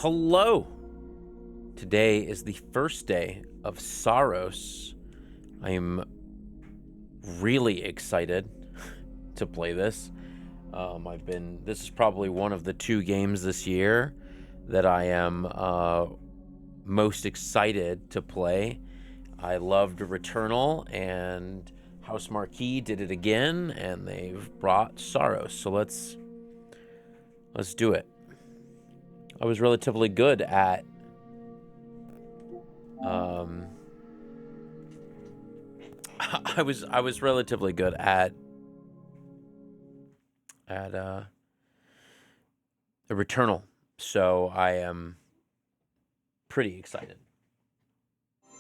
Hello! Today is the first day of SAROS. I am really excited to play this. This is probably one of the 2 games this year that I am most excited to play. I loved Returnal, and House Marquee did it again, and they've brought SAROS. So let's do it. I was relatively good at I was relatively good at a Returnal, so I am pretty excited. Ooh,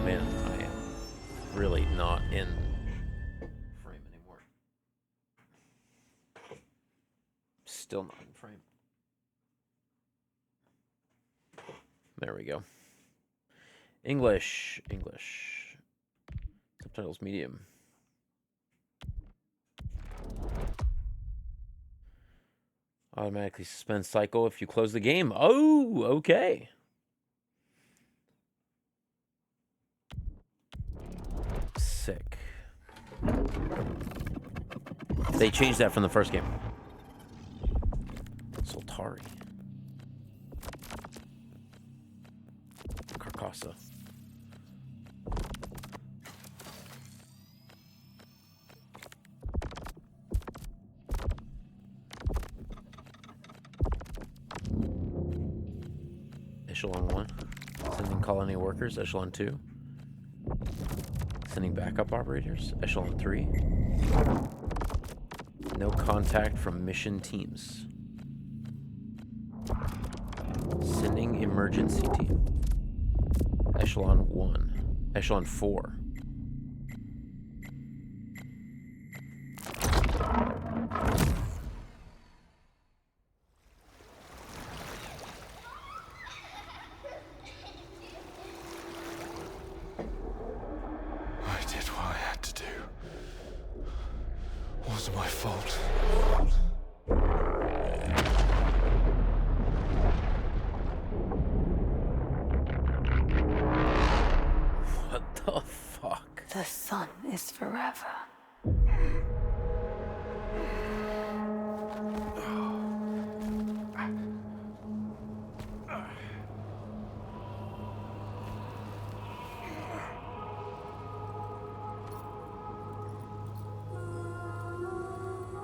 man, I am really not in frame anymore. Still not in frame. There we go. English. Subtitles medium. Automatically suspend cycle if you close the game. Oh, okay. Sick. They changed that from the first game. Soltari. Carcosa. Echelon 1. Sending colony workers. Echelon 2. Sending backup operators. Echelon 3. No contact from mission teams. Sending emergency team. Echelon 1. Echelon 4. I did what I had to do. It wasn't my fault. What the fuck? The sun is forever.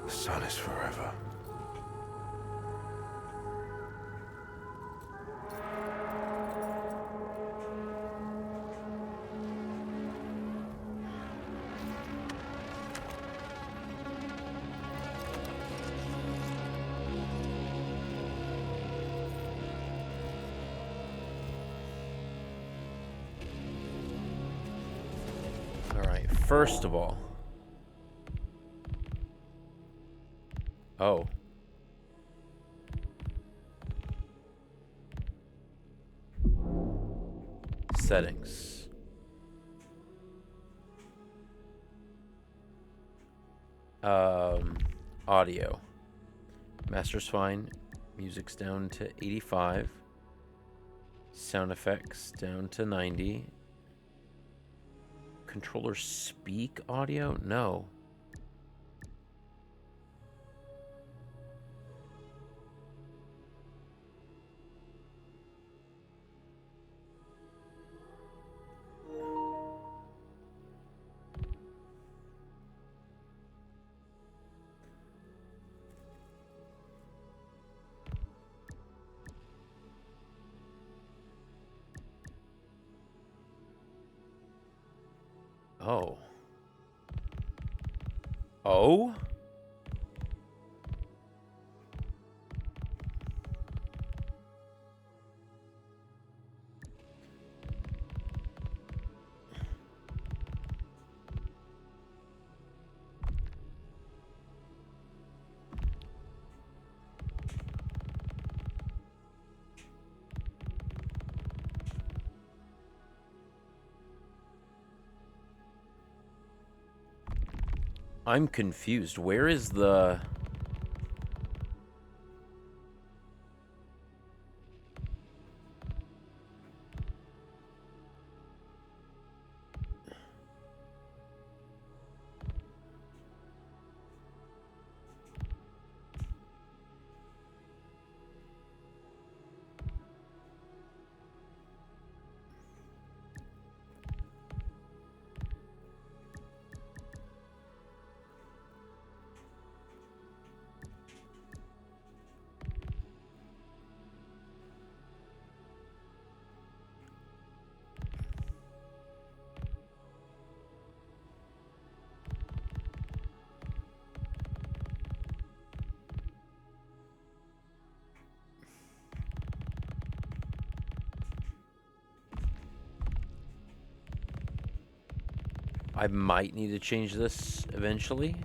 The sun is forever. All right, first of all. Oh. Settings. Audio. Master's fine. Music's down to 85. Sound effects down to 90. Controller speak audio? No. Oh. Oh? I'm confused. Where is the... I might need to change this eventually.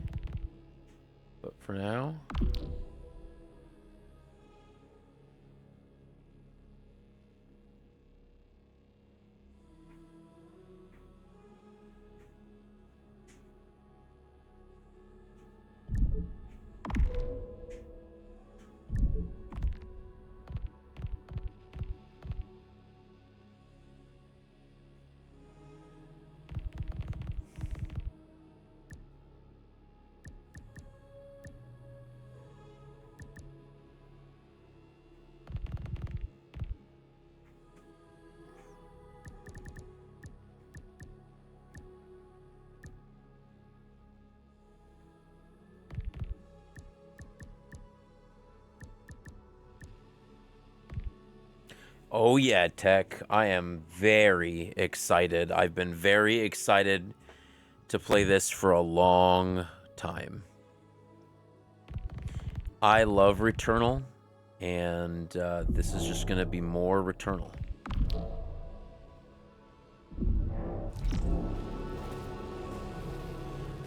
But for now... Oh yeah, Tech. I am very excited. I've been very excited to play this for a long time. I love Returnal, and this is just going to be more Returnal.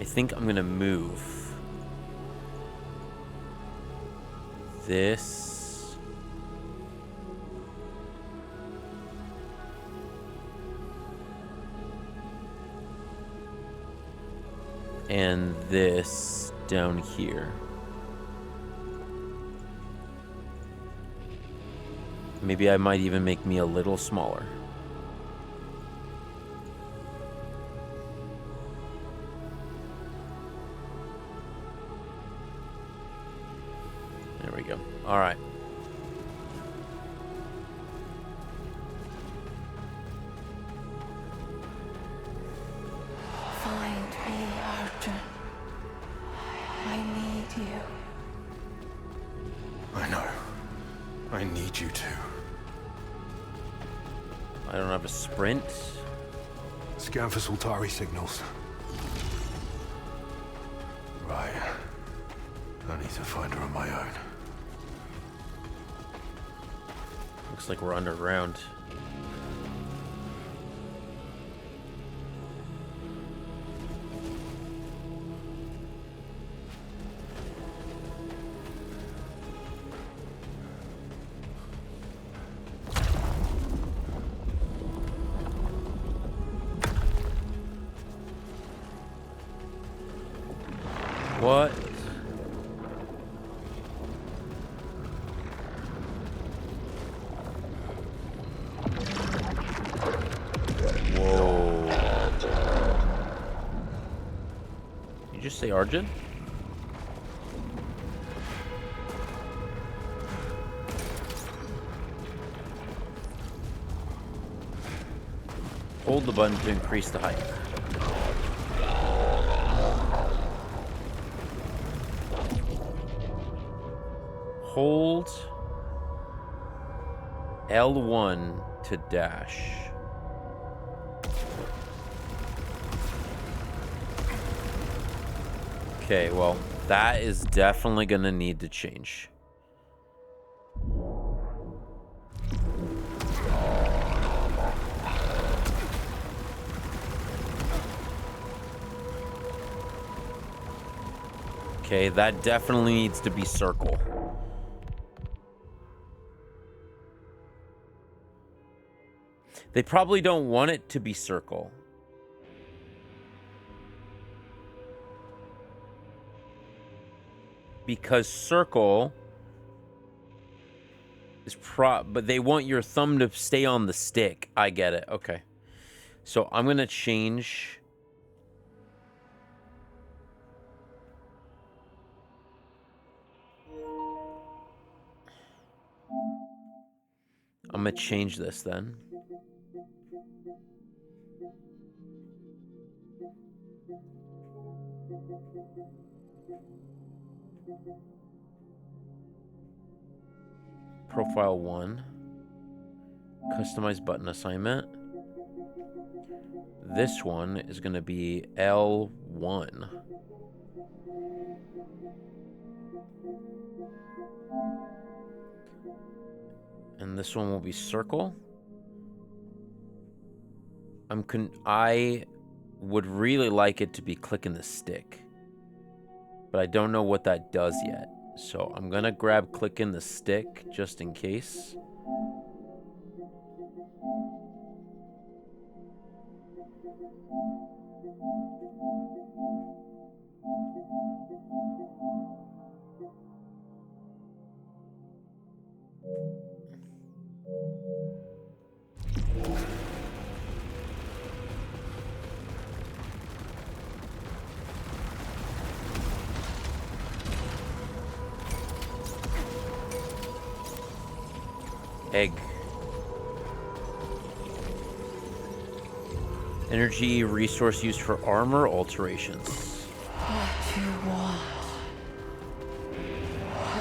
I think I'm going to move this... and this down here. Maybe I might even make me a little smaller. There we go. All right. Find me, Arjun. I need you. I know. I need you to. I don't have a sprint. Scan for Sultari signals. Right. I need to find her on my own. Looks like we're underground. What? Whoa. You just say Arjun? Hold the button to increase the height. Hold L1 to dash. Okay, well, that is definitely going to need to change. Okay, that definitely needs to be circle. They probably don't want it to be circle. Because circle is but they want your thumb to stay on the stick. I get it. Okay. So I'm going to change. I'm going to change this then. Profile 1. Customize button assignment. This one is going to be L1. And this one will be circle. I would really like it to be clicking the stick. But I don't know what that does yet. So I'm gonna grab clicking the stick just in case. Egg. Energy resource used for armor alterations. What you want.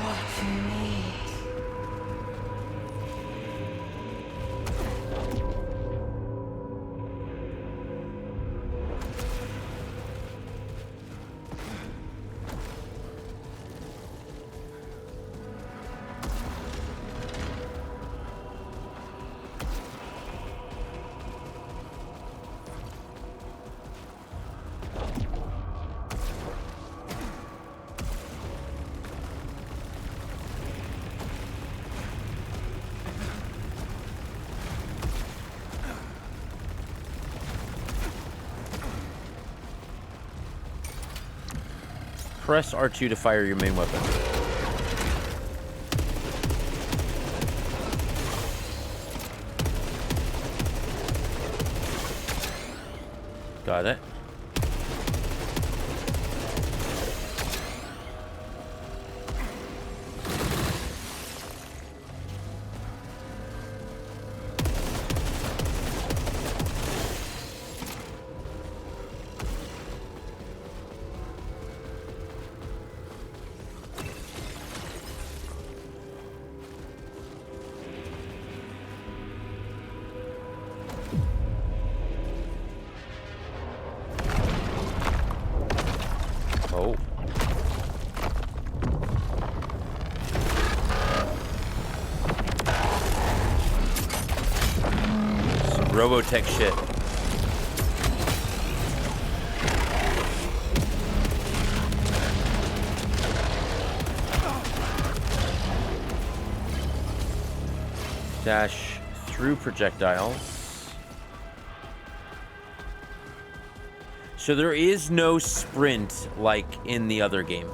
What you need. Press R2 to fire your main weapon. Got it. Oh. Some Robotech shit. Dash through projectiles. So there is no sprint like in the other game,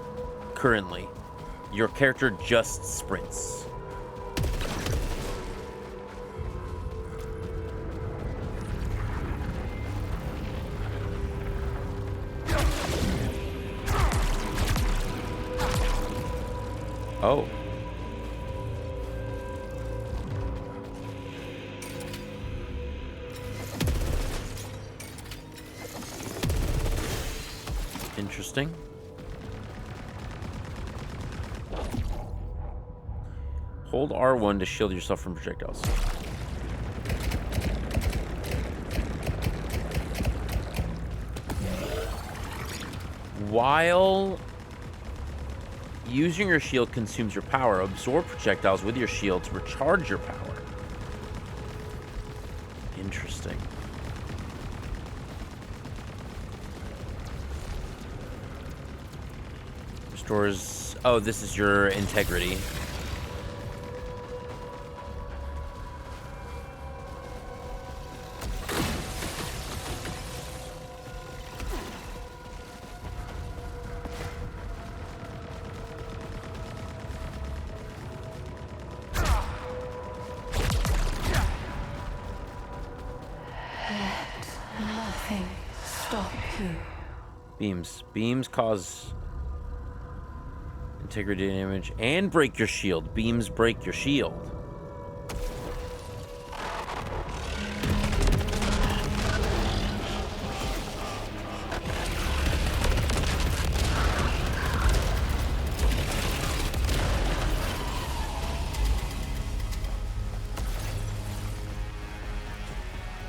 currently. Your character just sprints. Oh. Interesting. Hold R1 to shield yourself from projectiles. While using your shield consumes your power, absorb projectiles with your shield to recharge your power. Interesting. Restores... Oh, this is your integrity. Nothing stop you. Beams. Beams cause integrity damage and break your shield. Beams break your shield.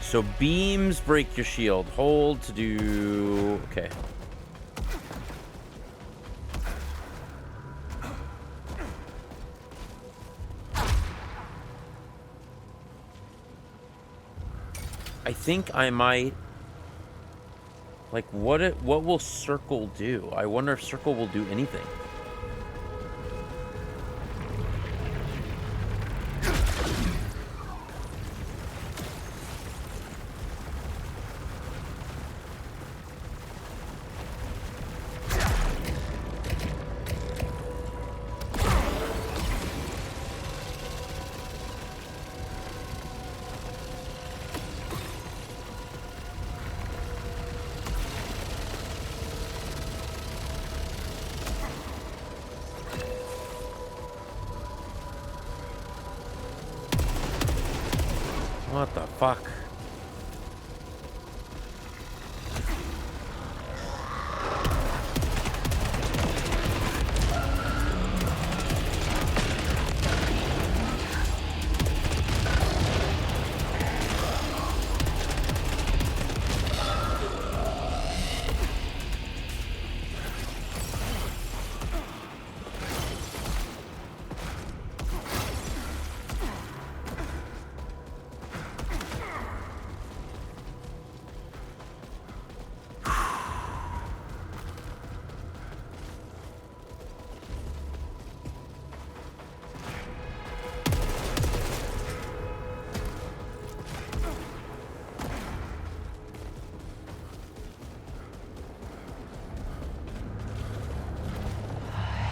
So beams break your shield. Hold to do... Okay. I think I might Like, what will circle do? I wonder if circle will do anything. What the fuck?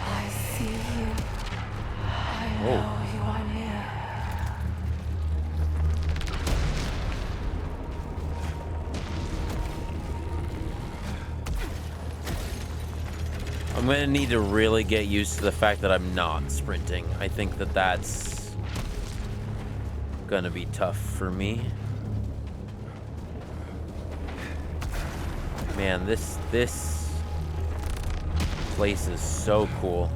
I see you. I know you are near. I'm gonna need to really get used to the fact that I'm not sprinting. I think that that's gonna be tough for me. Man, this place is so cool.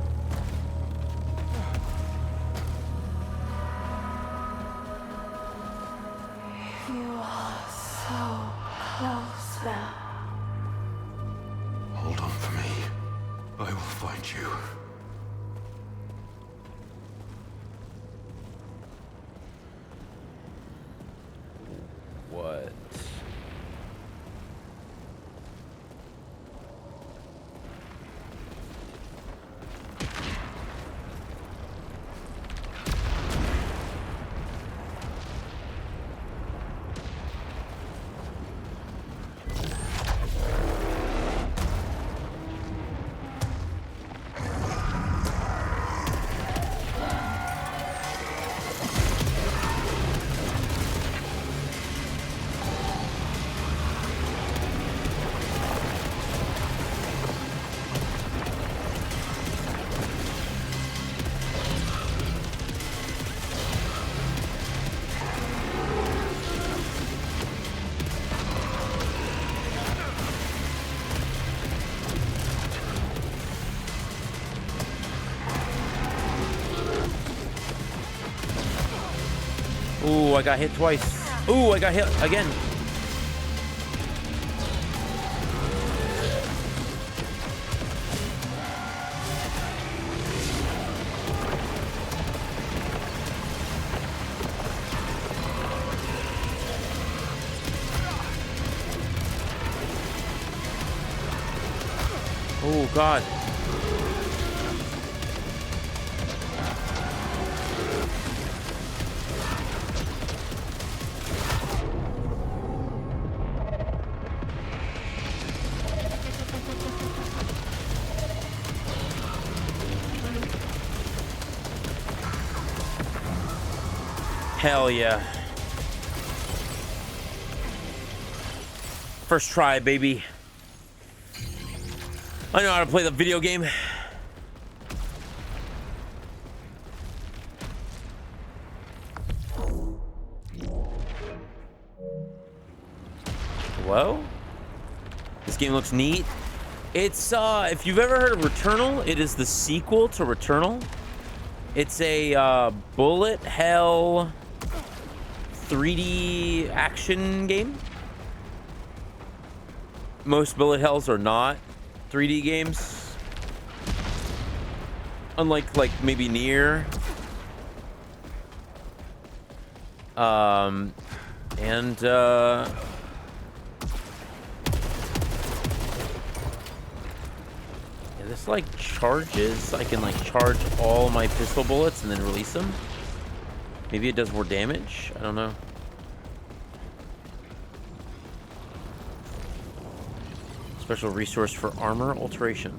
You are so close now. Hold on for me. I will find you. What? Ooh, I got hit twice. Ooh, I got hit again. Oh, God. Hell yeah. First try, baby. I know how to play the video game. Hello? This game looks neat. It's, if you've ever heard of Returnal, it is the sequel to Returnal. It's a, bullet hell 3D action game. Most bullet hells are not 3D games. Unlike, like, maybe Nier. This like charges. I can like charge all my pistol bullets and then release them. Maybe it does more damage. I don't know. Special resource for armor alteration.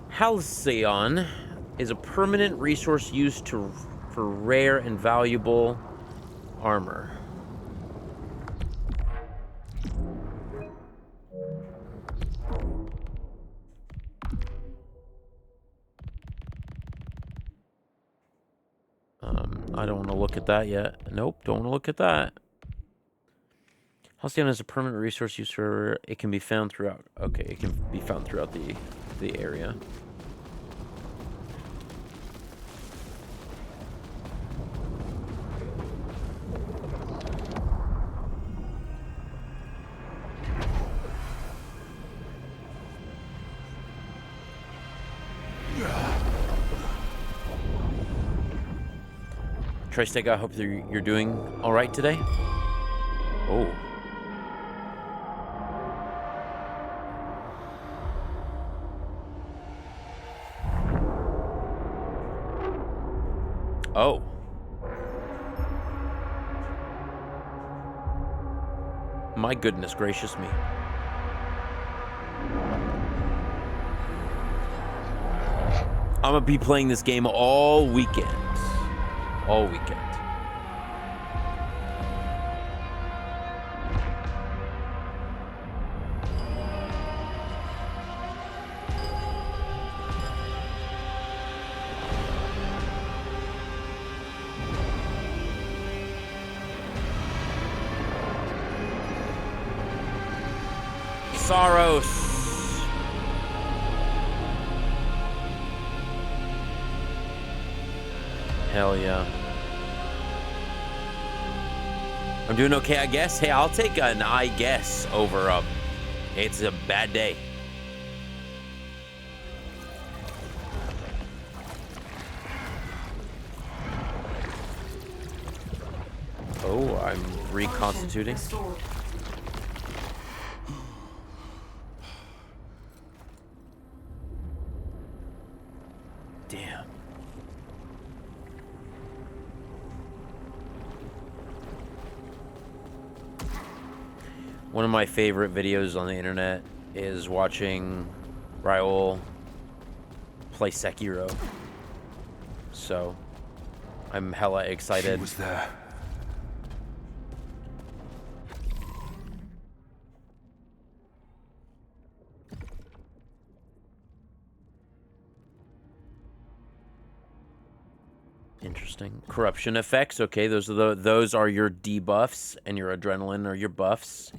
Halcyon is a permanent resource used for rare and valuable armor. I don't want to look at that yet. Nope, don't want to look at that. Halcyon is a permanent resource used for. It can be found throughout. Okay, it can be found throughout the area. Tristega, I hope you're doing all right today. Oh. Oh. My goodness gracious me. I'm gonna be playing this game all weekend. All weekend. SAROS. Hell yeah. I'm doing okay, I guess. Hey, I'll take an I guess over it's a bad day. Oh, I'm reconstituting. Damn. One of my favorite videos on the internet is watching Raul play Sekiro. So, I'm hella excited. She was there. Interesting. Corruption effects. Okay, those are your debuffs, and your adrenaline are your buffs.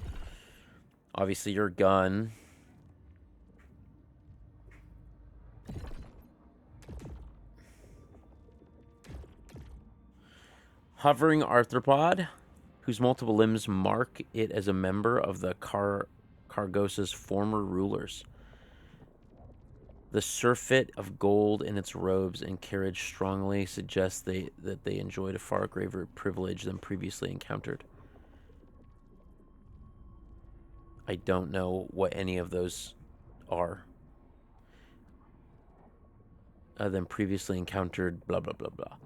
Obviously, your gun. Hovering arthropod, whose multiple limbs mark it as a member of the Cargos's former rulers. The surfeit of gold in its robes and carriage strongly suggests that they enjoyed a far greater privilege than previously encountered. I don't know what any of those are. Than previously encountered, blah, blah, blah, blah.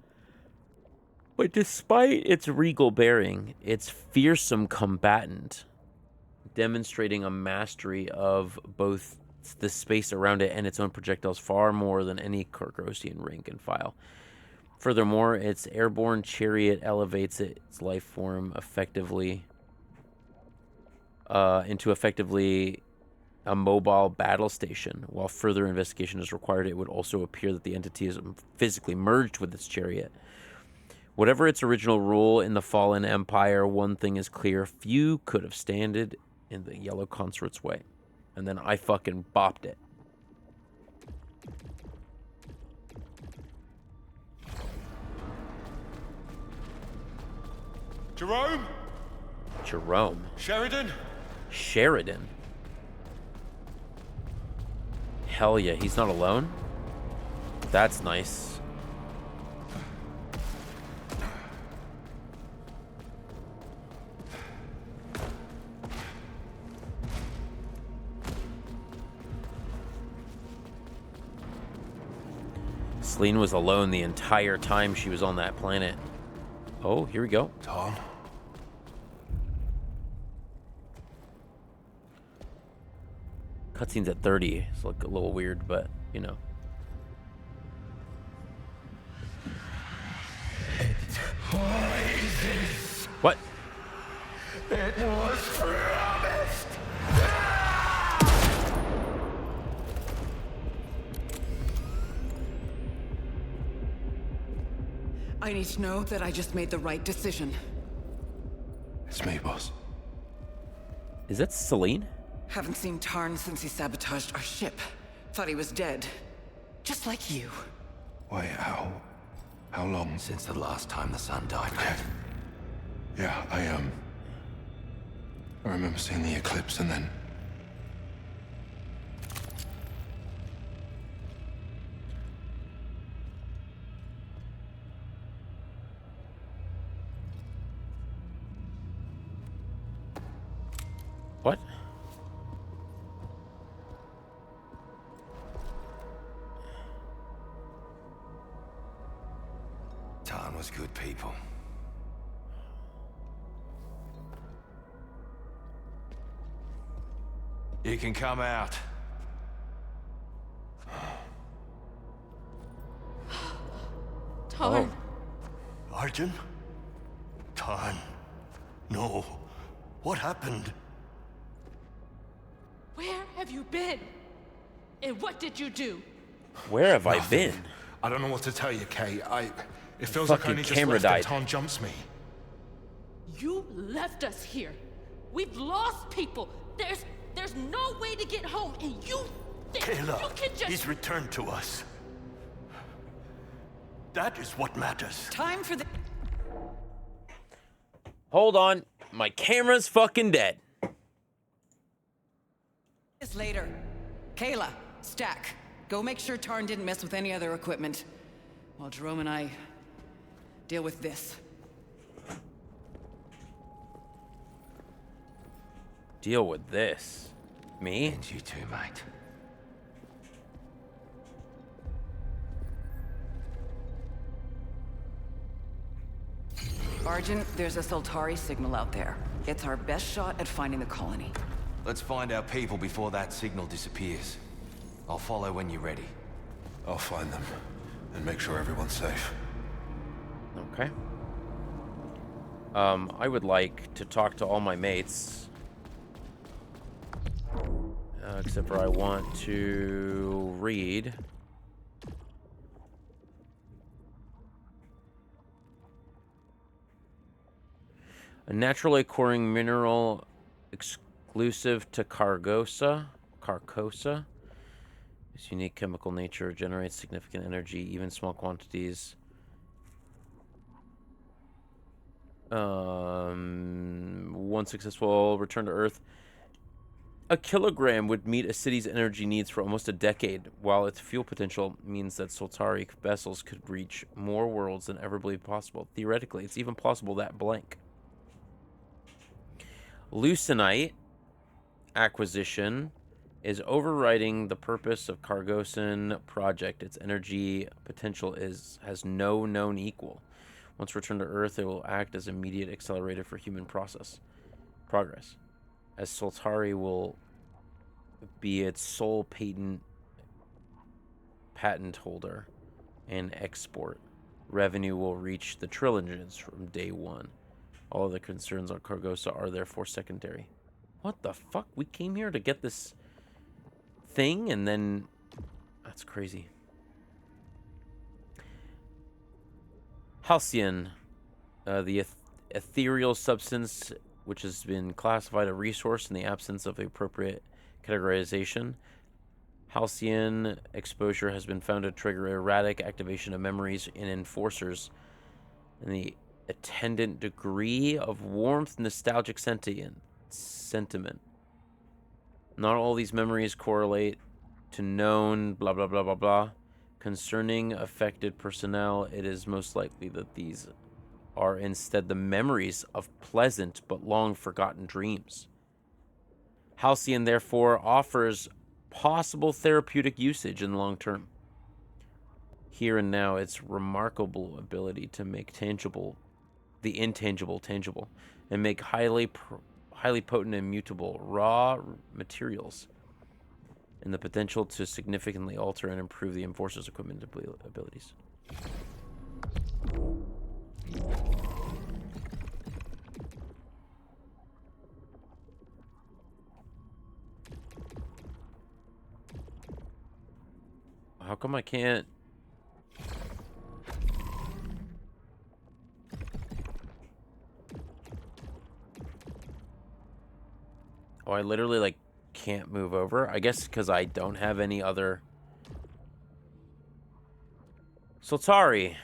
But despite its regal bearing, it's fearsome combatant, demonstrating a mastery of both the space around it and its own projectiles far more than any Cargosian rank and file. Furthermore, its airborne chariot elevates its life form effectively into a mobile battle station. While further investigation is required, it would also appear that the entity is physically merged with its chariot. Whatever its original role in the fallen empire, one thing is clear: few could have standed in the Yellow Consort's way. And then I fucking bopped it. Jerome? Jerome. Sheridan? Sheridan. Hell yeah, he's not alone? That's nice. Celine was alone the entire time she was on that planet. Oh, here we go. Tom? Cutscenes at 30. It's like a little weird, but you know. What? It was promised! I need to know that I just made the right decision. It's me, boss. Is that Celine? Haven't seen Tarn since he sabotaged our ship. Thought he was dead. Just like you. Wait, how long? Since the last time the sun died. Yeah, I remember seeing the eclipse and then... What? Tarn was good people. You can come out. Tarn. Arjun? Tarn. No. What happened? Where have you been? And what did you do? Where have I Nothing. been? I don't know what to tell you, Kay. It feels Fucking like I only just camera left died. and Tom jumps me. You left us here. We've lost people. There's no way to get home, and you think Kayla, you can just... he's returned to us. That is what matters. Time for the... Hold on. My camera's fucking dead. This later. Kayla, Stack, go make sure Tarn didn't mess with any other equipment. While Jerome and I deal with this. Deal with this. Me? And you too, mate. Argent, there's a Sultari signal out there. It's our best shot at finding the colony. Let's find our people before that signal disappears. I'll follow when you're ready. I'll find them and make sure everyone's safe. Okay. I would like to talk to all my mates. Except for I want to read. A naturally occurring mineral exclusive to Carcosa. Its unique chemical nature generates significant energy, even small quantities. Once successful return to Earth, a kilogram would meet a city's energy needs for almost a decade, while its fuel potential means that Soltari vessels could reach more worlds than ever believed possible. Theoretically, it's even possible that blank. Leucinite acquisition is overriding the purpose of Cargosan project. Its energy potential has no known equal. Once returned to Earth, it will act as immediate accelerator for human progress, as Soltari will be its sole patent holder and export. Revenue will reach the trillions from day one. All of the concerns on Cargosa are therefore secondary. What the fuck? We came here to get this thing and then... That's crazy. Halcyon, the ethereal substance which has been classified a resource in the absence of appropriate categorization. Halcyon exposure has been found to trigger erratic activation of memories in enforcers, and the attendant degree of warmth, nostalgic sentiment. Not all these memories correlate to known blah blah blah blah blah. Concerning affected personnel, it is most likely that these are instead the memories of pleasant but long forgotten dreams. Halcyon therefore offers possible therapeutic usage in the long term. here and now its remarkable ability to make the intangible tangible, and make highly potent and mutable raw materials, and the potential to significantly alter and improve the Enforcer's equipment abilities. How come I can't? Oh, I literally, like, can't move over. I guess because I don't have any other... Soltari.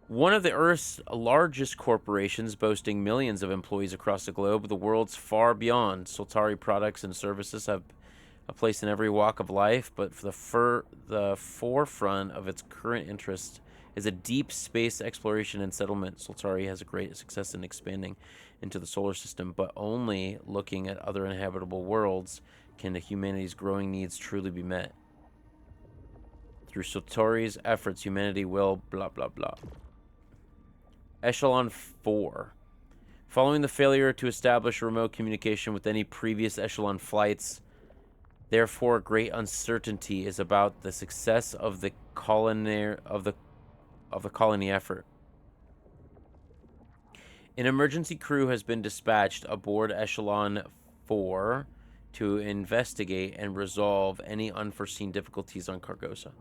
One of the Earth's largest corporations, boasting millions of employees across the globe, the world's far beyond. Soltari products and services have a place in every walk of life, but for the forefront of its current interest is a deep space exploration and settlement. Soltari has a great success in expanding into the solar system, but only looking at other inhabitable worlds can humanity's growing needs truly be met. Through Soltari's efforts, humanity will blah blah blah. Echelon 4. Following the failure to establish remote communication with any previous Echelon flights, therefore great uncertainty is about the success of the colony effort. An emergency crew has been dispatched aboard Echelon 4 to investigate and resolve any unforeseen difficulties on Cargosa.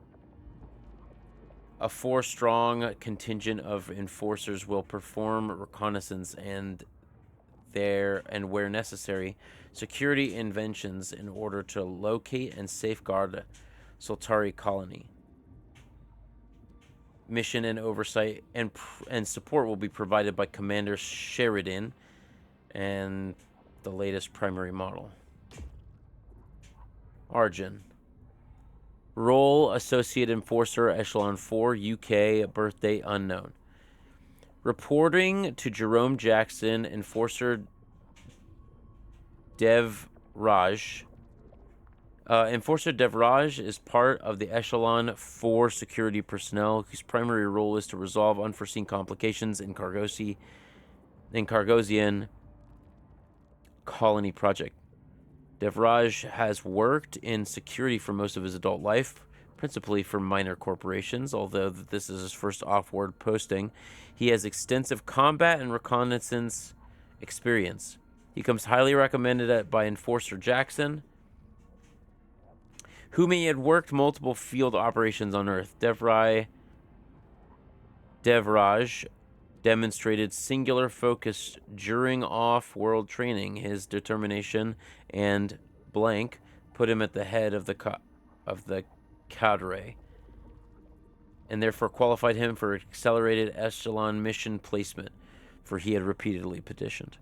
A 4-strong contingent of enforcers will perform reconnaissance and where necessary, security interventions in order to locate and safeguard Soltari colony. Mission and oversight and support will be provided by Commander Sheridan and the latest primary model. Arjun. Role Associate Enforcer, Echelon 4, UK, birthday unknown. Reporting to Jerome Jackson, Enforcer Devraj. Enforcer Devraj is part of the Echelon 4 security personnel whose primary role is to resolve unforeseen complications in Cargosian colony project. Devraj has worked in security for most of his adult life, principally for minor corporations. Although this is his first off-world posting, he has extensive combat and reconnaissance experience. He comes highly recommended by Enforcer Jackson, whom he had worked multiple field operations on Earth. Devraj demonstrated singular focus during off-world training. His determination and blank put him at the head of the cadre, and therefore qualified him for accelerated Echelon mission placement, for he had repeatedly petitioned.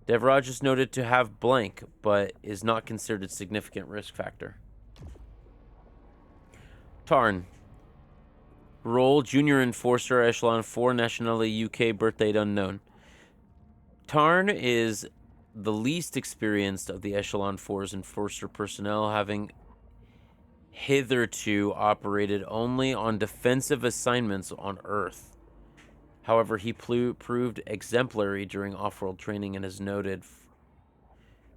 Devraj is noted to have blank, but is not considered a significant risk factor. Tarn. Role Junior Enforcer, Echelon 4, nationality UK, birth date unknown. Tarn is the least experienced of the Echelon 4's Enforcer personnel, having hitherto operated only on defensive assignments on Earth. However, he proved exemplary during off-world training and is noted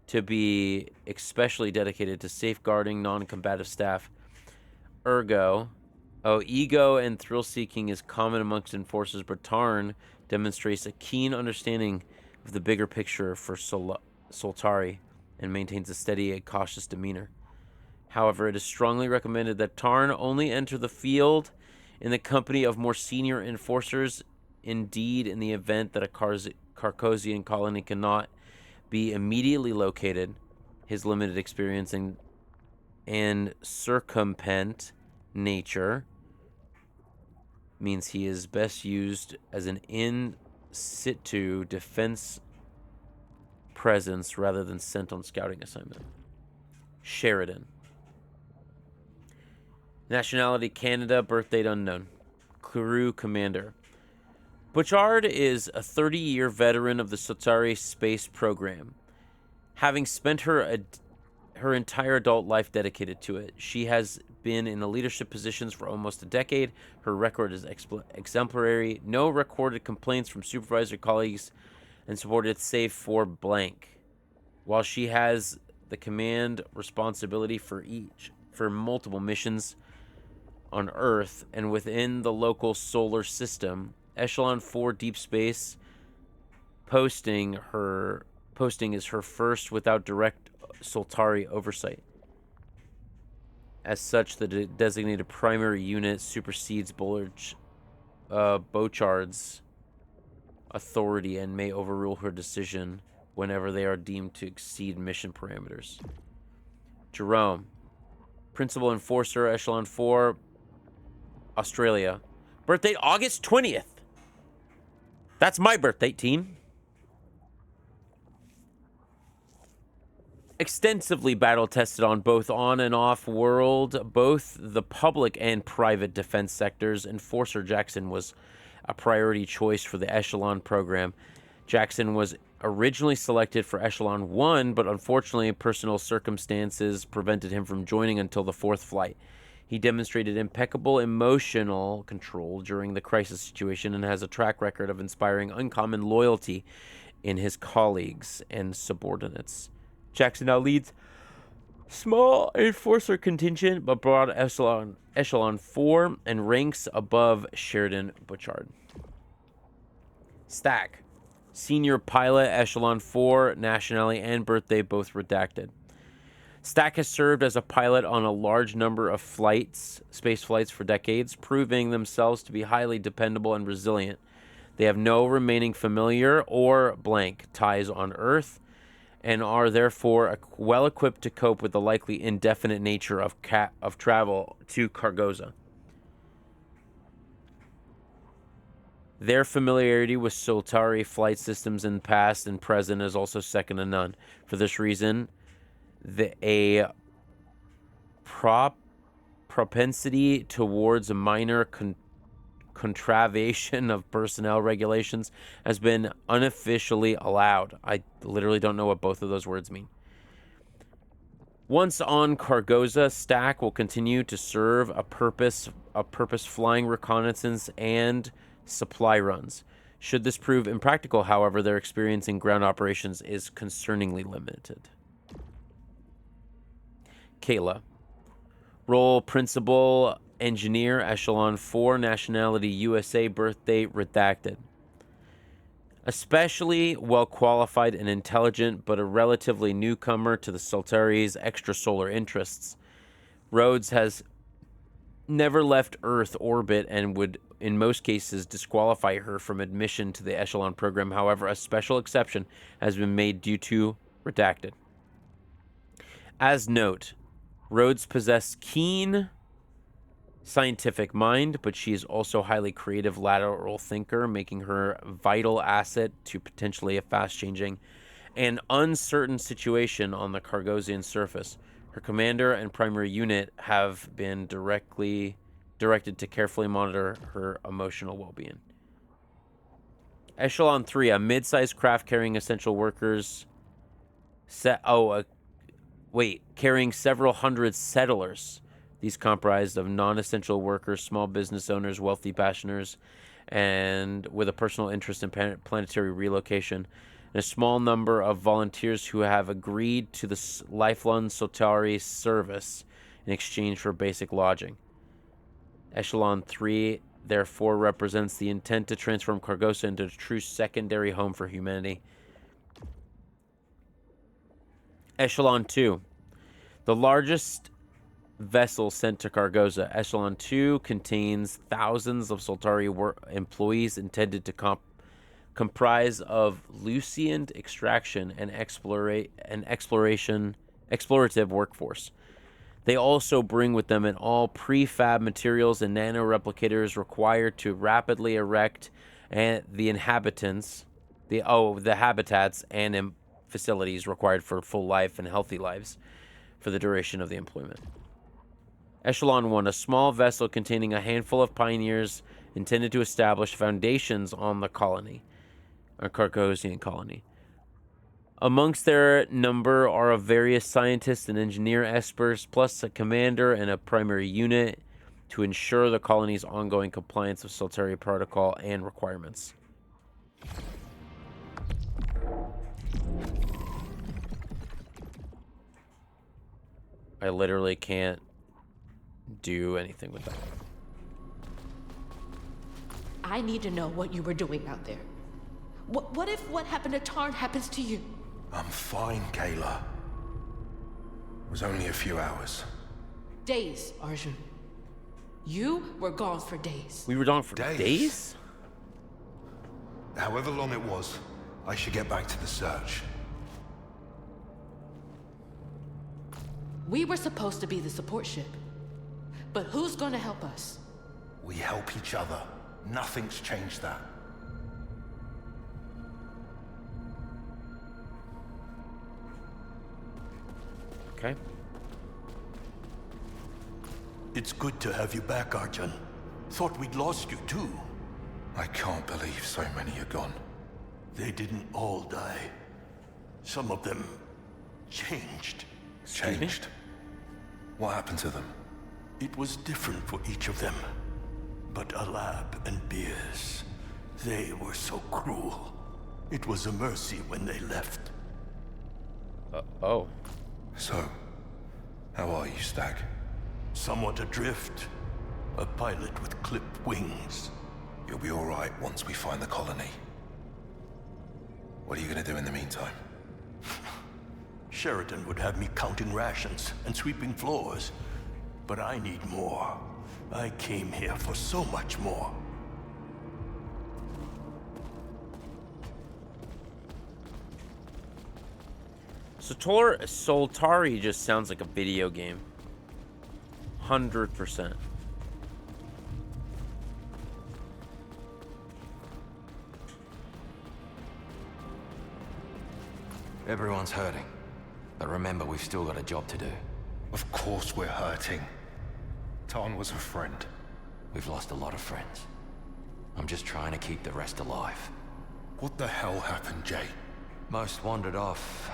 to be especially dedicated to safeguarding non-combative staff. Ego and thrill-seeking is common amongst enforcers, but Tarn demonstrates a keen understanding of the bigger picture for Soltari and maintains a steady and cautious demeanor. However, it is strongly recommended that Tarn only enter the field in the company of more senior enforcers. Indeed, in the event that a Carcosian colony cannot be immediately located, his limited experience and circumvent nature means he is best used as an in situ defense presence rather than sent on scouting assignment. Sheridan. Nationality Canada, birth date unknown. Crew commander. Bouchard is a 30-year veteran of the Soltari space program. Having spent her entire adult life dedicated to it, she has been in the leadership positions for almost a decade. Her record is exemplary. No recorded complaints from supervisor colleagues and subordinates save for blank. While she has the command responsibility for multiple missions on Earth and within the local solar system, Echelon 4 Deep Space posting is her first without direct Soltari oversight. As such, the designated primary unit supersedes Bochard's authority and may overrule her decision whenever they are deemed to exceed mission parameters. Jerome, Principal Enforcer, Echelon 4, Australia. Birth date August 20th. That's my birth date, team. Extensively battle tested on both on and off world, both the public and private defense sectors, Enforcer Jackson was a priority choice for the Echelon program. Jackson was originally selected for Echelon 1, but unfortunately personal circumstances prevented him from joining until the 4th flight. He demonstrated impeccable emotional control during the crisis situation and has a track record of inspiring uncommon loyalty in his colleagues and subordinates. Jackson now leads small Enforcer contingent, but broad Echelon 4 and ranks above Sheridan Butchard. Stack, Senior Pilot, Echelon 4, nationality and birthday both redacted. Stack has served as a pilot on a large number of space flights for decades, proving themselves to be highly dependable and resilient. They have no remaining familiar or blank ties on Earth, and are therefore well equipped to cope with the likely indefinite nature of travel to Cargoza. Their familiarity with Soltari flight systems in the past and present is also second to none. For this reason, a propensity towards a minor contravention of personnel regulations has been unofficially allowed. I literally don't know what both of those words mean. Once on Cargoza, Stack will continue to serve a purpose flying reconnaissance and supply runs. Should this prove impractical, however, their experience in ground operations is concerningly limited. Kayla, role Principal Engineer, Echelon 4, nationality USA, birth date redacted. Especially well qualified and intelligent, but a relatively newcomer to the Soltari's extrasolar interests. Rhodes has never left Earth orbit and would, in most cases, disqualify her from admission to the Echelon program. However, a special exception has been made due to redacted. As note, Rhodes possessed keen scientific mind, but she is also highly creative lateral thinker, making her a vital asset to potentially a fast-changing and uncertain situation on the Cargosian surface. Her commander and primary unit have been directed to carefully monitor her emotional well-being. Echelon 3, a mid-sized craft carrying essential workers carrying several hundred settlers. These comprised of non-essential workers, small business owners, wealthy passioners, and with a personal interest in planetary relocation, and a small number of volunteers who have agreed to the lifelong Soltari service in exchange for basic lodging. Echelon 3, therefore, represents the intent to transform Cargosa into a true secondary home for humanity. Echelon 2, the largest vessel sent to Cargoza. Echelon 2 contains thousands of Soltari employees intended to comprise of Lucient extraction and explorative workforce. They also bring with them all prefab materials and nanoreplicators required to rapidly erect the habitats and facilities required for full life and healthy lives for the duration of the employment. Echelon 1, a small vessel containing a handful of pioneers intended to establish foundations on the colony, a Cargosian colony. Amongst their number are of various scientists and engineer experts, plus a commander and a primary unit to ensure the colony's ongoing compliance with Saltari protocol and requirements. I literally can't do anything with that. I need to know what you were doing out there. What if what happened to Tarn happens to you? I'm fine, Kayla. It was only a few hours. Days, Arjun. You were gone for days. We were gone for Days? days? However long it was, I should get back to the search. We were supposed to be the support ship. But who's gonna help us? We help each other. Nothing's changed that. Okay. It's good to have you back, Arjun. Thought we'd lost you too. I can't believe so many are gone. They didn't all die. Some of them changed. Excuse me? Changed? What happened to them? It was different for each of them. But Alab and Beers, they were so cruel. It was a mercy when they left. Oh. So, how are you, Stag? Somewhat adrift. A pilot with clipped wings. You'll be all right once we find the colony. What are you gonna do in the meantime? Sheridan would have me counting rations and sweeping floors. But I need more. I came here for so much more. Soltari just sounds like a video game. 100%. Everyone's hurting. But remember, we've still got a job to do. Of course we're hurting. Tarn was a friend. We've lost a lot of friends. I'm just trying to keep the rest alive. What the hell happened, Jay? Most wandered off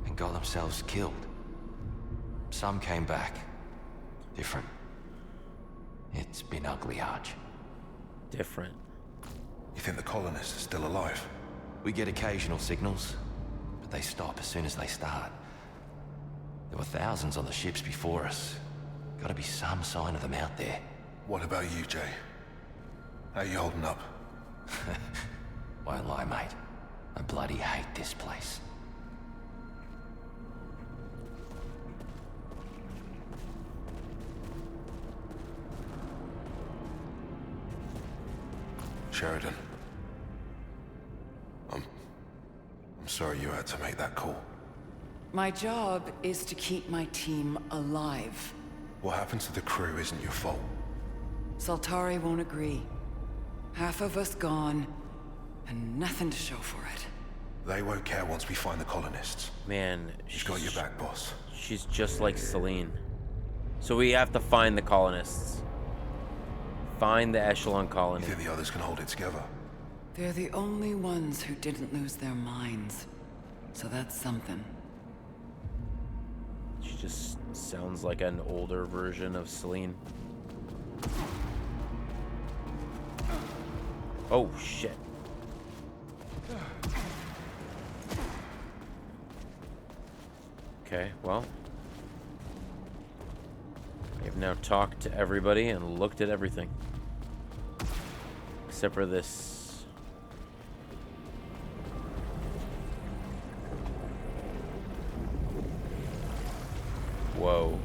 and got themselves killed. Some came back. Different. It's been ugly, Arch. Different. You think the colonists are still alive? We get occasional signals, but they stop as soon as they start. There were thousands on the ships before us. Gotta be some sign of them out there. What about you, Jay? How you holding up? Won't lie, mate. I bloody hate this place. Sheridan. I'm sorry you had to make that call. My job is to keep my team alive. What happened to the crew isn't your fault. Saltari won't agree. Half of us gone, and nothing to show for it. They won't care once we find the colonists. Man, She's got your back, boss. she's just like Celine. So we have to find the colonists. Find the Echelon You colony. think the others can hold it together? They're the only ones who didn't lose their minds. So that's something. She just sounds like an older version of Celine. Oh, shit. Okay, well. I have now talked to everybody and looked at everything. Except for this. Whoa.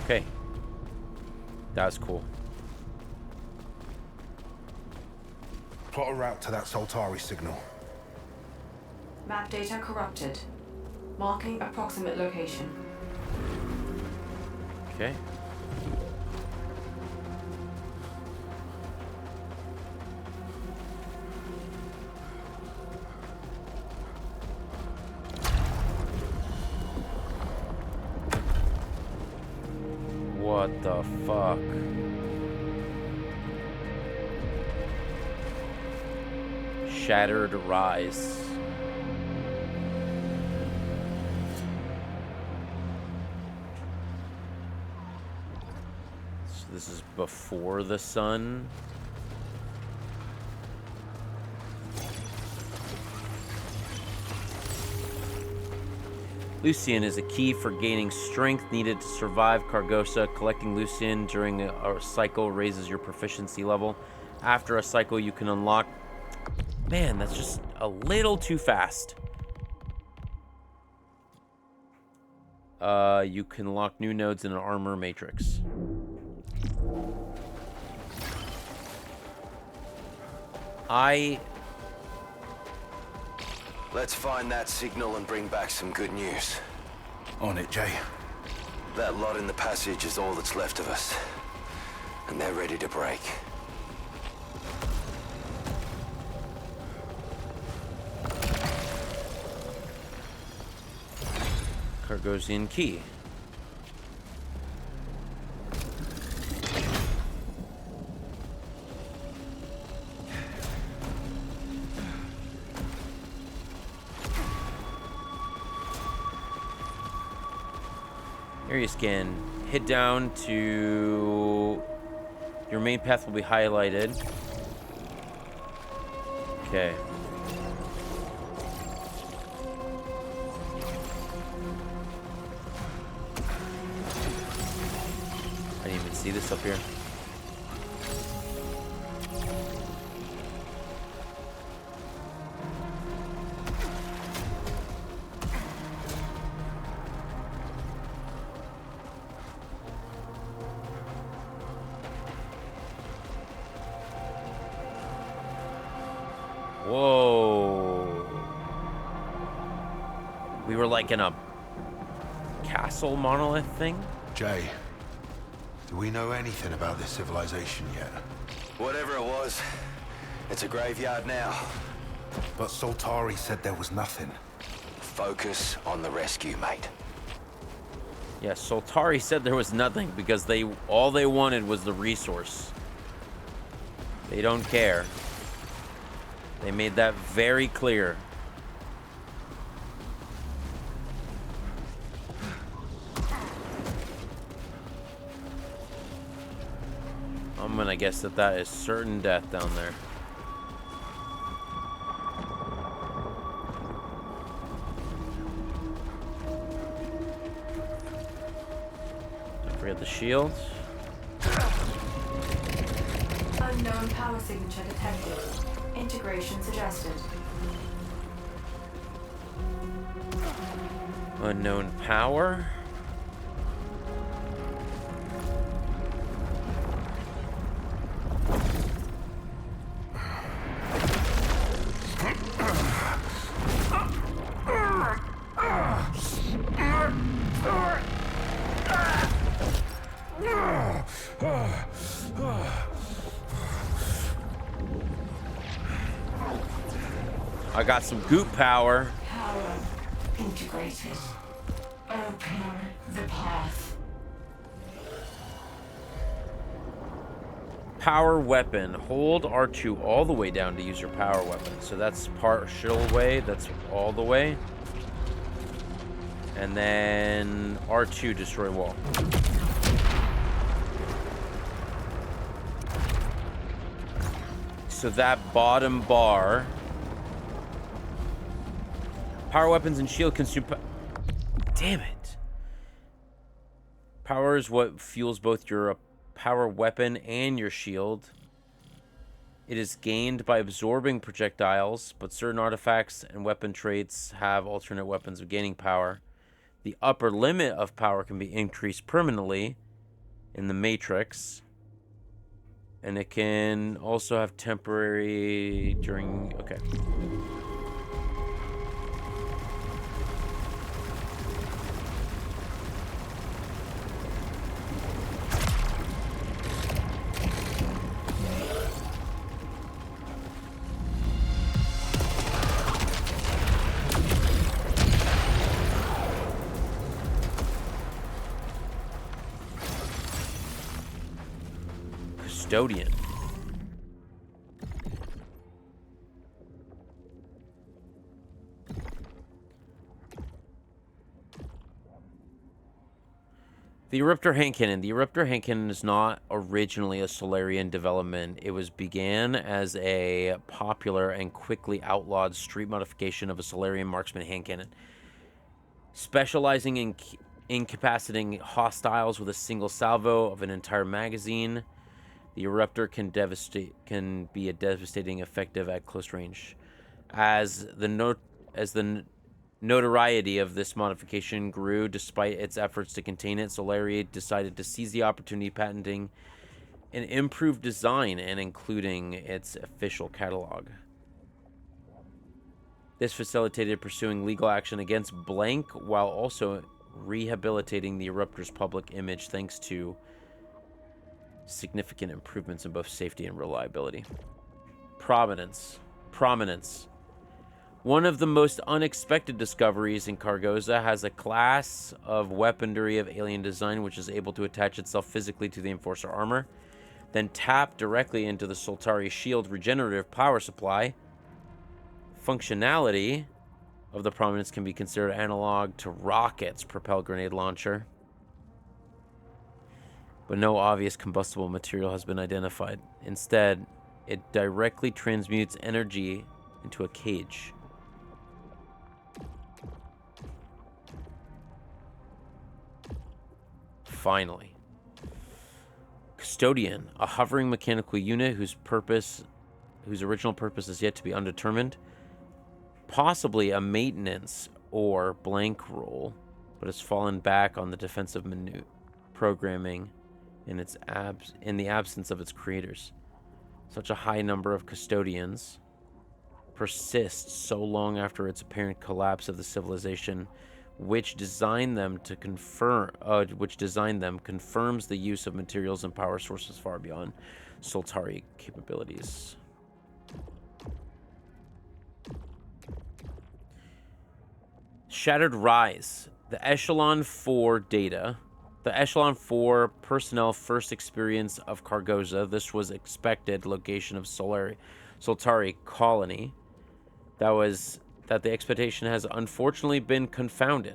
Okay. That was cool. Plot a route to that Saltari signal. Map data corrupted. Marking approximate location. Okay. What the fuck? Shattered Rise. So this is before the sun. Lucian is a key for gaining strength needed to survive Cargosa. Collecting Lucian during a cycle raises your proficiency level. After a cycle, you can unlock... Man, that's just a little too fast. You can unlock new nodes in an armor matrix. Let's find that signal and bring back some good news. On it, Jay. That lot in the passage is all that's left of us. And they're ready to break. Cargosian key. Area scan. Head down to... Your main path will be highlighted. Okay. I didn't even see this up here. Whoa. We were like in a castle monolith thing? Jay, do we know anything about this civilization yet? Whatever it was, it's a graveyard now. But Soltari said there was nothing. Focus on the rescue, mate. Yeah, Soltari said there was nothing because all they wanted was the resource. They don't care. They made that very clear. I'm gonna guess that is certain death down there. Don't forget the shield. Unknown power signature detected. Integration suggested. Unknown power. I got some goop power. Power integrated. Open the path. Power weapon. Hold R2 all the way down to use your power weapon. So that's partial way. That's all the way. And then R2 destroy wall. So that bottom bar. Power weapons and shield consume... Damn it. Power is what fuels both your power weapon and your shield. It is gained by absorbing projectiles, but certain artifacts and weapon traits have alternate weapons of gaining power. The upper limit of power can be increased permanently in the Matrix. And it can also have temporary during... Okay. custodian. The Eruptor hand cannon. The Eruptor hand cannon is not originally a Solarian development. It began as a popular and quickly outlawed street modification of a Solarian marksman hand cannon, specializing in incapacitating hostiles with a single salvo of an entire magazine. The Eruptor can be a devastating effective at close range. As the notoriety of this modification grew despite its efforts to contain it, Solari decided to seize the opportunity, patenting an improved design and including its official catalog. This facilitated pursuing legal action against Blank while also rehabilitating the Eruptor's public image thanks to significant improvements in both safety and reliability. Prominence. One of the most unexpected discoveries in Cargoza has a class of weaponry of alien design which is able to attach itself physically to the Enforcer armor, then tap directly into the Soltari shield regenerative power supply. Functionality of the Prominence can be considered analog to Rocket's propel grenade launcher, but no obvious combustible material has been identified. Instead, it directly transmutes energy into a cage. Finally, Custodian, a hovering mechanical unit whose original purpose is yet to be undetermined, possibly a maintenance or Blank role, but has fallen back on the defensive menu programming in the absence of its creators. Such a high number of Custodians persists so long after its apparent collapse of the civilization which designed them confirms the use of materials and power sources far beyond Soltari capabilities. Shattered Rise. The Echelon 4 data. The Echelon 4 personnel first experience of Cargoza. This was expected location of Soltari colony. That the expectation has unfortunately been confounded.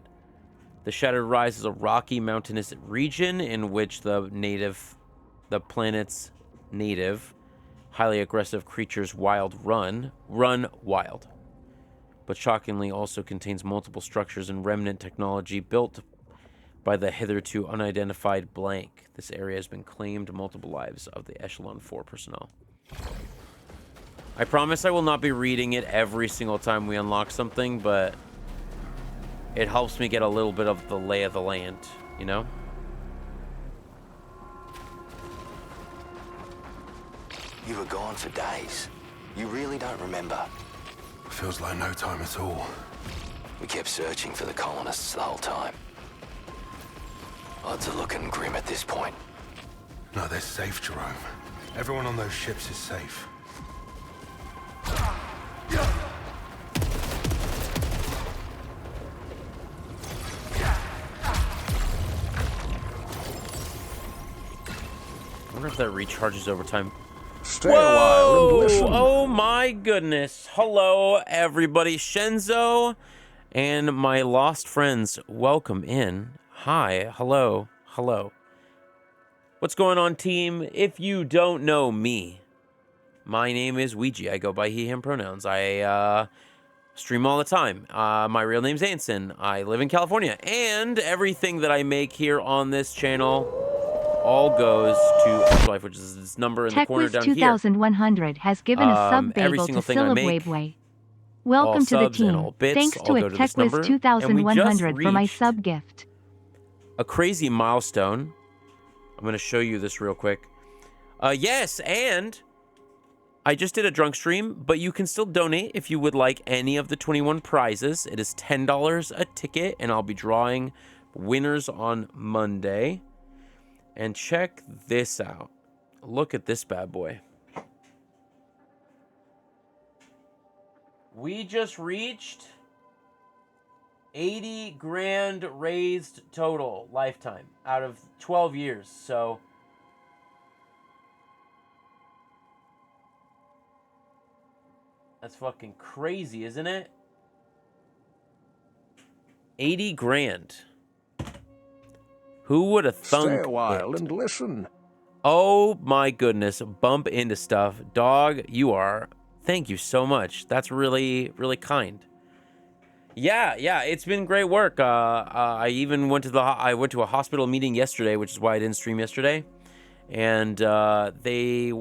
The Shattered Rise is a rocky mountainous region in which the planet's native, highly aggressive creatures run wild, but shockingly also contains multiple structures and remnant technology built by the hitherto unidentified Blank. This area has been claimed multiple lives of the Echelon 4 personnel. I promise I will not be reading it every single time we unlock something, but it helps me get a little bit of the lay of the land, you know? You were gone for days. You really don't remember. Feels like no time at all. We kept searching for the colonists the whole time. Odds are looking grim at this point. No, they're safe, Jerome. Everyone on those ships is safe. I wonder if that recharges over time. Stay a while and listen. Oh my goodness. Hello, everybody. Shenzo and my lost friends, welcome in. Hi. Hello. What's going on, team? If you don't know me, my name is Ouija. I go by he, him pronouns. I stream all the time. My real name's Anson. I live in California. And everything that I make here on this channel all goes to Ex-Wife, which is this number in the corner down here. 2100 has given a sub Every bagel single to thing I make, Silabway. Welcome to the subs and team. all bits Thanks all to go to this number, TechWiz and we just 2100 for my reached sub gift. a crazy milestone. I'm going to show you this real quick. Yes, and I just did a drunk stream, but you can still donate if you would like any of the 21 prizes. It is $10 a ticket, and I'll be drawing winners on Monday. And check this out. Look at this bad boy. We just reached 80 grand raised total lifetime out of 12 years. So That's fucking crazy, isn't it? 80 grand. Who would have thunk Stay a while it? and listen. Oh my goodness. Bump into stuff. Dog, you are... Thank you so much. That's really, really kind. Yeah, it's been great work. I even went to a hospital meeting yesterday, which is why I didn't stream yesterday. And they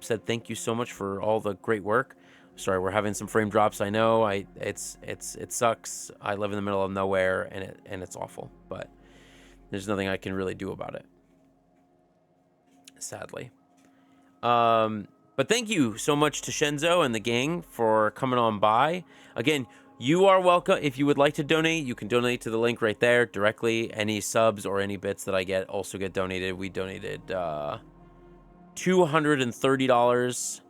said thank you so much for all the great work. Sorry, we're having some frame drops. I know. It sucks. I live in the middle of nowhere, and it's awful. But there's nothing I can really do about it, sadly. But thank you so much to Shenzo and the gang for coming on by. Again, you are welcome. If you would like to donate, you can donate to the link right there directly. Any subs or any bits that I get also get donated. We donated $230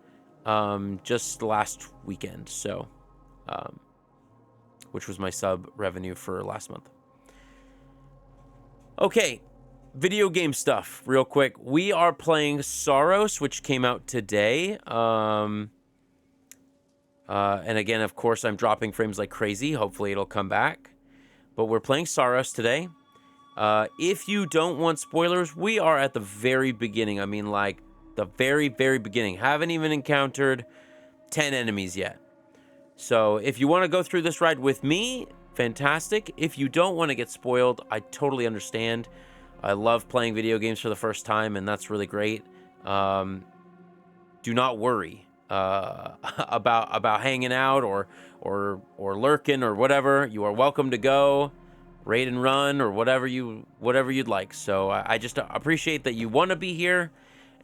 just last weekend, so which was my sub revenue for last month. Okay, video game stuff real quick. We are playing SAROS, which came out today. And again, of course, I'm dropping frames like crazy. Hopefully it'll come back. But we're playing SAROS today. If you don't want spoilers, we are at the very beginning. I mean, like, the very, very beginning. Haven't even encountered 10 enemies yet. So if you want to go through this ride with me, fantastic. If you don't want to get spoiled, I totally understand. I love playing video games for the first time, and that's really great. Do not worry about hanging out or lurking or whatever. You are welcome to go raid and run or whatever you'd like. So I just appreciate that you want to be here,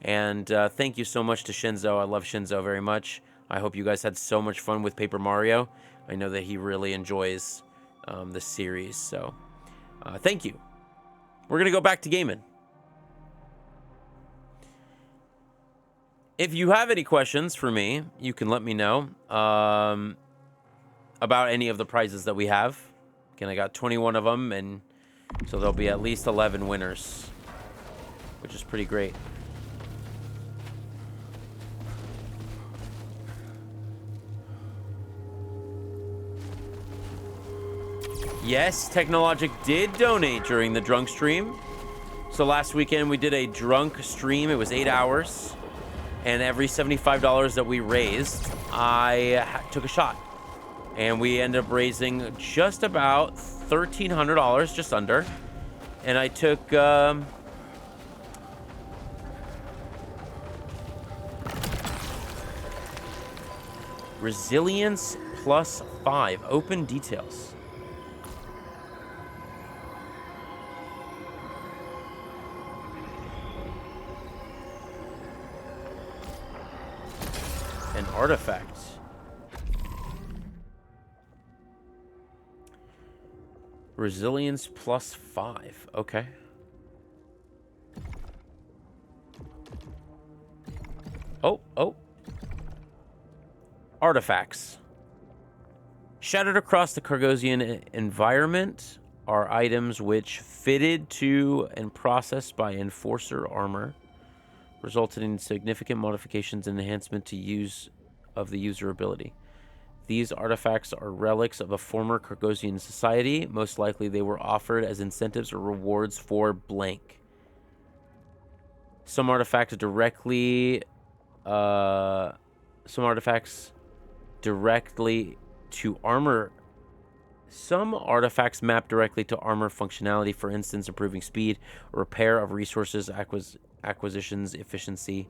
and thank you so much to Shinzo. I love Shinzo very much. I hope you guys had so much fun with Paper Mario. I know that he really enjoys this series, so thank you. We're gonna go back to gaming. If you have any questions for me, you can let me know about any of the prizes that we have. Again, I got 21 of them, and so there'll be at least 11 winners, which is pretty great. Yes, Technologic did donate during the drunk stream. So last weekend we did a drunk stream. It was 8 hours. And every $75 that we raised, I took a shot. And we ended up raising just about $1,300, just under. And I took... Resilience +5. Open details. An artifact. Resilience +5. Okay. Oh. Artifacts. Shattered across the Cargosian environment are items which fitted to and processed by Enforcer armor resulted in significant modifications and enhancement to use of the user ability. These artifacts are relics of a former Cargosian society. Most likely they were offered as incentives or rewards for blank. Some artifacts directly to armor. Some artifacts map directly to armor functionality, for instance, improving speed or repair of resources, acquisitions efficiency,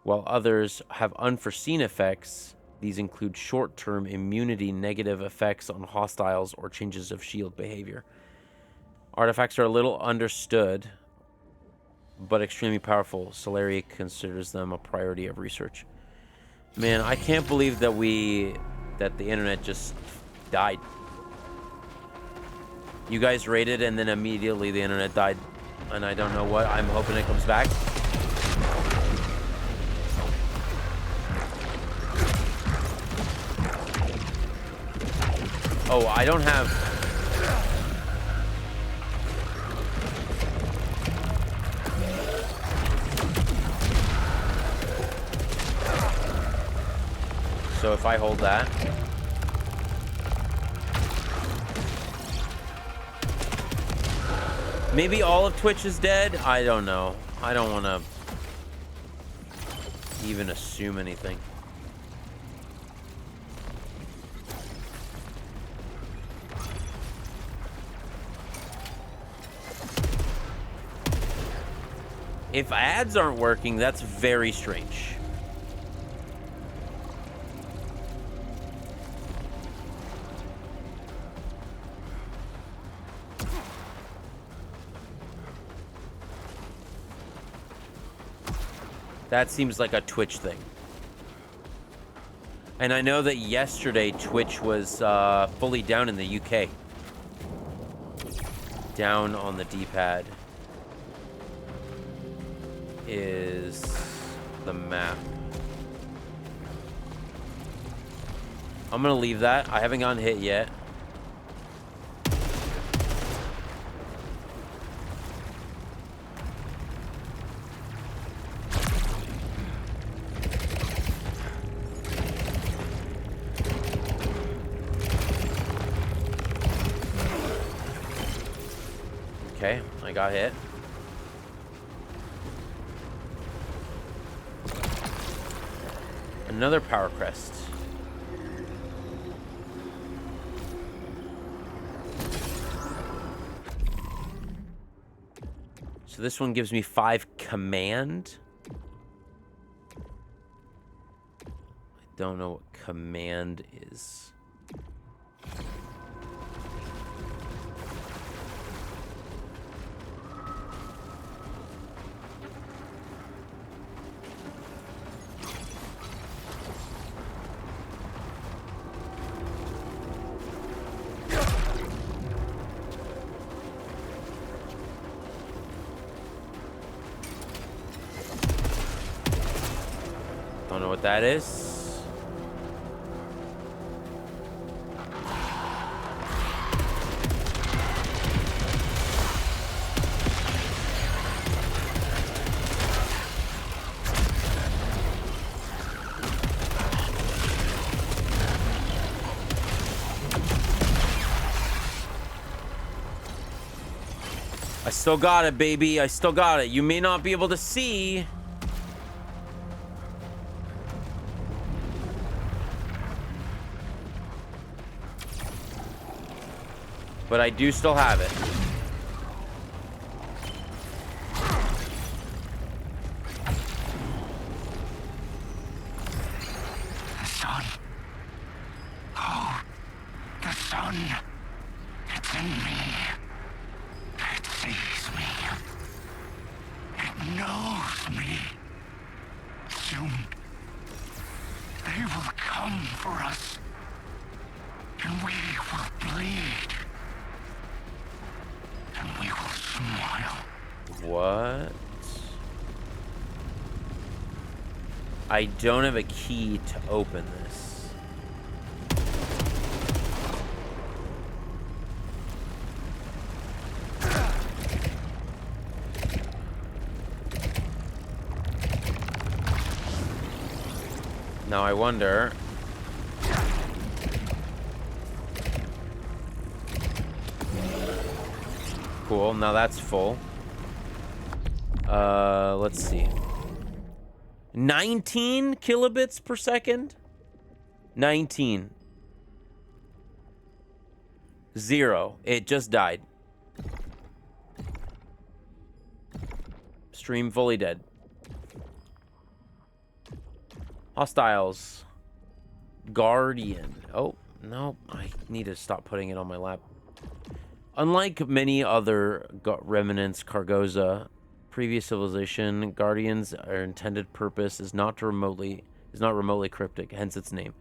while others have unforeseen effects. These include short-term immunity, negative effects on hostiles, or changes of shield behavior. Artifacts are a little understood, but extremely powerful. Solari considers them a priority of research. Man, I can't believe that the internet just died. You guys raided, and then immediately the internet died. And I don't know what. I'm hoping it comes back. Oh, I don't have... So if I hold that. Maybe all of Twitch is dead? I don't know. I don't want to even assume anything. If ads aren't working, that's very strange. That seems like a Twitch thing. And I know that yesterday Twitch was fully down in the UK. Down on the D-pad is the map. I'm gonna leave that. I haven't gotten hit yet. Okay, I got hit. Another power crest. So this one gives me 5 command. I don't know what command is. Don't know what that is. I still got it, baby. I still got it. You may not be able to see. But I do still have it. The sun. Oh, the sun. It's in me. It sees me. It knows me. Soon, they will come for us. And we will bleed. And we will smile. What? I don't have a key to open this. Now I wonder. Cool, now that's full. Let's see. 19 kilobits per second? 19. 0. It just died. Stream fully dead. Hostiles. Guardian. Oh, no. I need to stop putting it on my lap. Unlike many other remnants, Cargoza, previous civilization, Guardians' are intended purpose is not remotely cryptic, hence its name.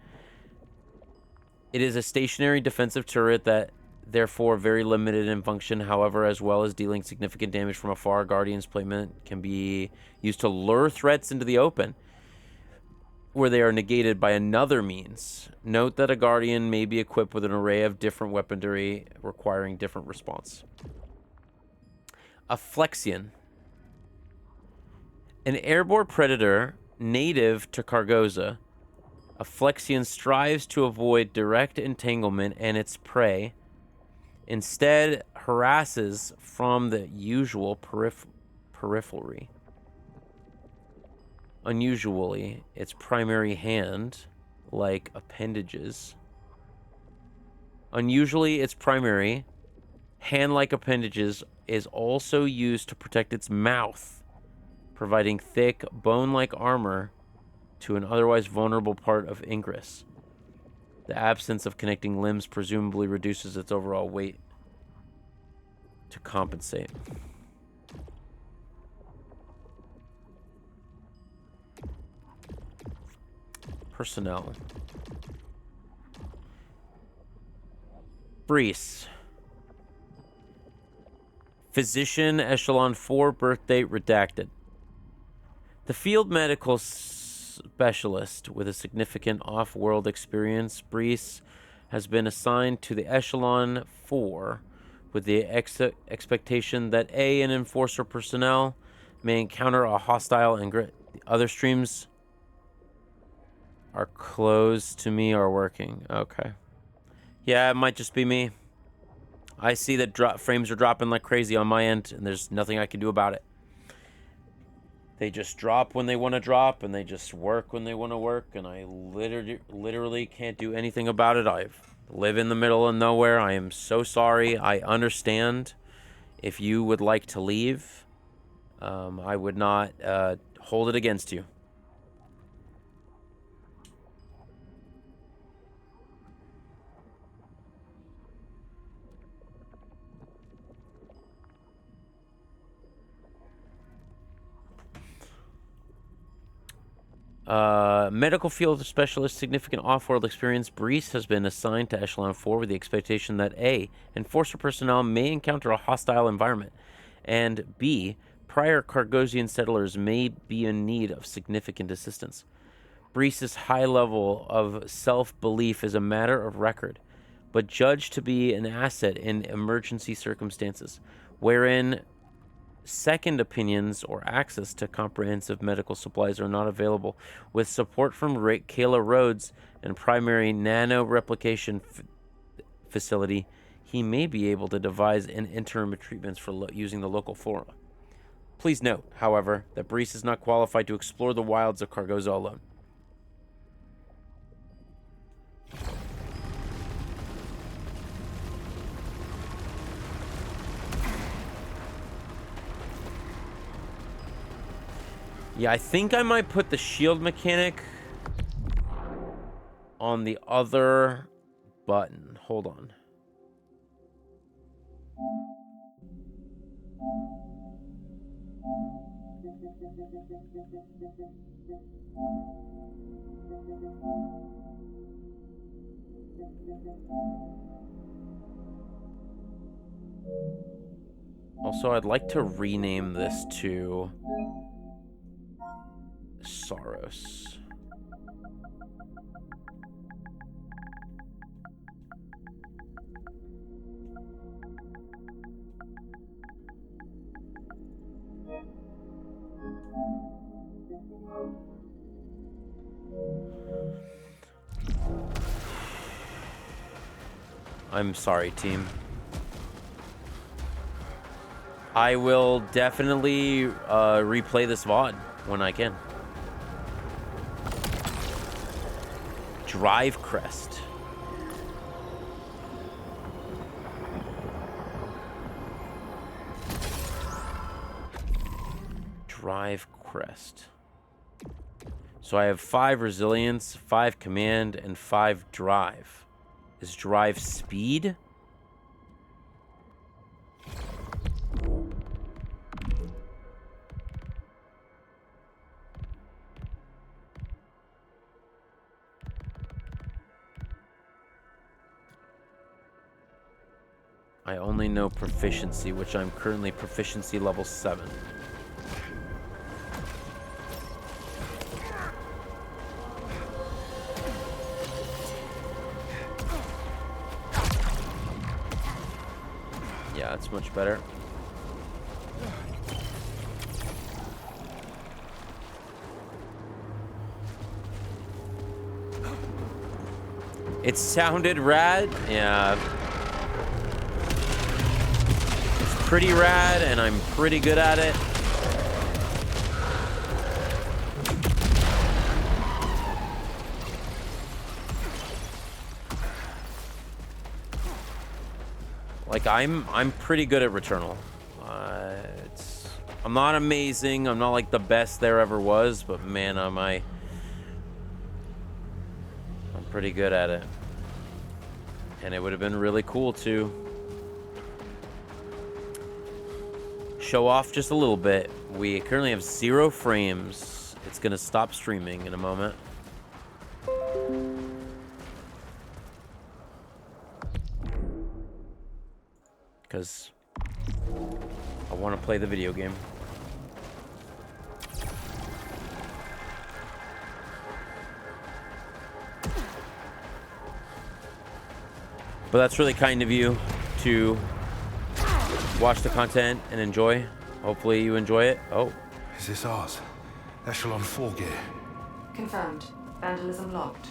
It is a stationary defensive turret that therefore very limited in function. However, as well as dealing significant damage from afar, Guardian's placement can be used to lure threats into the open, where they are negated by another means. Note that a Guardian may be equipped with an array of different weaponry requiring different response. A Flexion. An airborne predator native to Cargoza. A Flexian strives to avoid direct entanglement and its prey, instead harasses from the usual periphery. Unusually, its primary hand-like appendages. Unusually, its primary hand-like appendages is also used to protect its mouth, providing thick, bone-like armor to an otherwise vulnerable part of ingress. The absence of connecting limbs presumably reduces its overall weight to compensate. Personnel. Brees. Physician, Echelon 4, birth date redacted. The field medical specialist with a significant off-world experience, Brees has been assigned to the Echelon 4 with the expectation that an enforcer personnel may encounter a hostile and the other streams are closed to me are working. Okay. Yeah, it might just be me. I see that frames are dropping like crazy on my end, and there's nothing I can do about it. They just drop when they want to drop, and they just work when they want to work, and I literally can't do anything about it. I live in the middle of nowhere. I am so sorry. I understand if you would like to leave. I would not hold it against you. Medical field specialist, significant off-world experience. Brees has been assigned to Echelon 4 with the expectation that A, enforcer personnel may encounter a hostile environment, and B, prior Cargosian settlers may be in need of significant assistance. Brees' high level of self-belief is a matter of record, but judged to be an asset in emergency circumstances, wherein second opinions or access to comprehensive medical supplies are not available. With support from Kayla Rhodes and primary nano-replication facility, he may be able to devise an interim treatments for using the local flora. Please note, however, that Brees is not qualified to explore the wilds of Cargoza alone. Yeah, I think I might put the shield mechanic on the other button. Hold on. Also, I'd like to rename this to SAROS. I'm sorry, team. I will definitely replay this VOD when I can. Drive Crest. Drive Crest. So I have 5 resilience, 5 command, and 5 drive. Is drive speed? I only know proficiency, which I'm currently proficiency level 7. Yeah, that's much better. It sounded rad. Yeah. It's pretty rad, and I'm pretty good at it. Like, I'm pretty good at Returnal. I'm not amazing. I'm not like the best there ever was, but man, I'm pretty good at it. And it would have been really cool to show off just a little bit. We currently have 0 frames. It's gonna stop streaming in a moment. Because I want to play the video game. But that's really kind of you to watch the content and enjoy. Hopefully you enjoy it. Oh. Is this ours? Echelon 4 gear. Confirmed. Vandalism logged.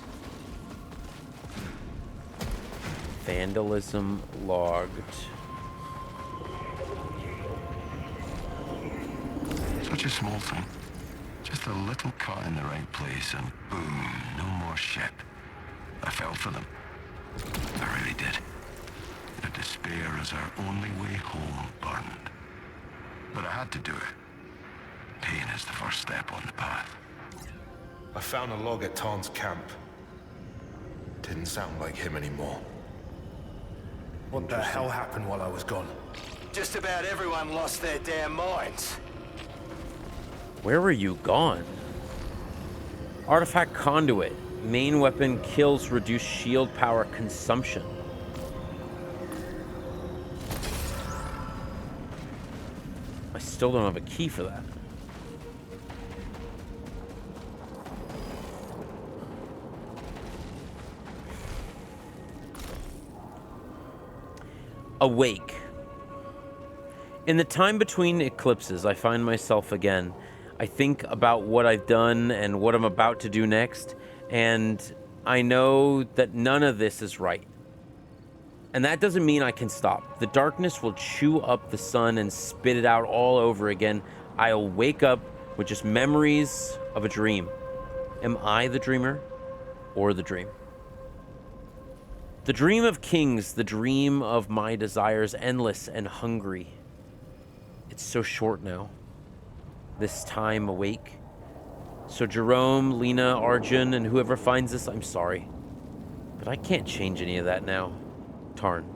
Vandalism logged. Such a small thing. Just a little cut in the right place and boom, no more ship. I fell for them. I really did. The despair as our only way home burned. But I had to do it. Pain is the first step on the path. I found a log at Tarn's camp. Didn't sound like him anymore. What the hell happened while I was gone? Just about everyone lost their damn minds. Where were you gone? Artifact conduit. Main weapon kills reduce shield power consumption. I still don't have a key for that. Awake. In the time between eclipses, I find myself again. I think about what I've done and what I'm about to do next, and I know that none of this is right. And that doesn't mean I can stop. The darkness will chew up the sun and spit it out all over again. I'll wake up with just memories of a dream. Am I the dreamer or the dream? The dream of kings, the dream of my desires, endless and hungry. It's so short now. This time awake. So Jerome, Lena, Arjun, and whoever finds this, I'm sorry. But I can't change any of that now. Tarn.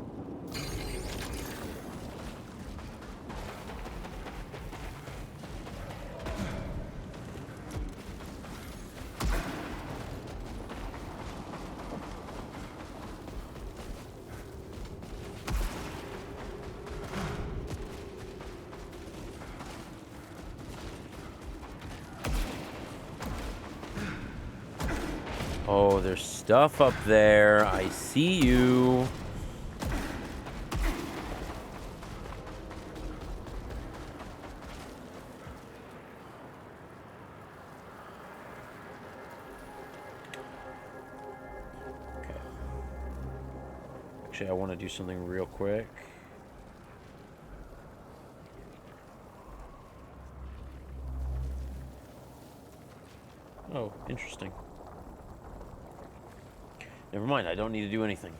Oh, there's stuff up there. I see you. Okay. Actually, I want to do something real quick. Oh, interesting. Never mind, I don't need to do anything.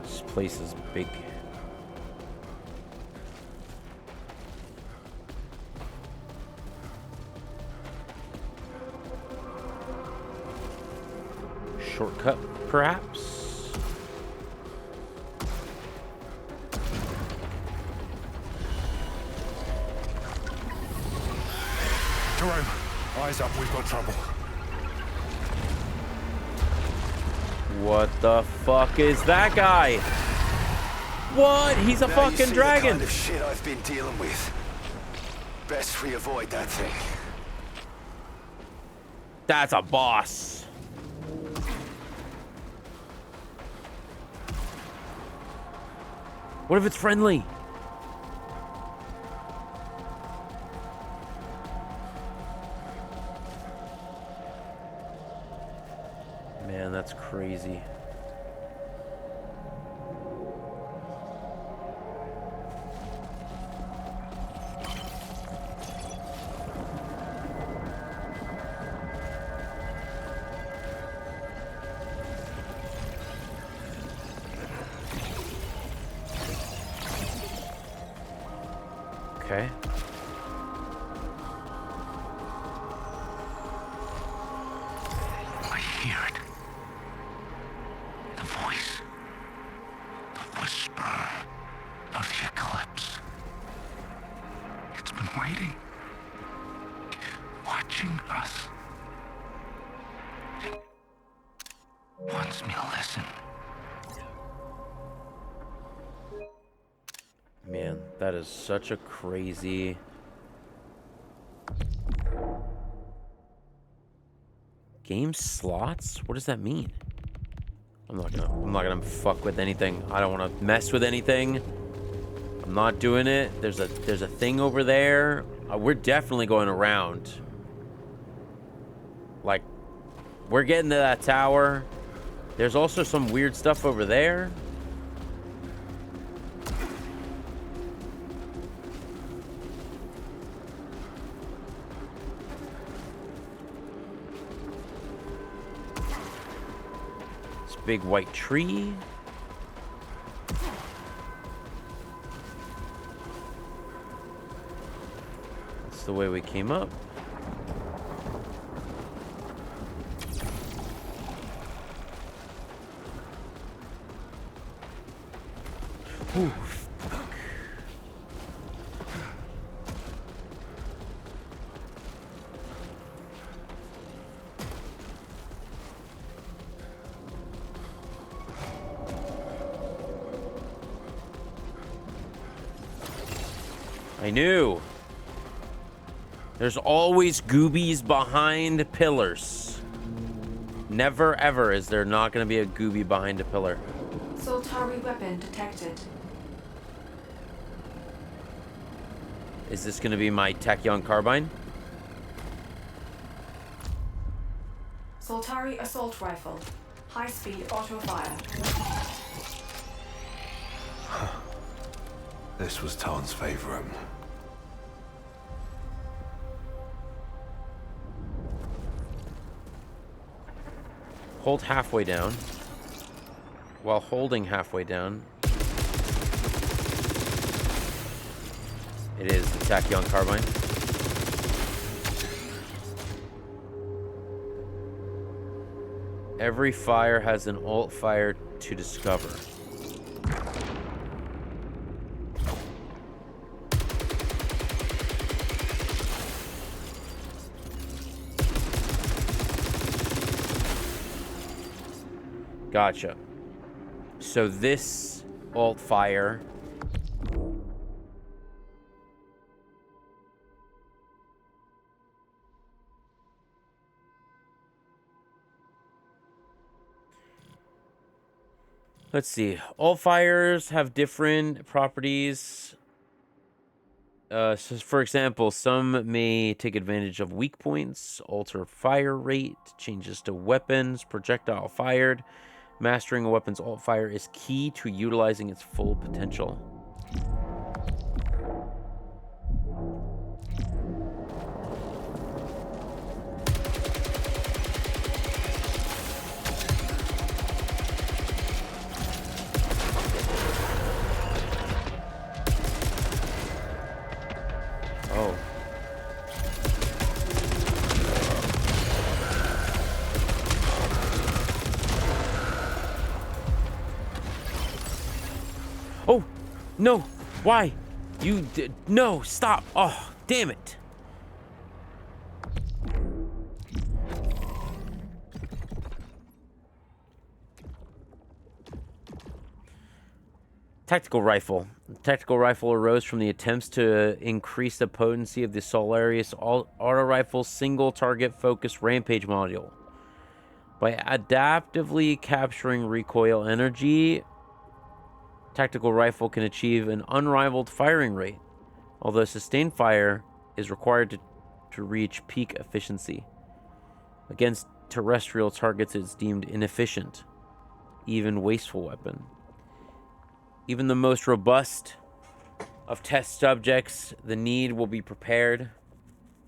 This place is big. Shortcut, perhaps? Jerome, eyes up, we've got trouble. What the fuck is that guy? What? He's a Now fucking you see dragon. The kind of shit I've been dealing with. Best we avoid that thing. That's a boss. What if it's friendly? Man, that's crazy. Okay. I hear it. The voice. The whisper of the eclipse. It's been waiting. Watching us. It wants me to listen. Man, that is such a crazy... Game slots? What does that mean? I'm not gonna fuck with anything. I don't want to mess with anything. I'm not doing it. There's a thing over there. We're definitely going around. Like, we're getting to that tower. There's also some weird stuff over there. Big white tree. That's the way we came up. Ooh, fuck. I knew. There's always goobies behind pillars. Never ever is there not going to be a gooby behind a pillar. Soltari weapon detected. Is this going to be my Tachyon carbine? Soltari assault rifle. High-speed auto fire. This was Tarn's favorite. Hold halfway down. While holding halfway down, it is the Tachyon carbine. Every fire has an alt fire to discover. Gotcha. So this alt fire let's see. All fires have different properties. So for example, some may take advantage of weak points, alter fire rate, changes to weapons, projectile fired. Mastering a weapon's alt fire is key to utilizing its full potential. Oh. Oh, no. Why? You did. No, stop. Oh, damn it. Tactical rifle. The tactical rifle arose from the attempts to increase the potency of the Solaris auto rifle single target focus rampage module. By adaptively capturing recoil energy Tactical rifle can achieve an unrivaled firing rate, although sustained fire is required to reach peak efficiency. Against terrestrial targets, it's deemed inefficient, even wasteful weapon. Even the most robust of test subjects, the need will be prepared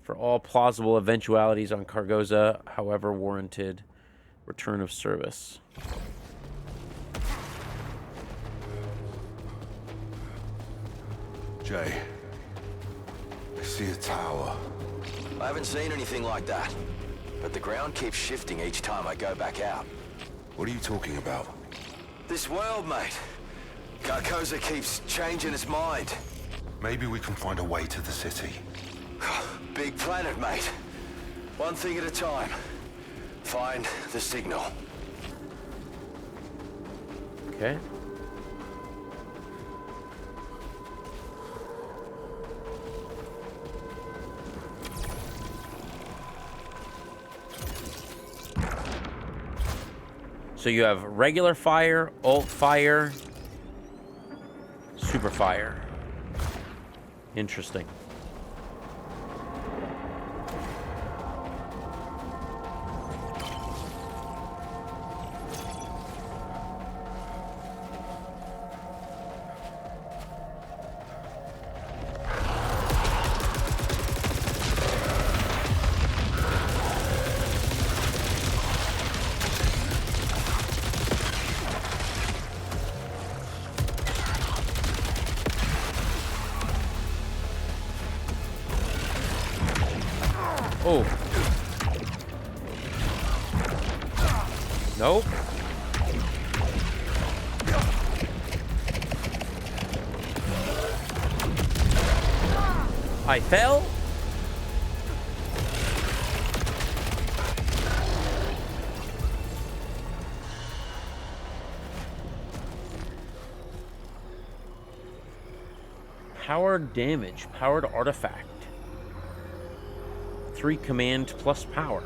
for all plausible eventualities on Cargoza, however warranted return of service. Jay, I see a tower. I haven't seen anything like that, but the ground keeps shifting each time I go back out. What are you talking about? This world, mate. Carcosa keeps changing its mind. Maybe we can find a way to the city. Big planet, mate. One thing at a time. Find the signal. Okay. So you have regular fire, alt fire, super fire. Interesting. Oh. Nope. I fell. Powered damage, powered artifact. 3 command plus power.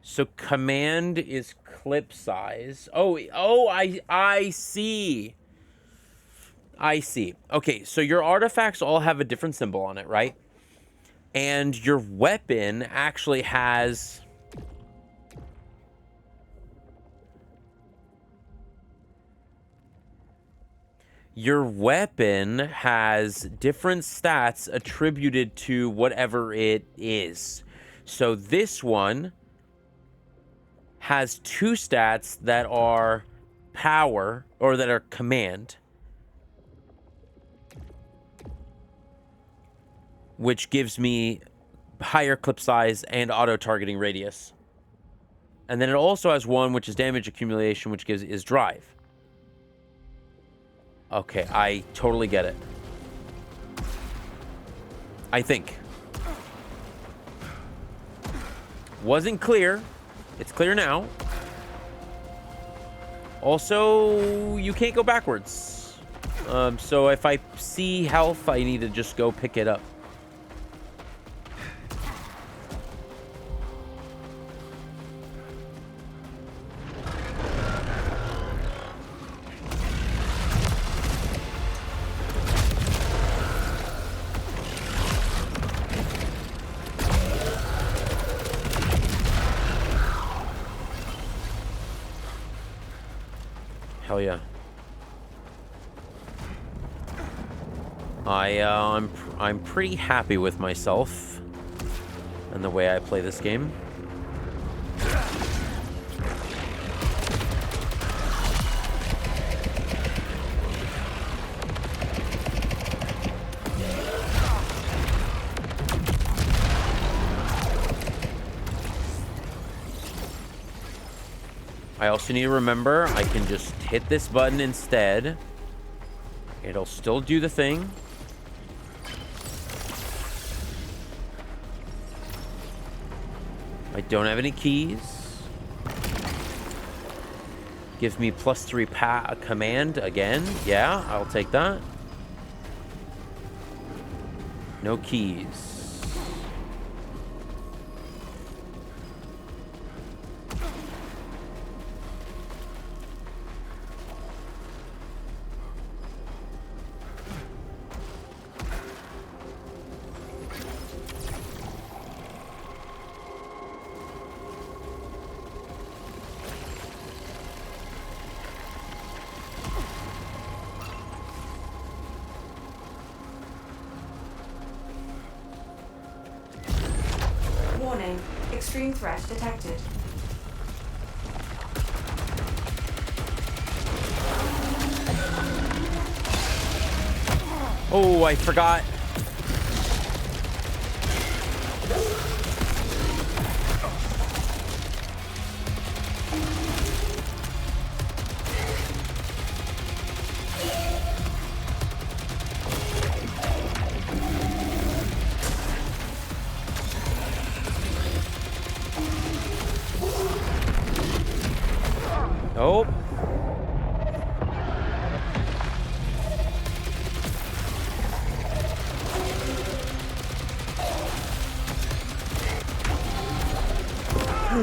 So command is clip size. I see. I see. Okay, so your artifacts all have a different symbol on it, right? And your weapon actually has... Your weapon has different stats attributed to whatever it is. So this one has 2 stats that are power, or that are command, which gives me higher clip size and auto-targeting radius. And then it also has one which is damage accumulation, which is drive. Okay, I totally get it. I think. Wasn't clear. It's clear now. Also, you can't go backwards. So if I see health, I need to just go pick it up. Hell yeah. I'm pretty happy with myself and the way I play this game. I also need to remember I can just hit this button instead. It'll still do the thing. I don't have any keys. Gives me +3 command again. Yeah, I'll take that. No keys. Warning. Extreme threat detected. Oh, I forgot. Oh.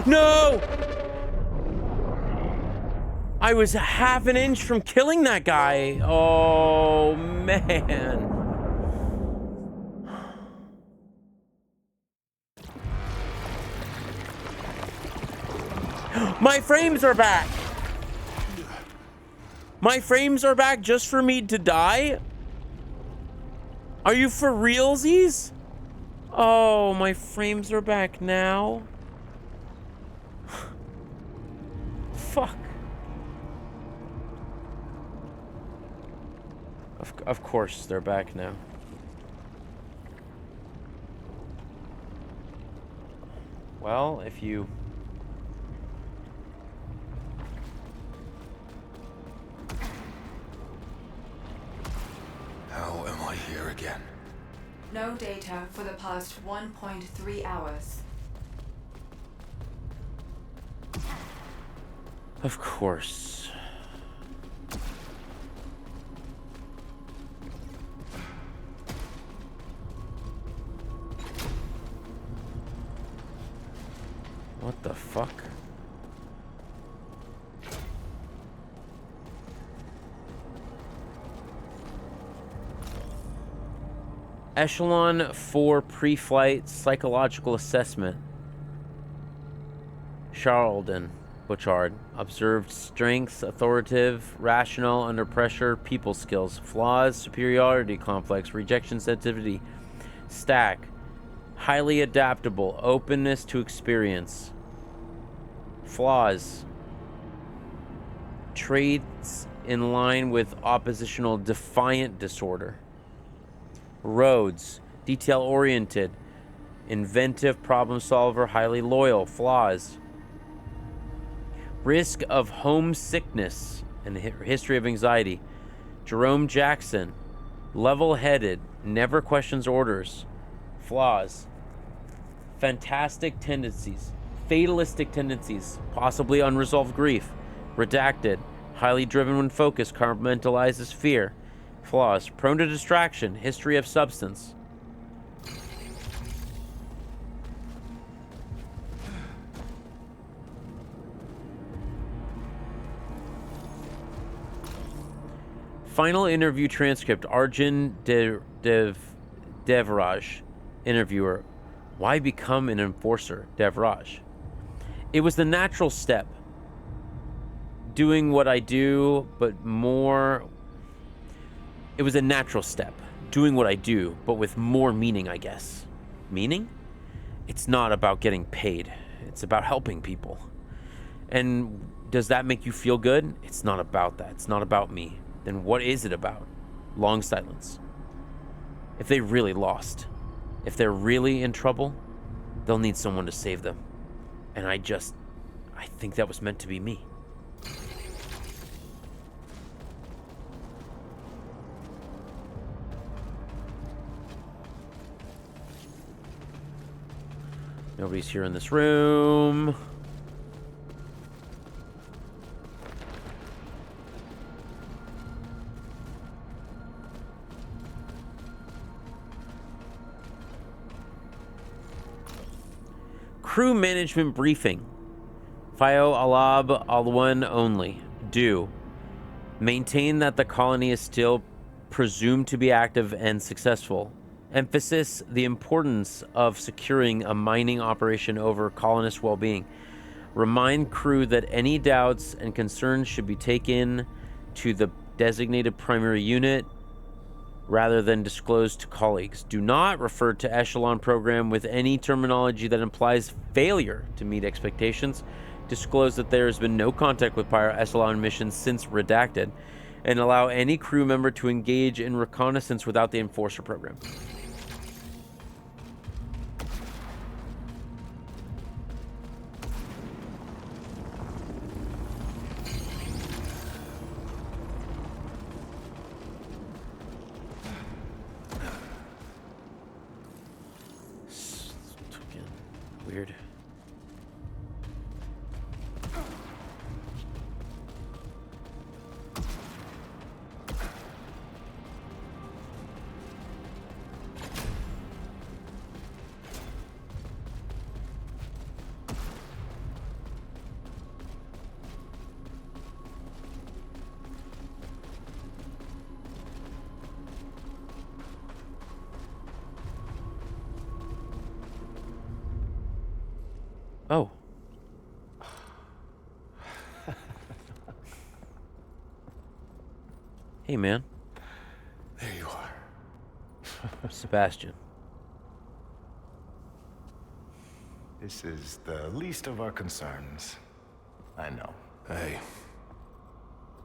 No! I was half an inch from killing that guy. Oh, man. My frames are back. My frames are back just for me to die? Are you for realsies? Oh, my frames are back now. Fuck. Of course, they're back now. Well, if you... How am I here again? No data for the past 1.3 hours. Of course. What the fuck? Echelon 4 pre-flight psychological assessment. Charlton Bouchard observed strengths, authoritative, rational, under pressure, people skills, flaws, superiority complex, rejection sensitivity, stack, highly adaptable, openness to experience, flaws, traits in line with oppositional defiant disorder, roads, detail oriented, inventive problem solver, highly loyal, flaws, risk of homesickness and history of anxiety. Jerome Jackson, level-headed, never questions orders, flaws, fantastic tendencies, fatalistic tendencies, possibly unresolved grief, redacted, highly driven when focused, compartmentalizes fear, flaws, prone to distraction, history of substance. Final interview transcript. Arjun Devraj, interviewer. Why become an enforcer? Devraj. It was the natural step. Doing what I do, but more... It was a natural step. Doing what I do, but with more meaning, I guess. Meaning? It's not about getting paid. It's about helping people. And does that make you feel good? It's not about that. It's not about me. Then what is it about? Long silence. If they really lost, if they're really in trouble, they'll need someone to save them. And I think that was meant to be me. Nobody's here in this room. Crew management briefing. Fio Alab Alwan only. Do. Maintain that the colony is still presumed to be active and successful. Emphasis the importance of securing a mining operation over colonist well-being. Remind crew that any doubts and concerns should be taken to the designated primary unit rather than disclosed to colleagues. Do not refer to Echelon program with any terminology that implies failure to meet expectations. Disclose that there has been no contact with prior Echelon missions since redacted, and allow any crew member to engage in reconnaissance without the Enforcer program. Weird. Oh. Hey, man. There you are. Sebastian. This is the least of our concerns. I know. Hey.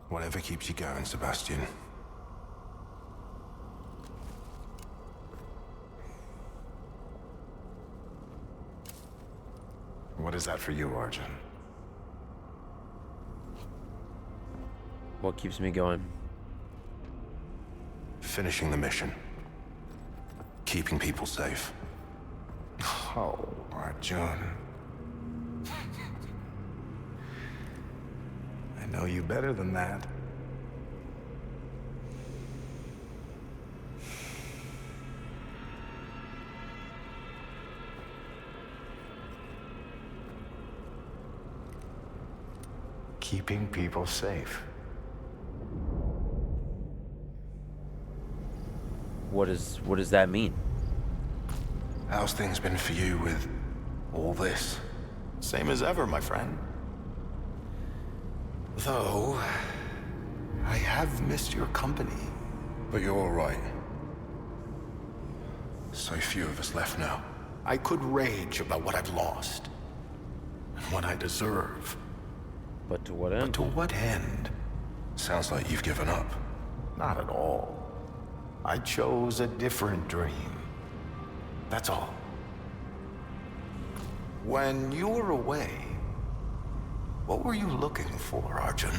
Whatever keeps you going, Sebastian. What is that for you, Arjun? What keeps me going? Finishing the mission. Keeping people safe. Oh, Arjun. I know you better than that. Keeping people safe. What does that mean? How's things been for you with all this? Same as ever, my friend. Though, I have missed your company. But you're all right. So few of us left now. I could rage about what I've lost. And what I deserve. But to what end? But to what end? Sounds like you've given up. Not at all. I chose a different dream. That's all. When you were away, what were you looking for, Arjun?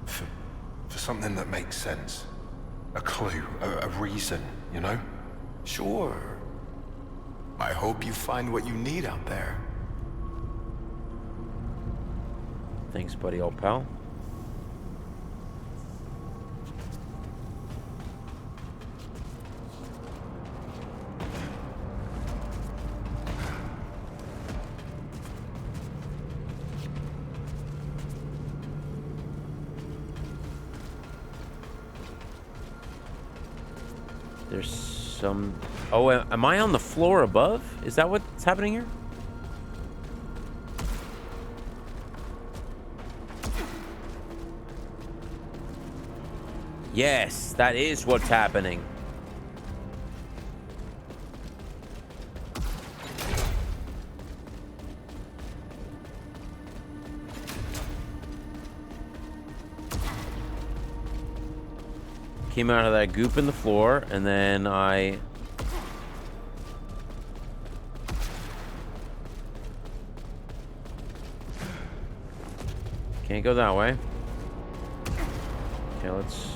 For something that makes sense. A clue, a reason, you know? Sure. I hope you find what you need out there. Thanks, buddy, old pal. There's some... Oh, am I on the floor above? Is that what's happening here? Yes, that is what's happening. Came out of that goop in the floor, and then I... Can't go that way. Okay, let's...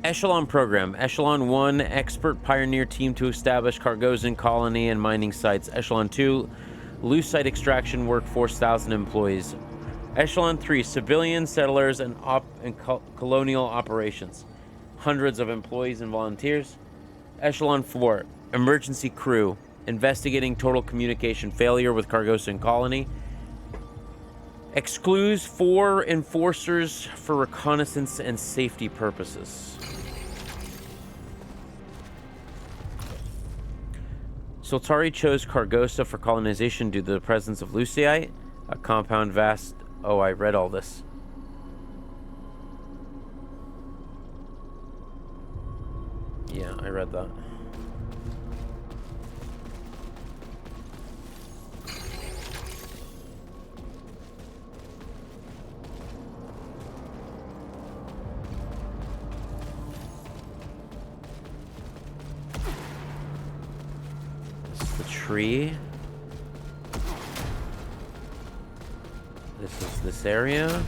Echelon program. Echelon 1, expert pioneer team to establish Cargozan colony and mining sites. Echelon 2, loose site extraction workforce, 1,000 employees. Echelon 3, civilian settlers and colonial operations. hundreds of employees and volunteers. Echelon 4, emergency crew, investigating total communication failure with Cargosa and Colony. Excludes 4 enforcers for reconnaissance and safety purposes. Soltari chose Cargosa for colonization due to the presence of Lucite, a compound vast... Oh, I read all this. Yeah, I read that. Tree. This is this area.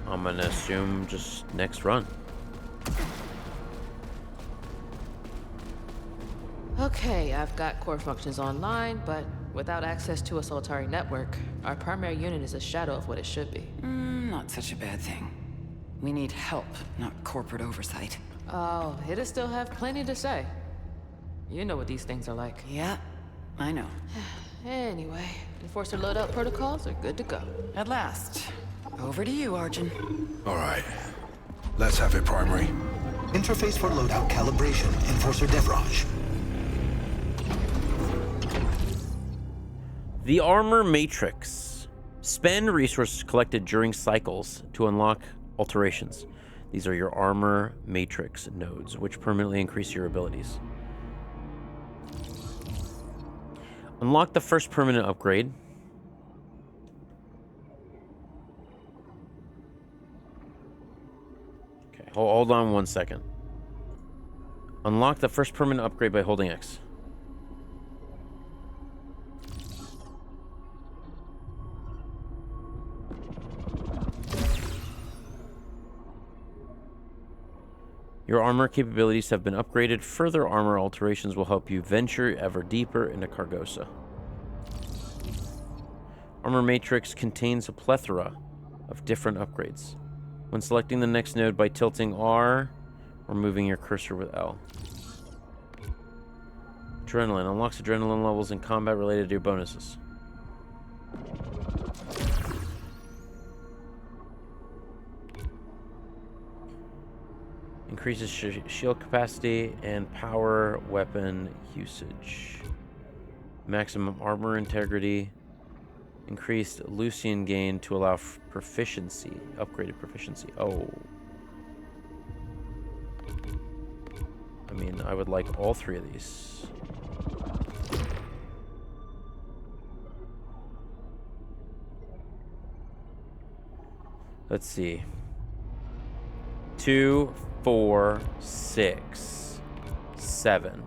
I'm gonna assume just next run. Okay, I've got core functions online, but without access to a Soltari network, our primary unit is a shadow of what it should be. Not such a bad thing. We need help, not corporate oversight. Oh, it'll still have plenty to say. You know what these things are like. Yeah, I know. Anyway, enforcer loadout protocols are good to go. At last. Over to you, Arjun. All right. Let's have it, Primary. Interface for loadout calibration, Enforcer Devraj. The Armor Matrix. Spend resources collected during cycles to unlock alterations. These are your Armor Matrix nodes, which permanently increase your abilities. Unlock the first permanent upgrade. Okay, hold on 1 second. Unlock the first permanent upgrade by holding X. Your armor capabilities have been upgraded. Further armor alterations will help you venture ever deeper into Cargosa. Armor Matrix contains a plethora of different upgrades. When selecting the next node by tilting R or moving your cursor with L. Adrenaline unlocks adrenaline levels in combat related to your bonuses. Increases shield capacity and power weapon usage. Maximum armor integrity. Increased Lucian gain to allow proficiency. Upgraded proficiency. Oh. I mean, I would like all 3 of these. Let's see. 2, 4, 6, 7.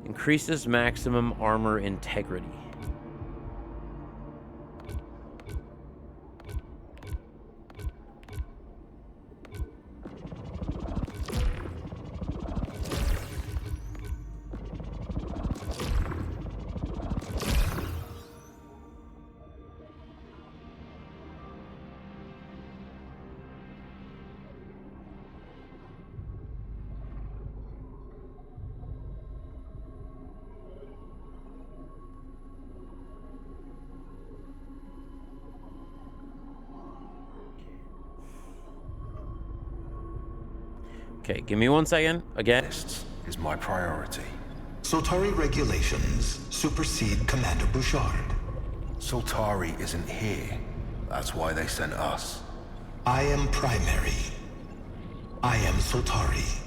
Increases maximum armor integrity. Okay, give me 1 second. Again. This is my priority. Soltari regulations supersede Commander Bouchard. Soltari isn't here. That's why they sent us. I am primary. I am Soltari.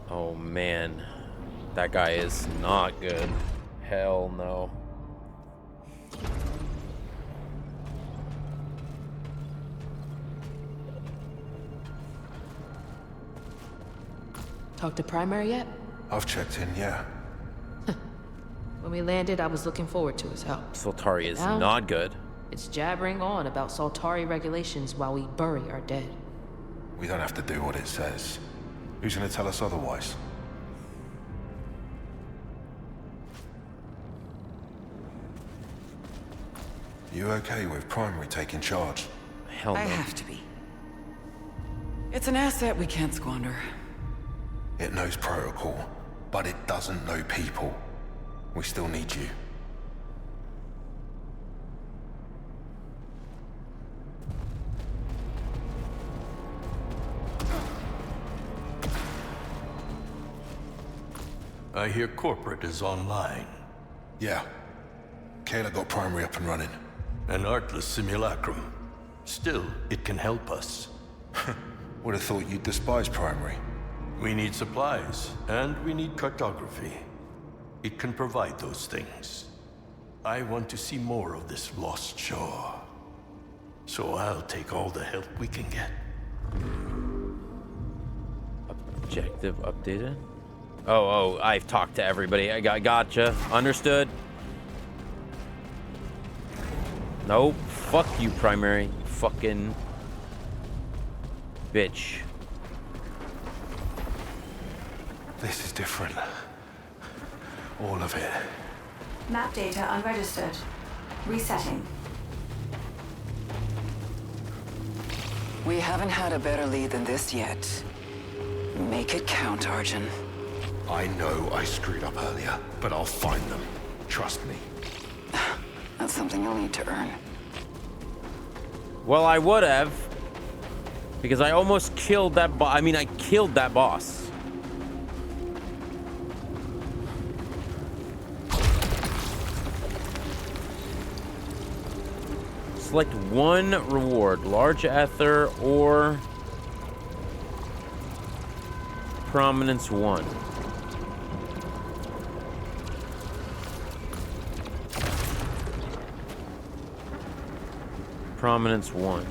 Oh man, that guy is not good. Hell no. Talk to Primary yet? I've checked in, yeah. When we landed, I was looking forward to his help. Soltari is Now, not good. It's jabbering on about Soltari regulations while we bury our dead. We don't have to do what it says. Who's gonna tell us otherwise? You okay with Primary taking charge? Hell no. I have to be. It's an asset we can't squander. It knows protocol, but it doesn't know people. We still need you. I hear corporate is online. Yeah. Kayla got Primary up and running. An artless simulacrum. Still, it can help us. Would have thought you'd despise Primary. We need supplies, and we need cartography. It can provide those things. I want to see more of this lost shore. So I'll take all the help we can get. Objective updated. Oh, I've talked to everybody. I gotcha. Understood. Nope. Fuck you, Primary. You fucking bitch. This is different. All of it. Map data unregistered. Resetting. We haven't had a better lead than this yet. Make it count, Arjun. I know I screwed up earlier, but I'll find them. Trust me. That's something you'll need to earn. Well, I would have. Because I almost killed that boss. I mean, I killed that boss. Select one reward. Large Ether or Prominence 1. Prominence 1.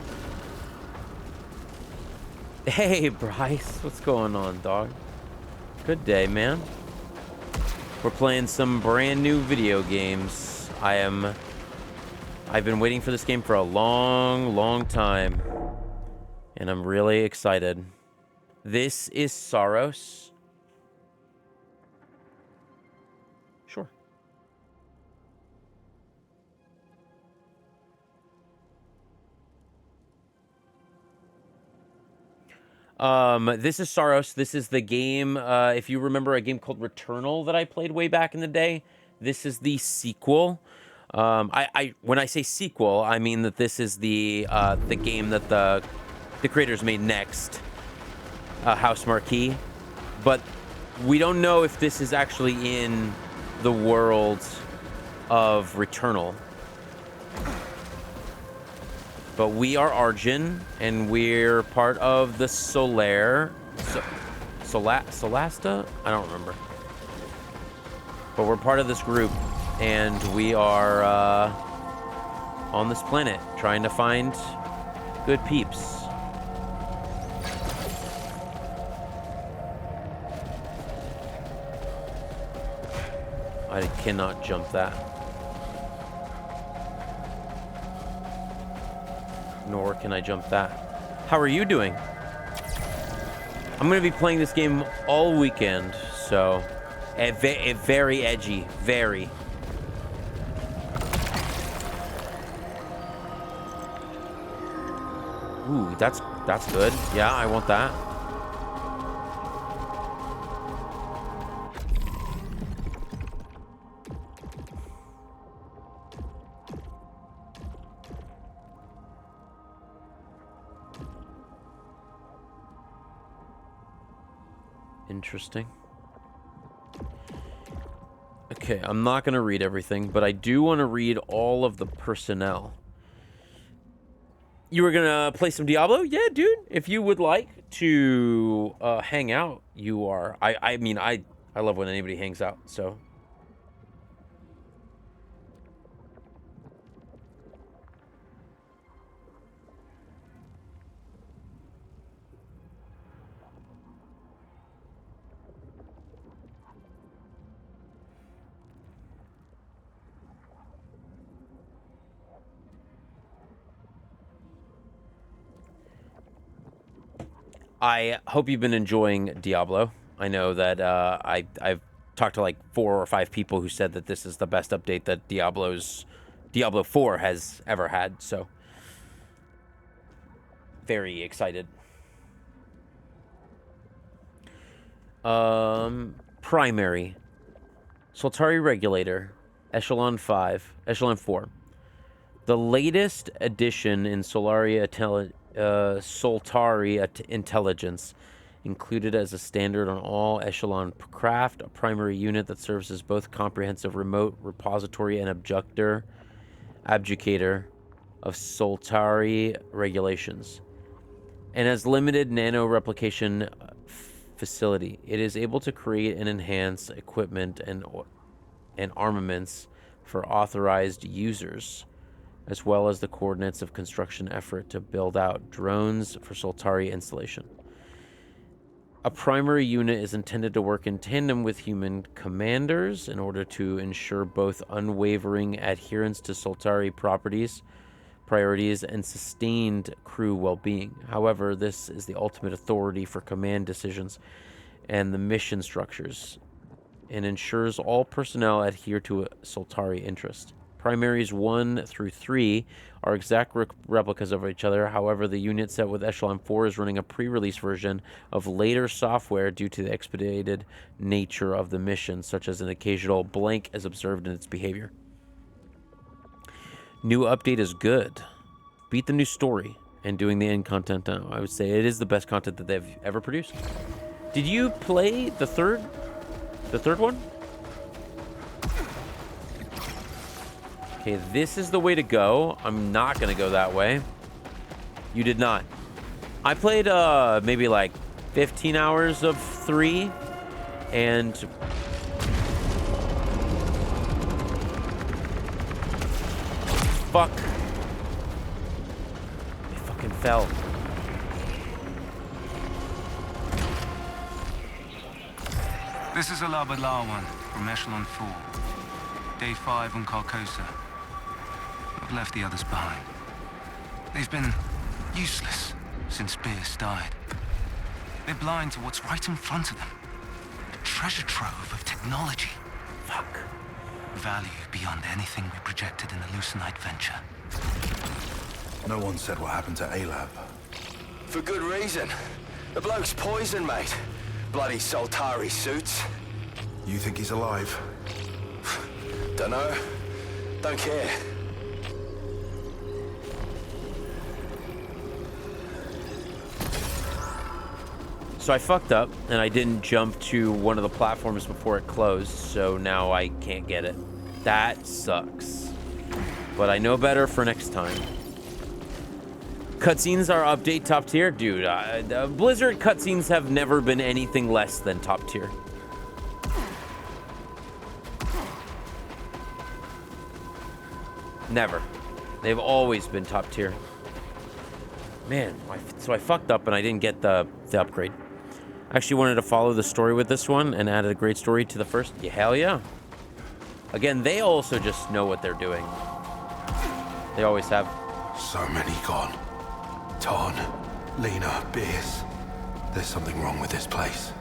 Hey, Bryce. What's going on, dog? Good day, man. We're playing some brand new video games. I've been waiting for this game for a long time. And I'm really excited. This is SAROS. Sure. This is SAROS. This is the game, if you remember a game called Returnal that I played way back in the day, this is the sequel. When I say sequel, I mean that this is the game that the creators made next, House Marquee, but we don't know if this is actually in the world of Returnal. But we are Arjun, and we're part of the Solasta? I don't remember. But we're part of this group, and we are on this planet trying to find good peeps. I cannot jump that. Nor can I jump that. How are you doing? I'm going to be playing this game all weekend, so very edgy, very. Ooh, that's good. Yeah, I want that. Interesting. Okay, I'm not going to read everything, but I do want to read all of the personnel. You were going to play some Diablo? Yeah, dude. If you would like to hang out, you are. I mean, I love when anybody hangs out, so. I hope you've been enjoying Diablo. I know that I've talked to like 4 or 5 people who said that this is the best update that Diablo's Diablo 4 has ever had, so very excited. Primary. Soltari Regulator, Echelon 4. The latest addition in Soltari Intelligence, included as a standard on all Echelon craft, a primary unit that serves as both comprehensive remote repository and abductor abjugator of Soltari regulations, and has limited nano-replication facility. It is able to create and enhance equipment and armaments for authorized users, as well as the coordinates of construction effort to build out drones for Soltari installation. A primary unit is intended to work in tandem with human commanders in order to ensure both unwavering adherence to Soltari priorities, and sustained crew well-being. However, this is the ultimate authority for command decisions and the mission structures, and ensures all personnel adhere to a Soltari interest. Primaries 1 through 3 are exact replicas of each other. However, the unit set with Echelon 4 is running a pre-release version of later software due to the expedited nature of the mission, such as an occasional blank as observed in its behavior. New update is good. Beat the new story and doing the end content now. I would say it is the best content that they've ever produced. Did you play the third one? Okay, this is the way to go. I'm not gonna go that way. You did not. I played maybe like 15 hours of 3, and fuck. I fucking fell. This is Alabalawan from Echelon 4. Day 5 on Carcosa. I've left the others behind. They've been useless since Pierce died. They're blind to what's right in front of them. A treasure trove of technology. Fuck. Value beyond anything we projected in the Lucenite venture. No one said what happened to A-Lab. For good reason. The bloke's poison, mate. Bloody Soltari suits. You think he's alive? Dunno. Don't care. So I fucked up, and I didn't jump to one of the platforms before it closed, so now I can't get it. That sucks. But I know better for next time. Cutscenes are update top tier? Dude, Blizzard cutscenes have never been anything less than top tier. Never. They've always been top tier. Man, so I fucked up and I didn't get the upgrade. I actually wanted to follow the story with this one and added a great story to the first. Yeah, hell yeah. Again, they also just know what they're doing. They always have. So many gone. Tarn, Lena, Beers. There's something wrong with this place.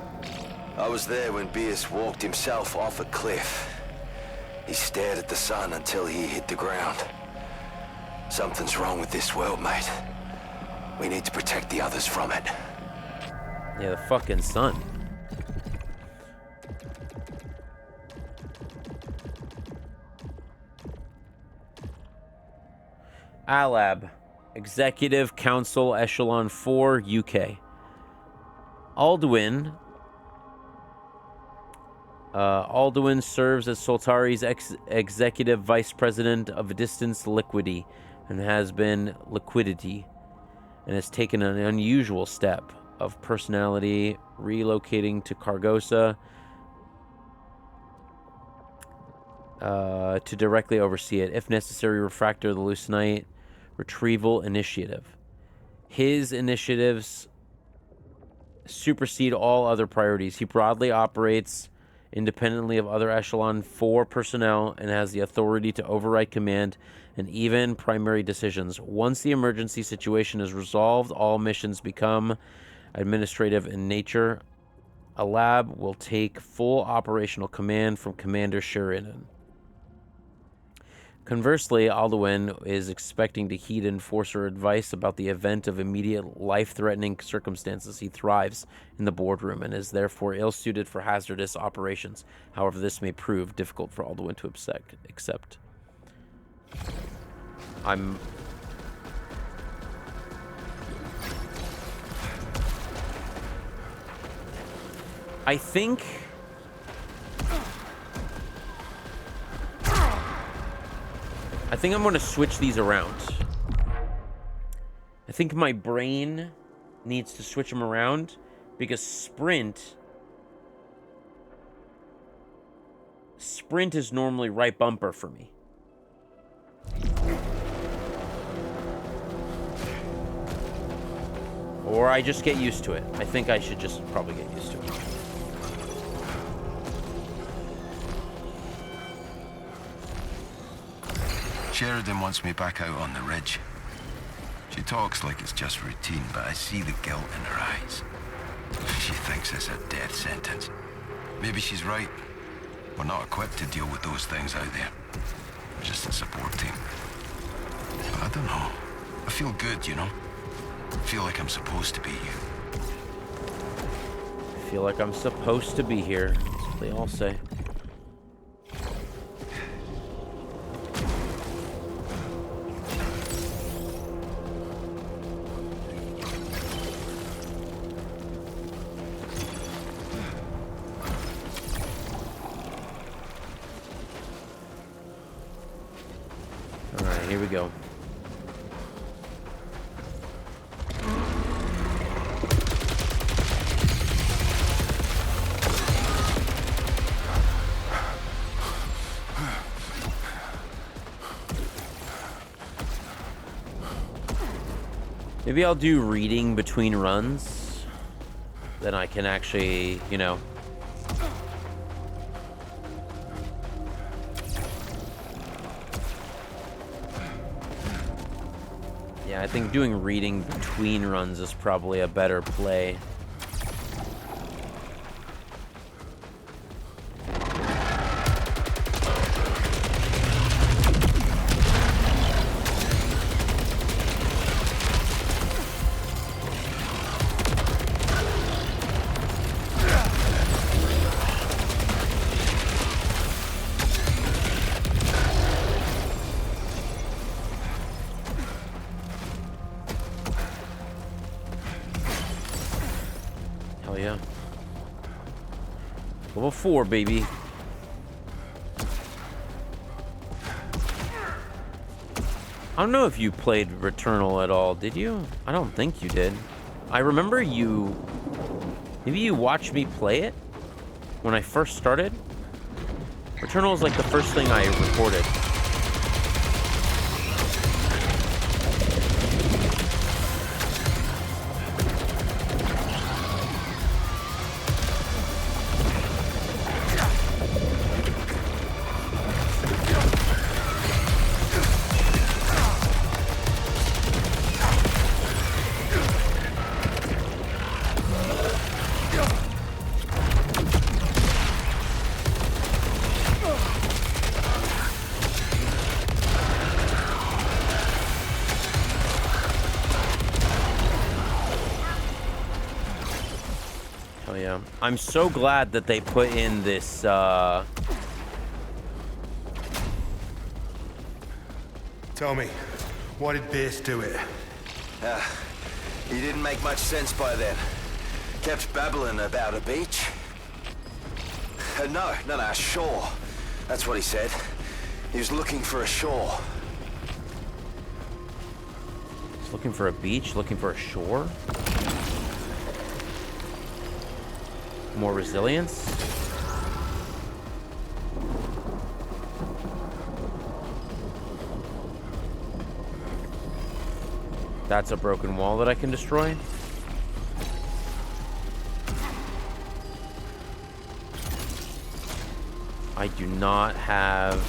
I was there when Beers walked himself off a cliff. He stared at the sun until he hit the ground. Something's wrong with this world, mate. We need to protect the others from it. Yeah, the fucking sun. Alab, Executive Council, Echelon 4, UK. Alduin serves as Soltari's Executive Vice President of Distance Liquidity and has taken an unusual step of personality, relocating to Carcosa to directly oversee it. If necessary, refractor the Lucenite Retrieval Initiative. His initiatives supersede all other priorities. He broadly operates independently of other Echelon 4 personnel and has the authority to override command and even primary decisions. Once the emergency situation is resolved, all missions become administrative in nature. A lab will take full operational command from Commander Sheridan. Conversely, Alduin is expecting to heed Enforcer advice about the event of immediate life-threatening circumstances. He thrives in the boardroom and is therefore ill-suited for hazardous operations. However, this may prove difficult for Alduin to accept. I think I'm going to switch these around. I think my brain needs to switch them around because sprint is normally right bumper for me. Or I just get used to it. I think I should just probably get used to it. Sheridan wants me back out on the ridge. She talks like it's just routine, but I see the guilt in her eyes. She thinks it's a death sentence. Maybe she's right. We're not equipped to deal with those things out there. We're just a support team. But I don't know. I feel good, you know? I feel like I'm supposed to be here. I feel like I'm supposed to be here. That's what they all say. Here we go. Maybe I'll do reading between runs. Then I can actually, you know, I think doing reading between runs is probably a better play. Level 4, baby. I don't know if you played Returnal at all, did you? I don't think you did. I remember you... Maybe you watched me play it when I first started. Returnal is like the first thing I recorded. I'm so glad that they put in this, Tell me, why did Bierce do it? He didn't make much sense by then. Kept babbling about a beach. No, shore. That's what he said. He was looking for a shore. He's looking for a beach, looking for a shore? More resilience? That's a broken wall that I can destroy? I do not have...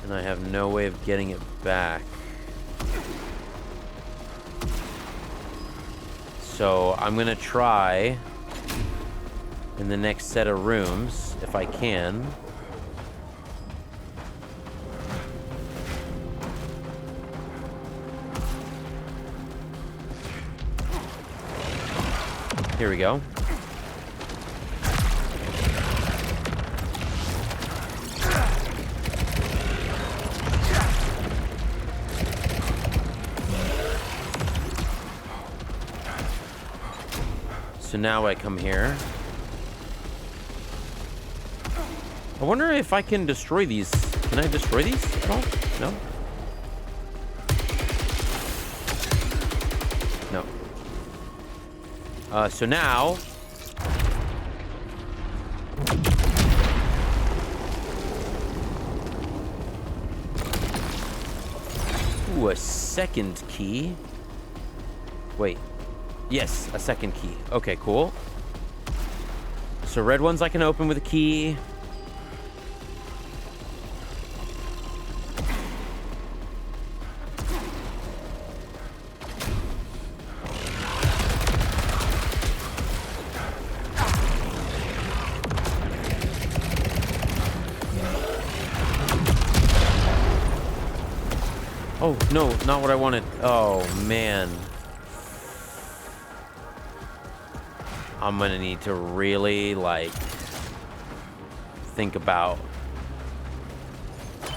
And I have no way of getting it back. So I'm gonna try in the next set of rooms, if I can. Here we go. So now I come here. I wonder if I can destroy these. Can I destroy these at all? No? No. So now... Ooh, a second key. Wait. Yes, a second key. Okay, cool. So red ones I can open with a key. Oh, no, not what I wanted. Oh, man. I'm gonna need to really, like, think about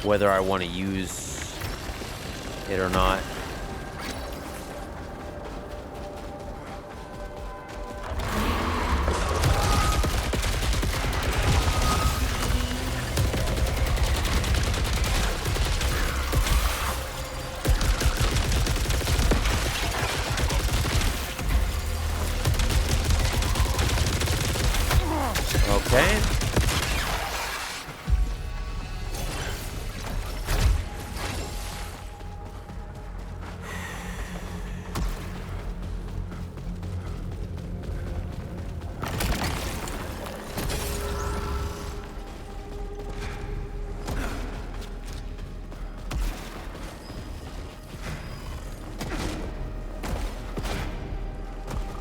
whether I want to use it or not. Okay.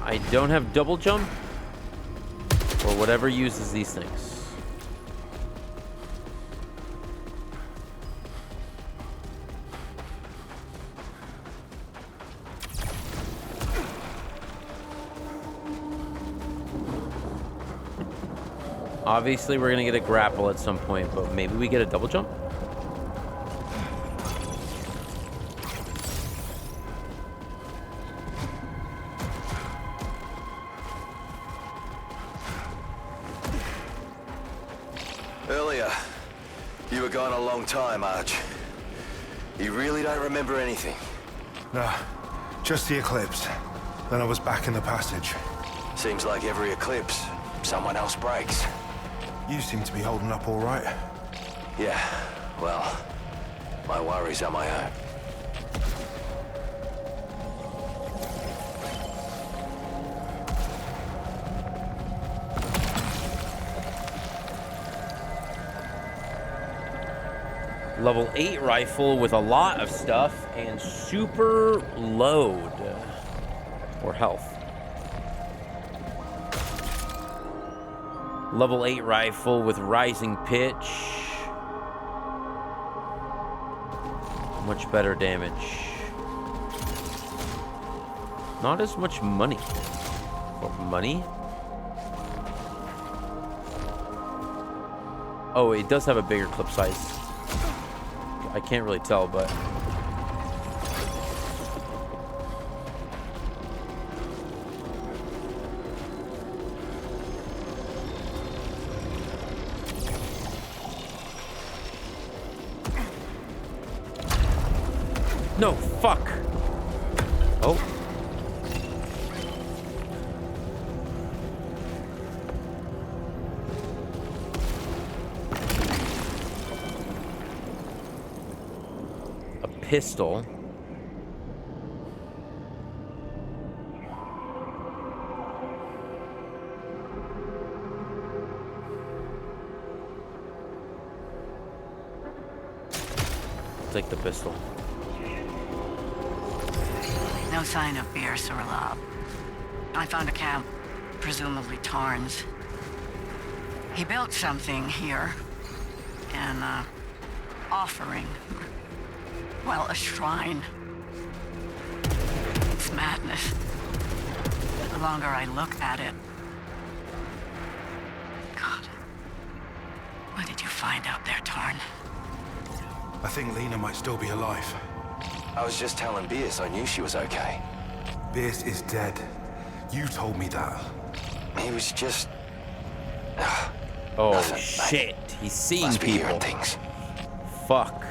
I don't have double jump or whatever uses these things. Obviously, we're gonna get a grapple at some point, but maybe we get a double jump? Earlier, you were gone a long time, Arch. You really don't remember anything? Nah, just the eclipse. Then I was back in the passage. Seems like every eclipse, someone else breaks. You seem to be holding up all right. Yeah, well, my worries are my own. Level 8 rifle with a lot of stuff and super load or health. Level 8 rifle with rising pitch. Much better damage. Not as much money. Or money? Oh, it does have a bigger clip size. I can't really tell, but... No, fuck! Oh. Pistol. Take the pistol. No sign of Beer Sorlab. I found a camp, presumably Tarn's. He built something here. An, offering. Well, a shrine. It's madness. The longer I look at it... God. What did you find out there, Tarn? I think Lena might still be alive. I was just telling Beers I knew she was okay. Beers is dead. You told me that. He was just... Oh, nothing, shit. mate. He's seeing Must be people. hearing things. Fuck.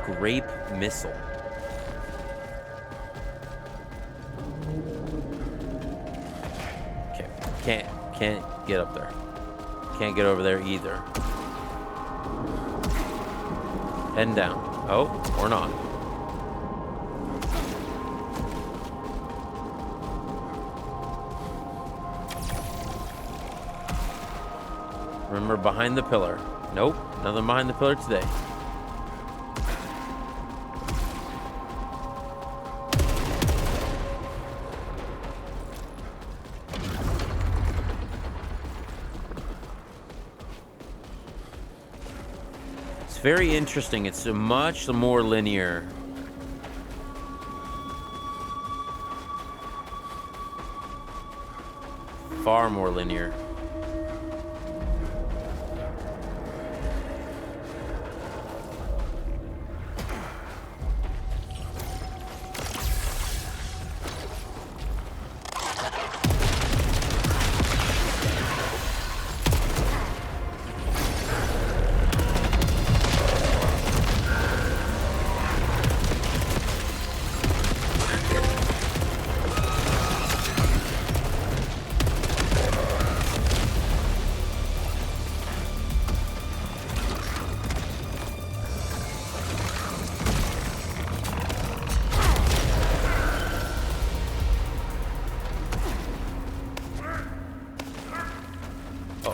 Grape missile. Okay, can't get up there. Can't get over there either. Heading down. Oh, or not. Remember, behind the pillar. Nope, nothing behind the pillar today. It's very interesting. It's much more linear. Far more linear.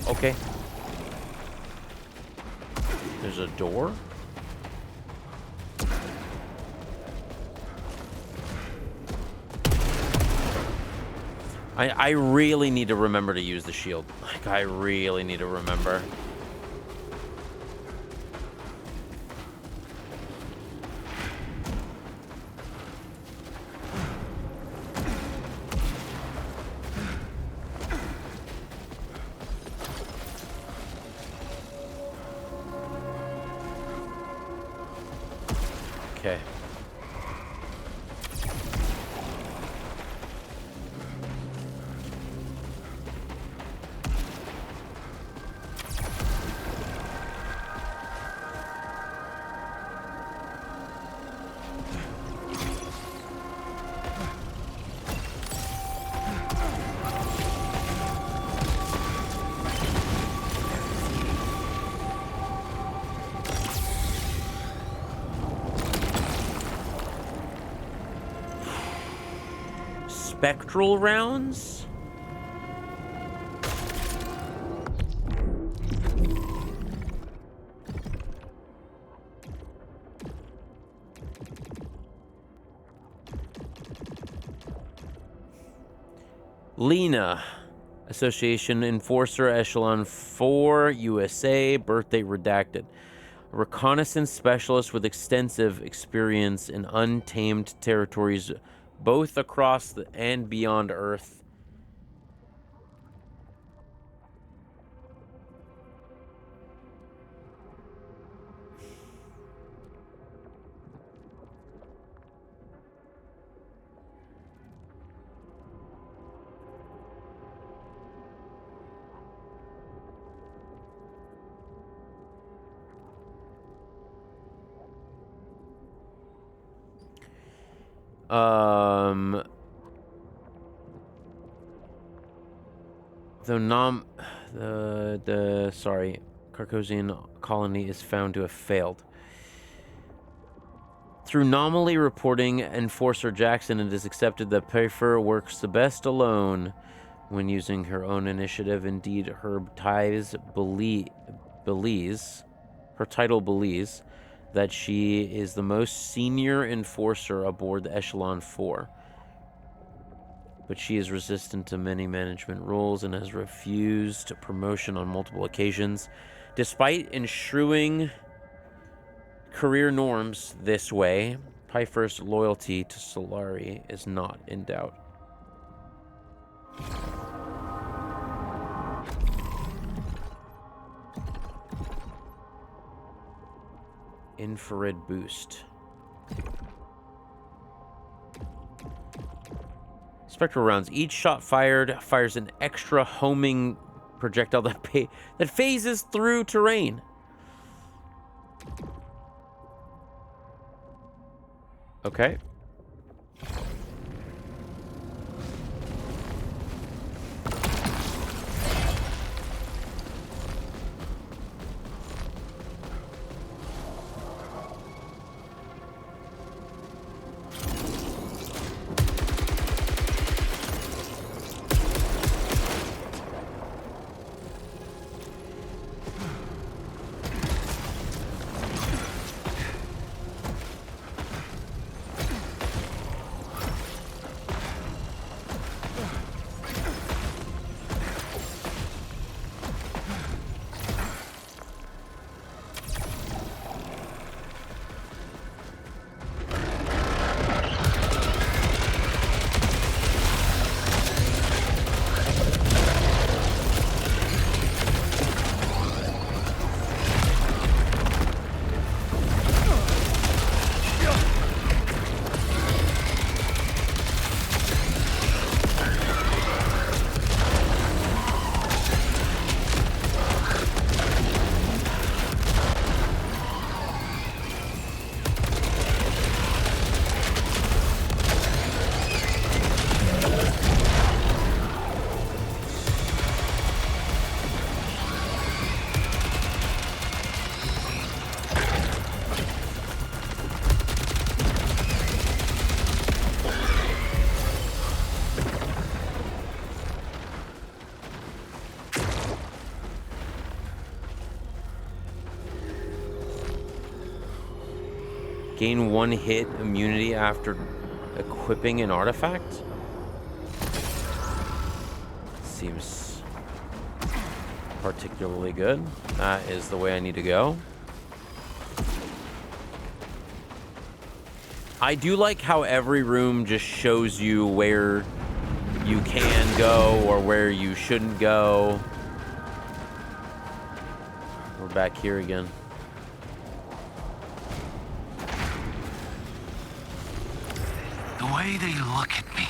Okay. There's a door. I really need to remember to use the shield. Like, I really need to remember. Okay. Spectral rounds? Lena, Association Enforcer, Echelon 4, USA, birthday redacted. A reconnaissance specialist with extensive experience in untamed territories both across and beyond Earth. The Carcosian colony is found to have failed. Through nominally reporting Enforcer Jackson, it is accepted that Pfeiffer works the best alone when using her own initiative. Indeed, her title Belize that she is the most senior enforcer aboard the Echelon 4. But she is resistant to many management rules and has refused promotion on multiple occasions. Despite enshrining career norms this way, Pfeiffer's loyalty to Solari is not in doubt. Infrared boost. Spectral rounds. Each shot fired fires an extra homing projectile that phases through terrain. Okay. Gain 1 hit immunity after equipping an artifact? Seems particularly good. That is the way I need to go. I do like how every room just shows you where you can go or where you shouldn't go. We're back here again. The way they look at me.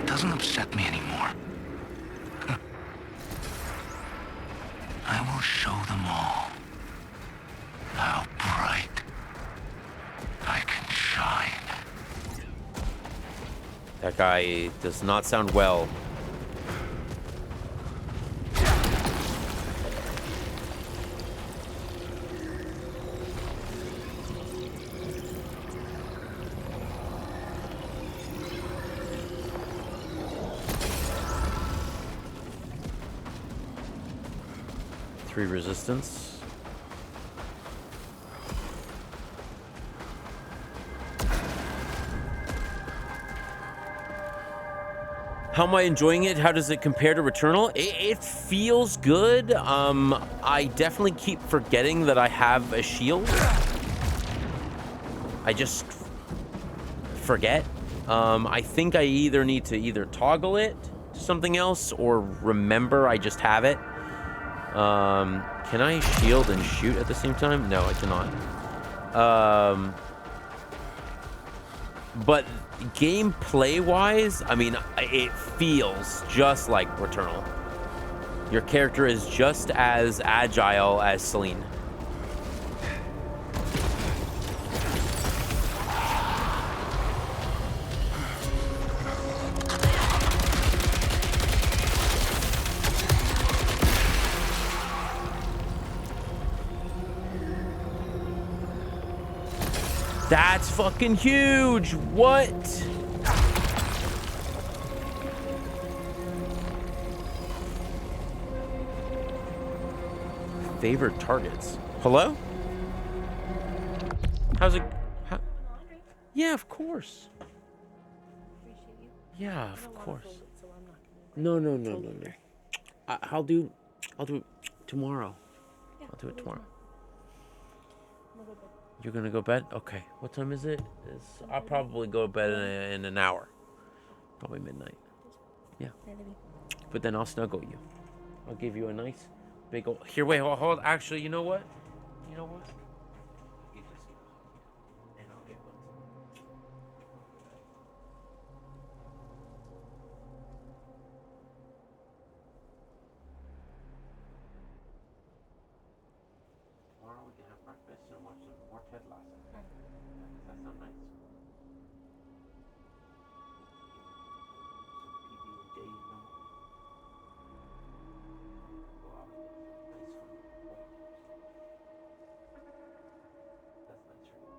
Doesn't upset me anymore. I will show them all how bright I can shine. That guy does not sound well. Resistance. How am I enjoying it? How does it compare to Returnal? It feels good. I definitely keep forgetting that I have a shield. I just forget. I think I either need to toggle it to something else or remember I just have it. Can I shield and shoot at the same time? No, I cannot. But gameplay-wise, I mean, it feels just like Returnal. Your character is just as agile as Celine. That's fucking huge. What? Favorite targets. Hello? How's it? Yeah, of course. Yeah, of course. No. I'll do it tomorrow. I'll do it tomorrow. You're gonna go to bed? Okay. What time is it? I'll probably go to bed in an hour. Probably midnight. Yeah. But then I'll snuggle you. I'll give you a nice big old... Here, wait, hold. Actually, you know what? Tomorrow we can have breakfast and watch some more Ted Lasso. Does that sound nice? Some PB&J, you know? Go out. Nice fun. That's nice, right?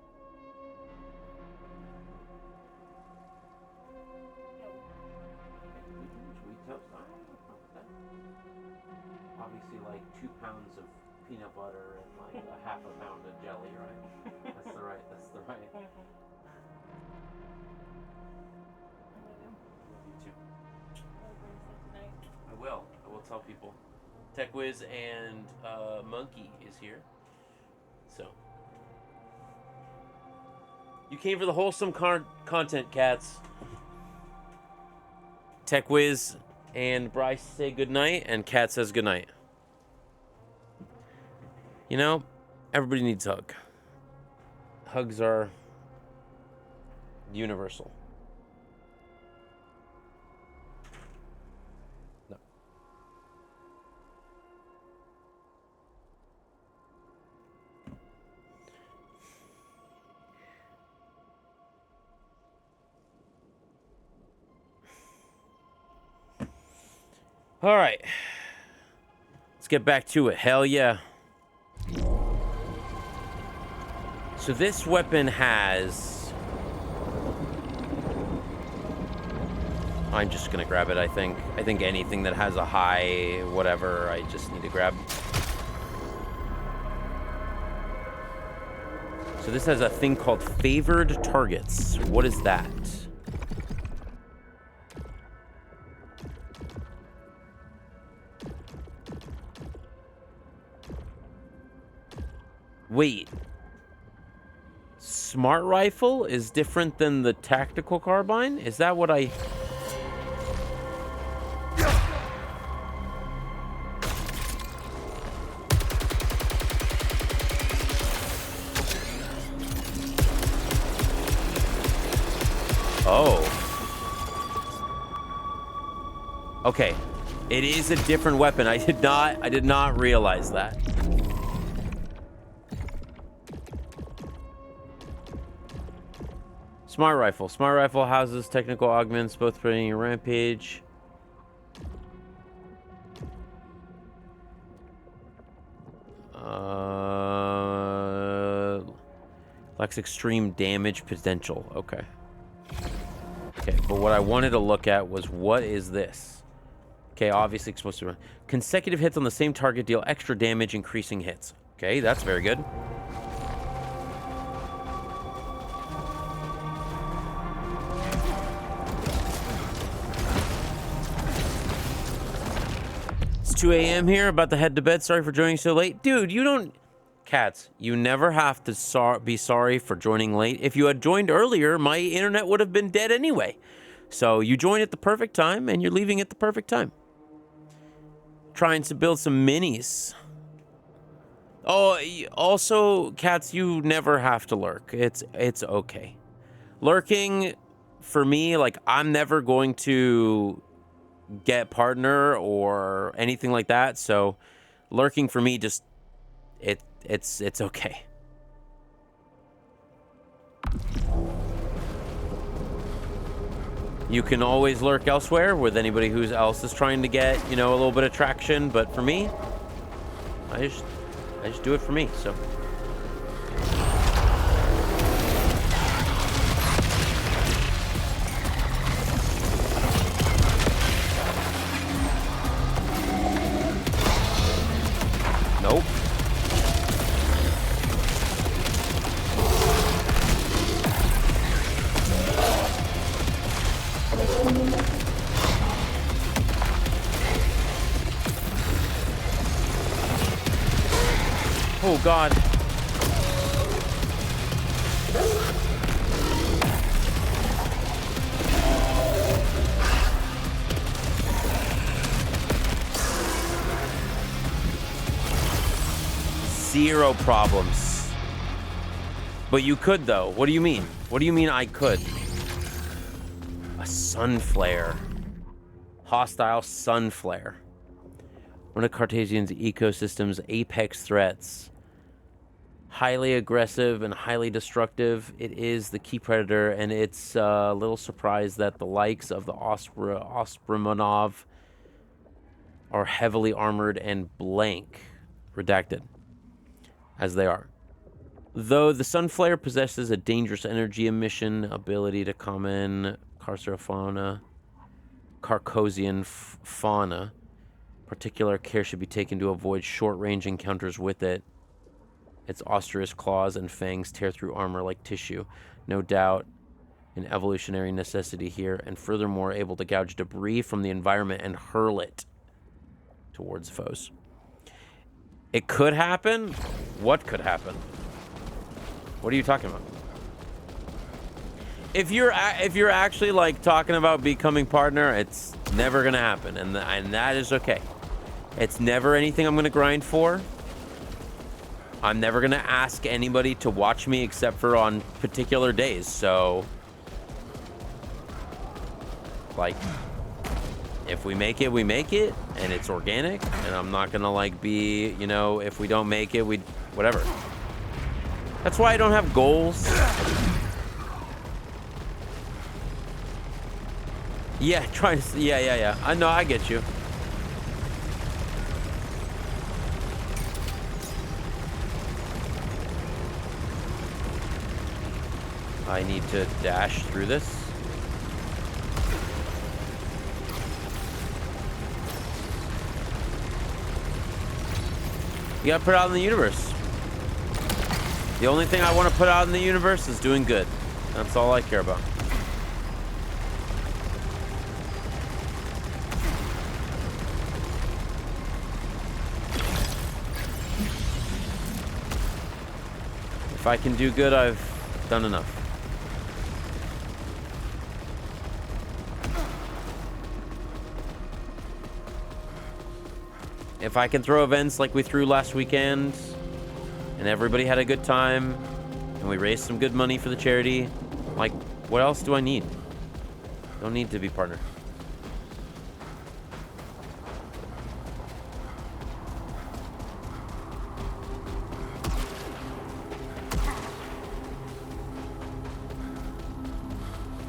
Should we toast? I don't know about that. Obviously, like 2 pounds of peanut butter and like a half a pound of jelly, right? That's the right. You too. I will tell people. TechWiz and Monkey is here. So. You came for the wholesome content, cats. TechWiz and Bryce say goodnight, and Cat says goodnight. You know, everybody needs a hug. Hugs are universal. No. All right. Let's get back to it. Hell yeah. So this weapon has... I'm just gonna grab it, I think. I think anything that has a high whatever, I just need to grab. So this has a thing called favored targets. What is that? Wait. Smart rifle is different than the tactical carbine? Is that what I... Oh. Okay. It is a different weapon. I did not realize that. Smart rifle. Smart rifle houses technical augments, both putting your rampage. Lacks extreme damage potential. Okay. Okay, but what I wanted to look at was what is this? Okay, obviously supposed to run. Consecutive hits on the same target deal extra damage, increasing hits. Okay, that's very good. It's 2 a.m. here, about to head to bed. Sorry for joining so late. Dude, you don't... Cats, you never have to be sorry for joining late. If you had joined earlier, my internet would have been dead anyway. So you joined at the perfect time, and you're leaving at the perfect time. Trying to build some minis. Oh, also, cats, you never have to lurk. It's okay. Lurking, for me, like, I'm never going to get partner or anything like that. So lurking for me, just... It's okay. You can always lurk elsewhere with anybody who else is trying to get, you know, a little bit of traction, but for me, I just do it for me, so. Nope. Oh, God. Zero problems. But you could, though. What do you mean? What do you mean I could? A sun flare. Hostile sun flare. One of Cartesian's ecosystem's apex threats. Highly aggressive and highly destructive. It is the key predator, and it's a little surprised that the likes of the Osprimonov are heavily armored and blank. Redacted. As they are. Though the Sunflare possesses a dangerous energy emission ability to common Carcerifauna, Carcosian fauna, particular care should be taken to avoid short-range encounters with it. Its ostrous claws and fangs tear through armor like tissue. No doubt an evolutionary necessity here, and furthermore able to gouge debris from the environment and hurl it towards foes. It could happen? What could happen? What are you talking about? If you're actually like talking about becoming partner, it's never gonna happen, and that is okay. It's never anything I'm gonna grind for. I'm never gonna ask anybody to watch me except for on particular days. So, like, if we make it, we make it, and it's organic, and I'm not gonna like be, you know, if we don't make it, we whatever. That's why I don't have goals. Yeah, yeah. I know, I get you. I need to dash through this. You gotta put it out in the universe. The only thing I want to put out in the universe is doing good. That's all I care about. If I can do good, I've done enough. If I can throw events like we threw last weekend, and everybody had a good time, and we raised some good money for the charity, like, what else do I need? Don't need to be partner.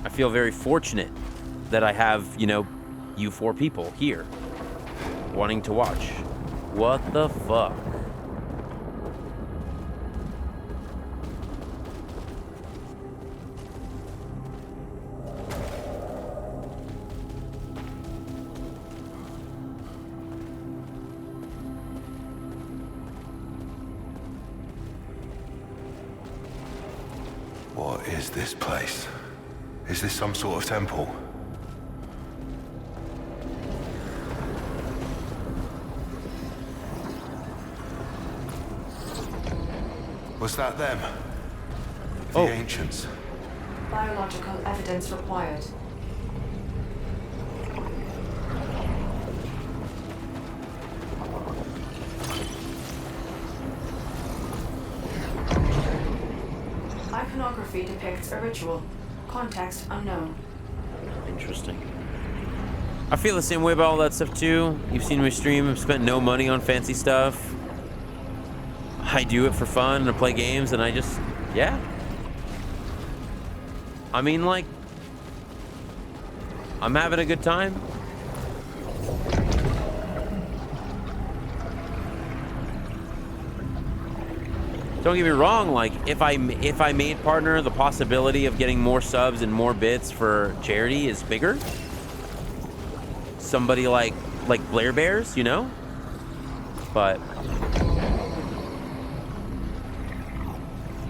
I feel very fortunate that I have, you know, you four people here wanting to watch. What the fuck? What is this place? Is this some sort of temple? Was that them? The ancients? Biological evidence required. Iconography depicts a ritual. Context unknown. Interesting. I feel the same way about all that stuff too. You've seen me stream. I've spent no money on fancy stuff. I do it for fun and play games, and I just, yeah. I mean, like, I'm having a good time. Don't get me wrong, like, if I made partner, the possibility of getting more subs and more bits for charity is bigger. Somebody like Blair Bears, you know? But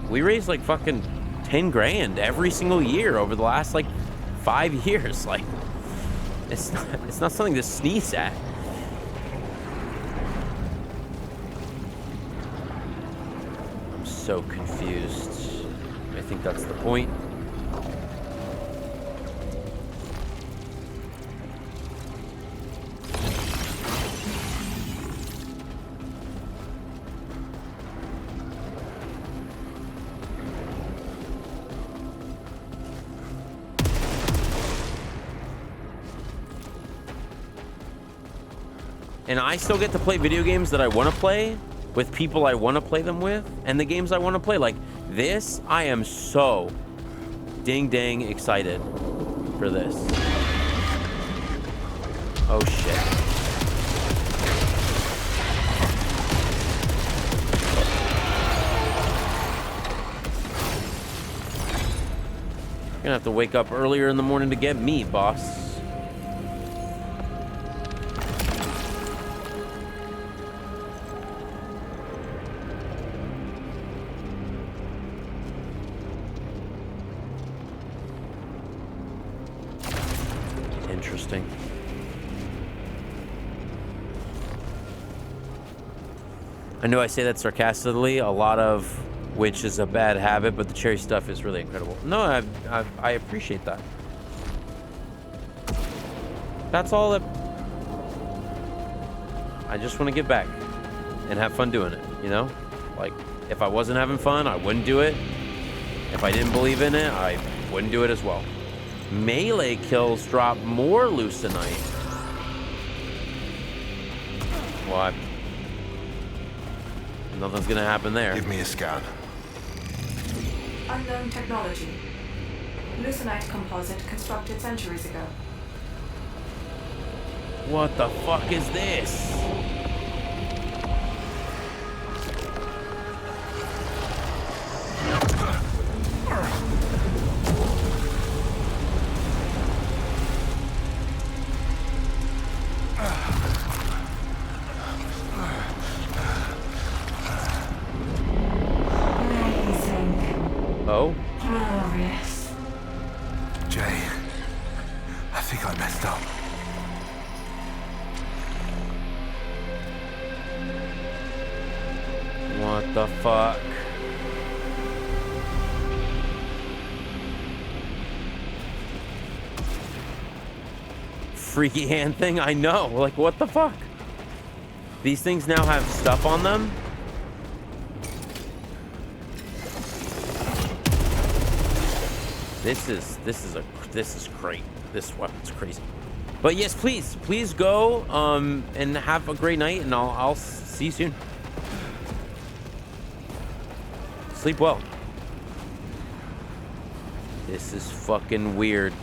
we raised like fucking 10 grand every single year over the last like 5 years. Like, It's not something to sneeze at. I'm so confused. I think that's the point. And I still get to play video games that I want to play with people I want to play them with and the games I want to play. Like this, I am so dang excited for this. Oh shit. You're gonna have to wake up earlier in the morning to get me, boss. Interesting. I know I say that sarcastically, a lot of which is a bad habit, but the cherry stuff is really incredible. No, I appreciate that. That's all that... I just want to get back and have fun doing it, you know? Like, if I wasn't having fun, I wouldn't do it. If I didn't believe in it, I wouldn't do it as well. Melee kills drop more Lucenite. What? Nothing's gonna happen there. Give me a scan. Unknown technology. Lucenite composite constructed centuries ago. What the fuck is this? Oh? Glorious. Jay, I think I messed up. What the fuck? Freaky hand thing? I know. Like, what the fuck? These things now have stuff on them? This is great. This weapon's crazy. But yes, please go and have a great night, and I'll see you soon. Sleep well. This is fucking weird.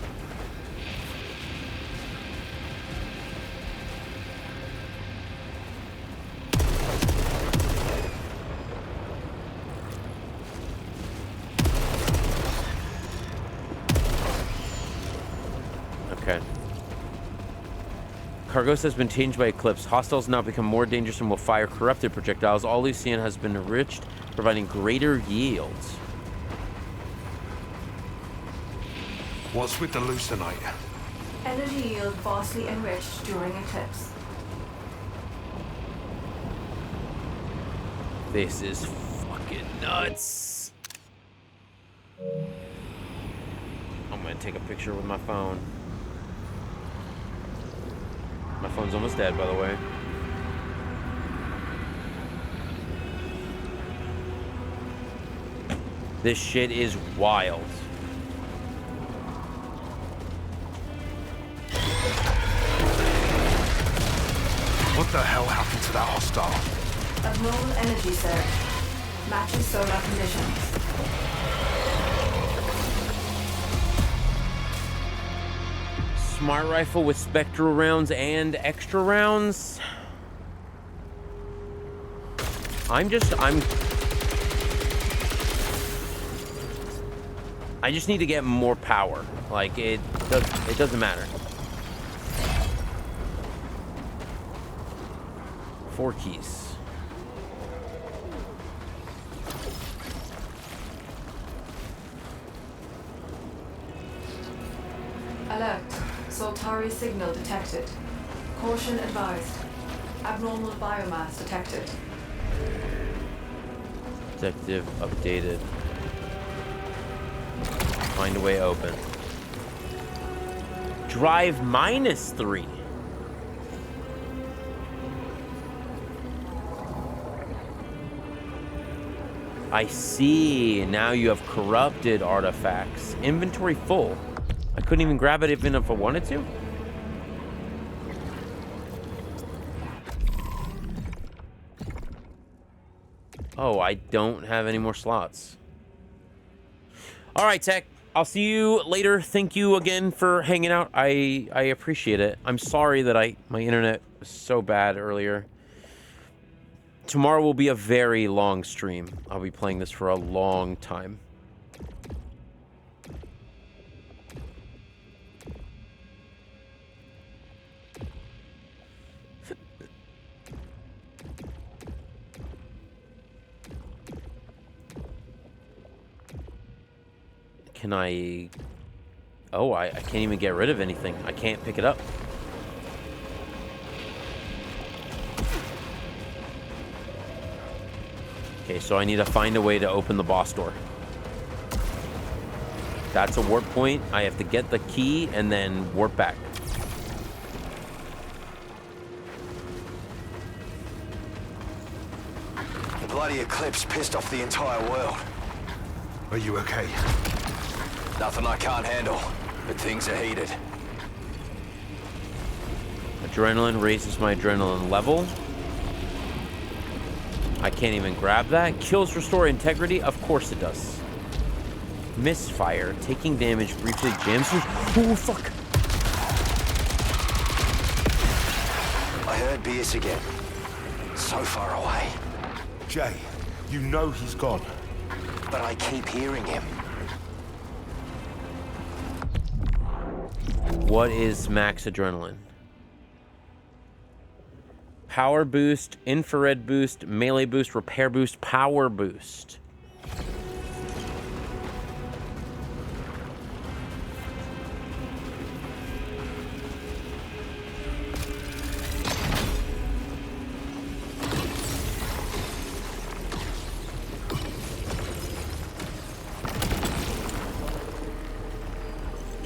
Okay. Cargos has been changed by Eclipse. Hostiles now become more dangerous and will fire corrupted projectiles. All Lucian has been enriched, providing greater yields. What's with the Lucenite? Energy yield vastly enriched during eclipse. This is fucking nuts. I'm gonna take a picture with my phone. My phone's almost dead, by the way. This shit is wild. What the hell happened to that hostile? Abnormal energy surge. Matches solar conditions. Smart rifle with spectral rounds and extra rounds. I just need to get more power. Like it doesn't matter. 4 keys. Alert. Soltari signal detected. Caution advised. Abnormal biomass detected. Objective updated. Find a way open. Drive -3. I see. Now you have corrupted artifacts. Inventory full. I couldn't even grab it even if I wanted to. Oh, I don't have any more slots. All right, Tech. I'll see you later. Thank you again for hanging out. I appreciate it. I'm sorry that my internet was so bad earlier. Tomorrow will be a very long stream. I'll be playing this for a long time. Can I... Oh, I can't even get rid of anything. I can't pick it up. Okay, so I need to find a way to open the boss door. That's a warp point. I have to get the key and then warp back. The bloody eclipse pissed off the entire world. Are you okay? Nothing I can't handle, but things are heated. Adrenaline raises my adrenaline level. I can't even grab that. Kills restore integrity. Of course it does. Misfire. Taking damage briefly jams you. Oh, fuck. I heard Bierce again. So far away. Jay, you know he's gone. But I keep hearing him. What is max adrenaline? Power boost, infrared boost, melee boost, repair boost, power boost.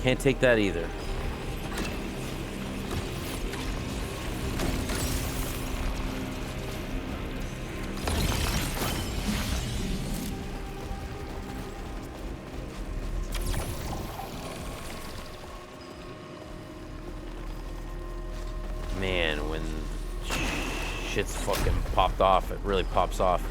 Can't take that either. Man, when shit's fucking popped off, it really pops off.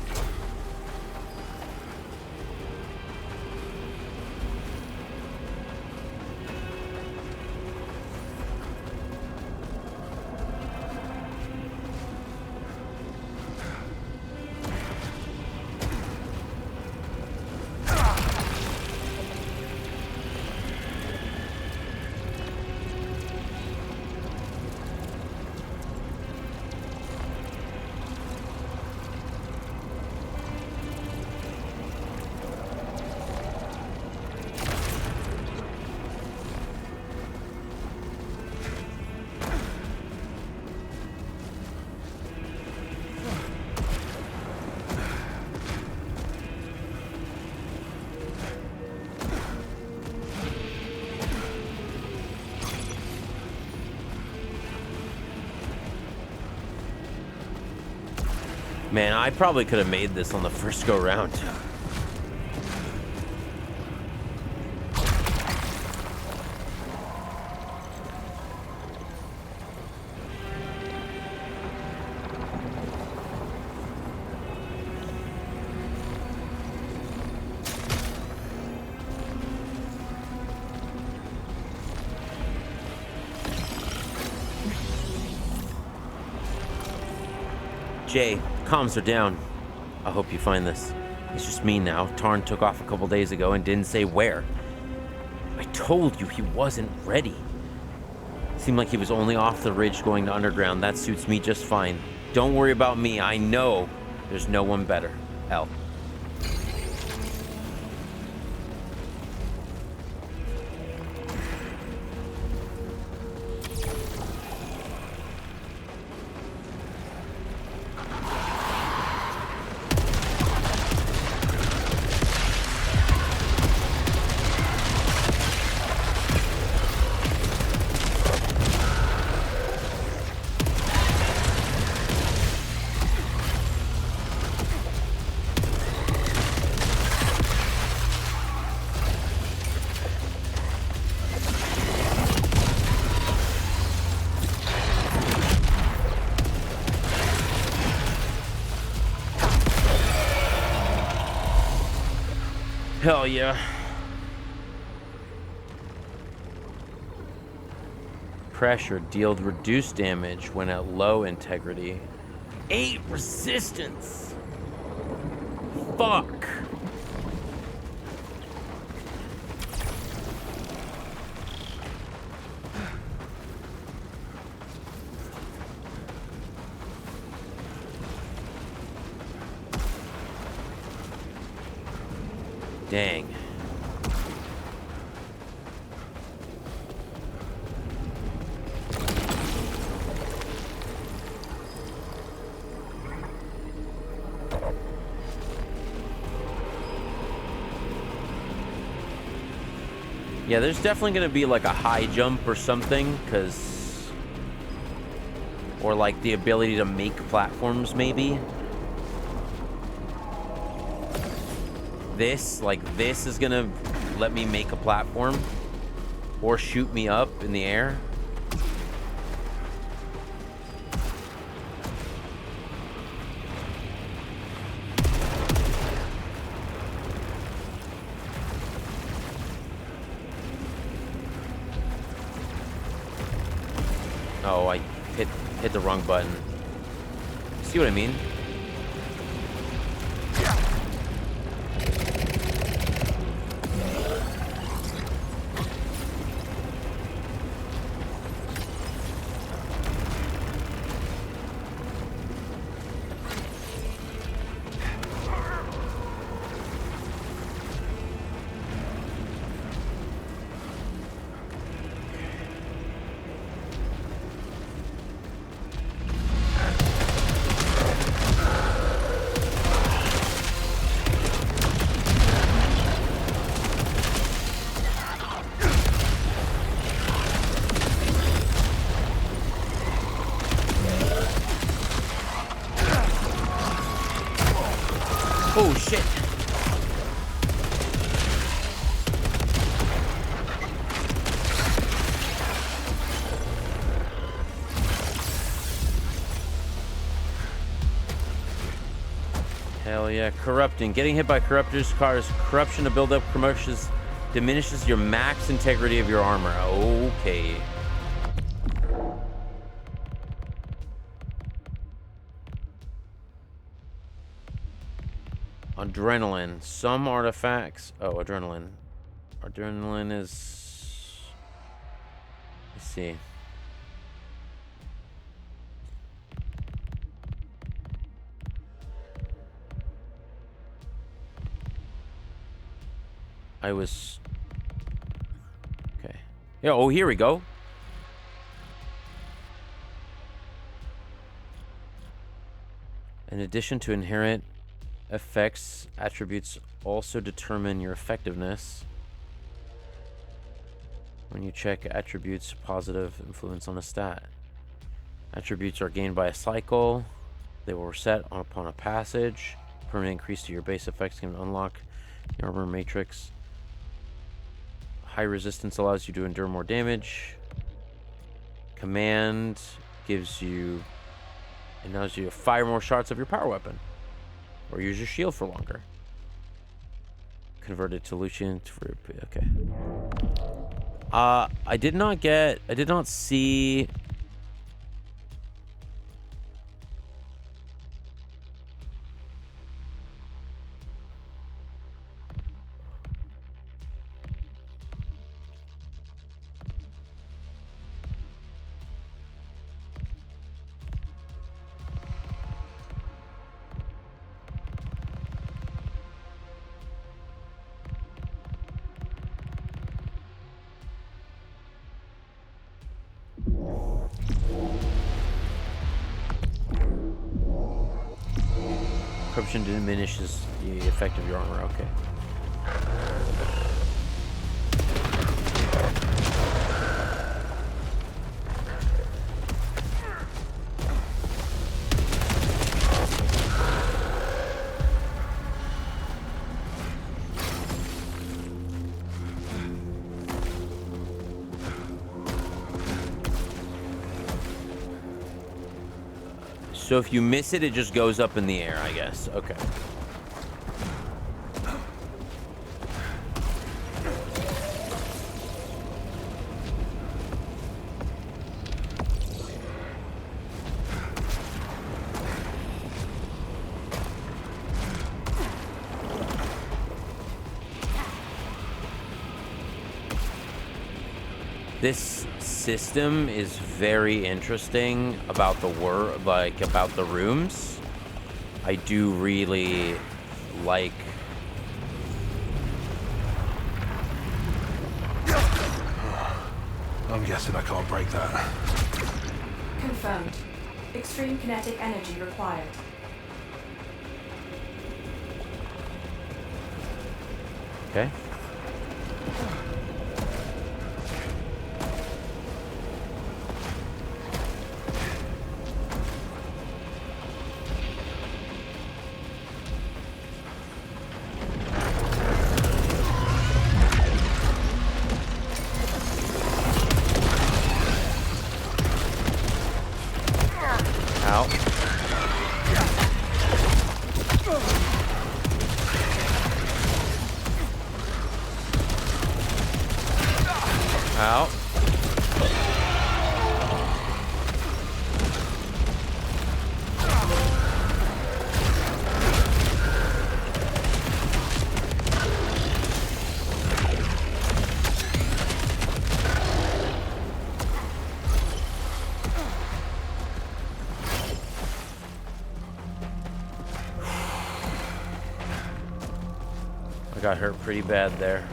Man, I probably could have made this on the first go round. Jay, comms are down. I hope you find this. It's just me now. Tarn took off a couple days ago and didn't say where. I told you he wasn't ready. Seemed like he was only off the ridge going to underground. That suits me just fine. Don't worry about me. I know there's no one better. Hell. Hell yeah. Pressure deals reduced damage when at low integrity. 8 resistance. Fuck. Dang. Yeah, there's definitely gonna be like a high jump or something, or like the ability to make platforms, maybe. This is gonna let me make a platform or shoot me up in the air. Oh, I hit the wrong button. See what I mean? Oh shit. Hell yeah. Corrupting. Getting hit by corruptors causes corruption to build up. Promotions diminishes your max integrity of your armor. Okay. Adrenaline. Some artifacts. Oh, adrenaline. Adrenaline is. Let's see. I was. Okay. Yeah. Oh, here we go. In addition to inherent effects, attributes also determine your effectiveness. When you check attributes, positive influence on a stat. Attributes are gained by a cycle. They will reset upon a passage. Permanent increase to your base effects can unlock the armor matrix. High resistance allows you to endure more damage. Command allows you to fire more shots of your power weapon. Or use your shield for longer. Converted to Lucian for okay. I did not see. Corruption diminishes the effect of your armor. Okay. So if you miss it, it just goes up in the air, I guess. Okay. This system is very interesting about the about the rooms. I do really like. I'm guessing I can't break that. Confirmed. Extreme kinetic energy required. Okay. Out. I got hurt pretty bad there.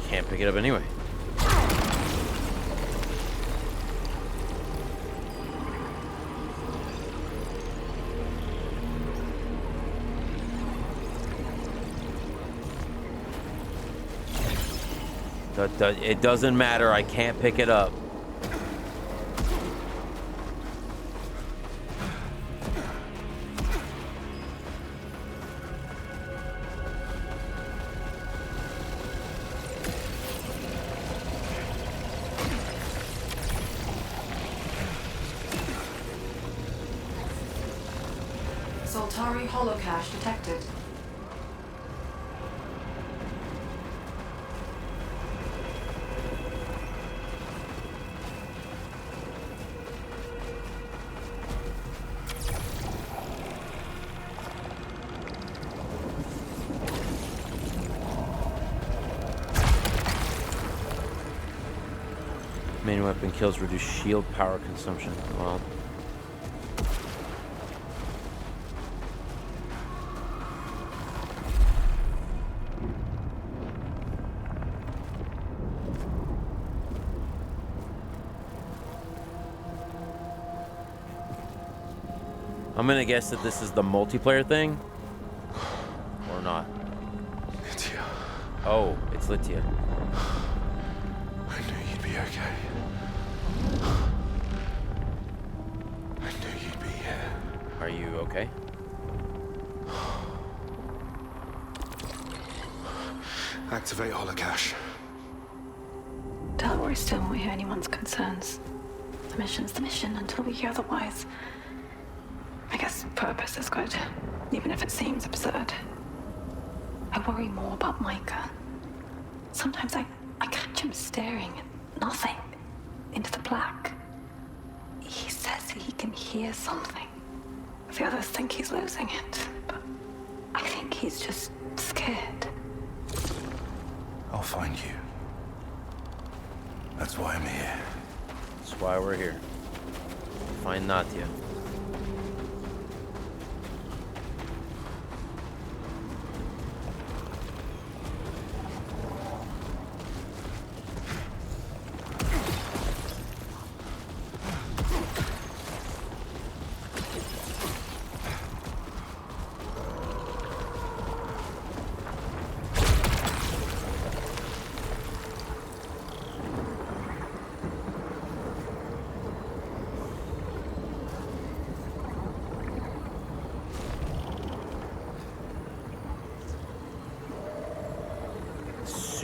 Can't pick it up anyway. It doesn't matter. I can't pick it up. Soltari holocache detected. Main weapon kills reduce shield power consumption. Well. I'm gonna guess that this is the multiplayer thing, or not. Lydia. Oh, it's Lydia. I knew you'd be okay. I knew you'd be here. Are you okay? Activate holocache. Delaware still won't hear anyone's concerns. The mission's the mission until we hear otherwise. I guess purpose is good, even if it seems absurd. I worry more about Micah. Sometimes I catch him staring at nothing, into the black. He says he can hear something. The others think he's losing it, but I think he's just scared. I'll find you. That's why I'm here. That's why we're here. Find Nadia.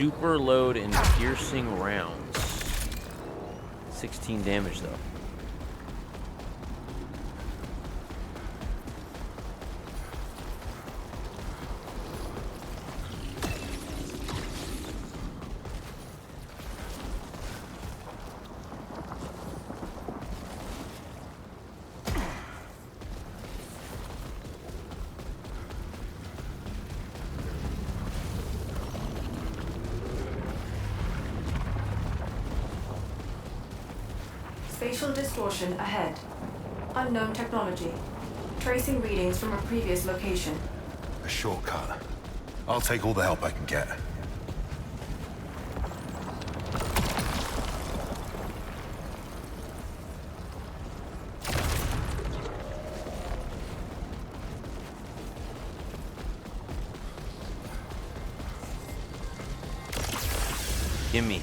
super load and piercing rounds. 16 damage though. Spatial distortion ahead. Unknown technology. Tracing readings from a previous location. A shortcut. I'll take all the help I can get. Gimme.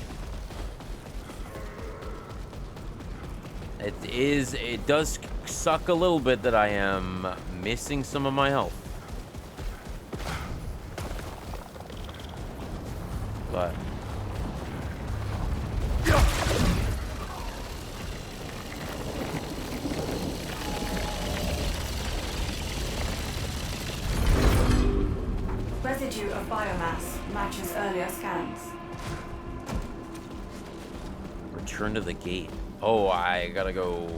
It does suck a little bit that I am missing some of my health. But Residue of biomass matches earlier scans. return to the gate. Oh, I gotta go.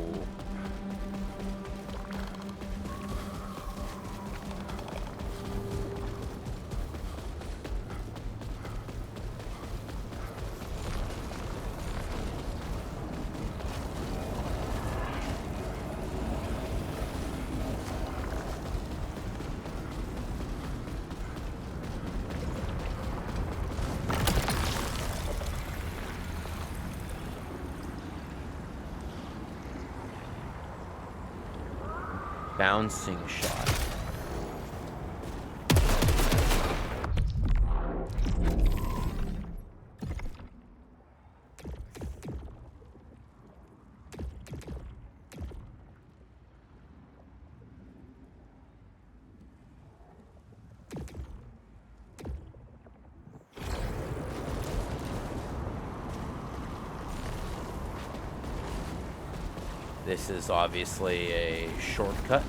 Bouncing shot. This is obviously a shortcut.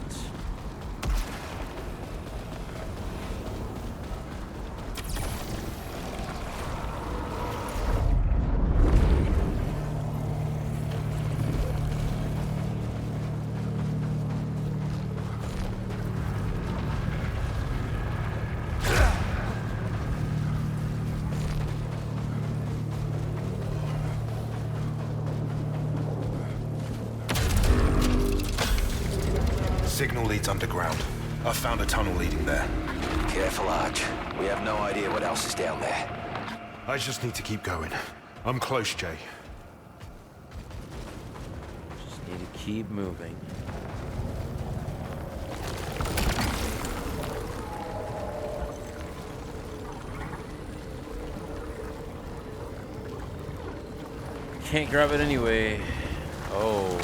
Signal leads underground. I've found a tunnel leading there. Careful, Arch. We have no idea what else is down there. I just need to keep going. I'm close, Jay. Just need to keep moving. Can't grab it anyway. Oh.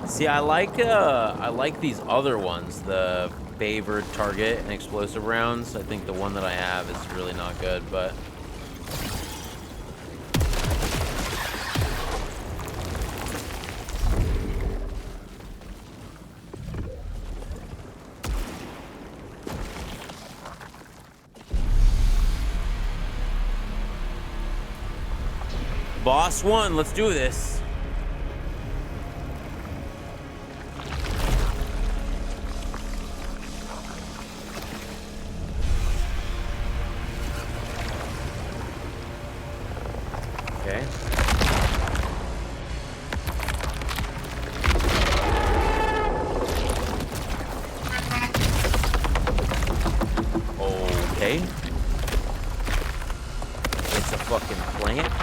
See, I like these other ones, the favored target and explosive rounds. I think the one that I have is really not good, but Boss 1, let's do this. Okay. Okay. It's a fucking plant.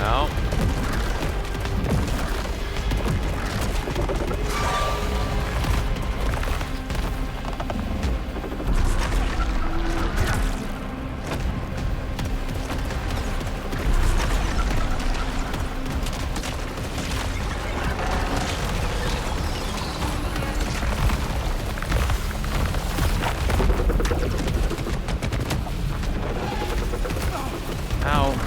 Ow. Ow.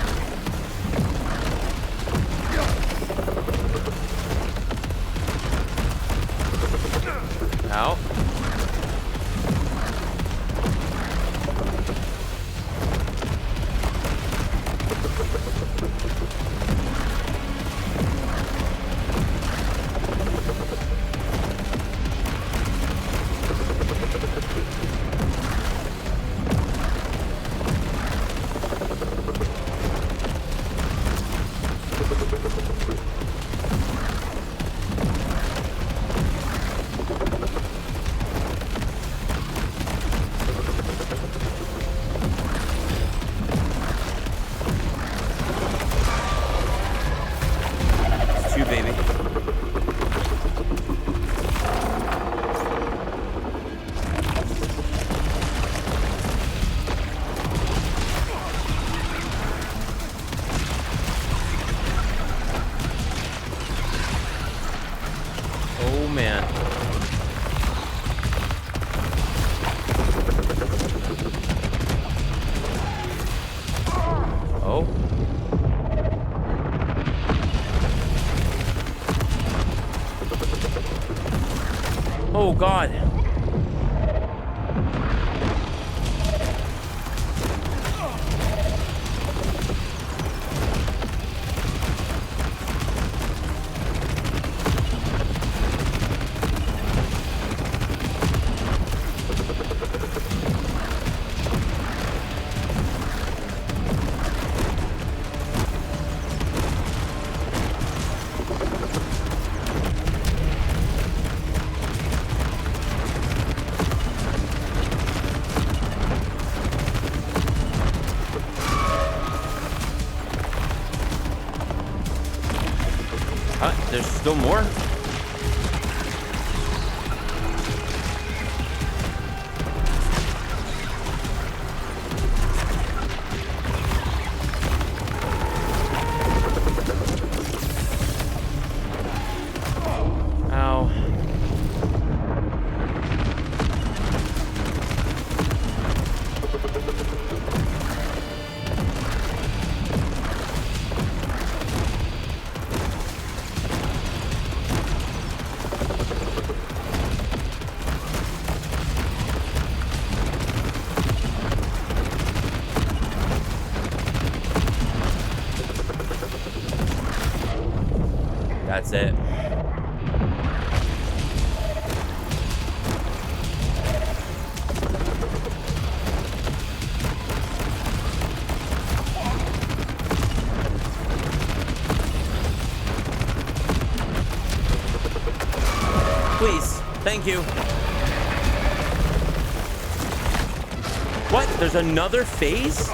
Oh God. There's still more? Ow. That's it. Please. Thank you. What? There's another phase?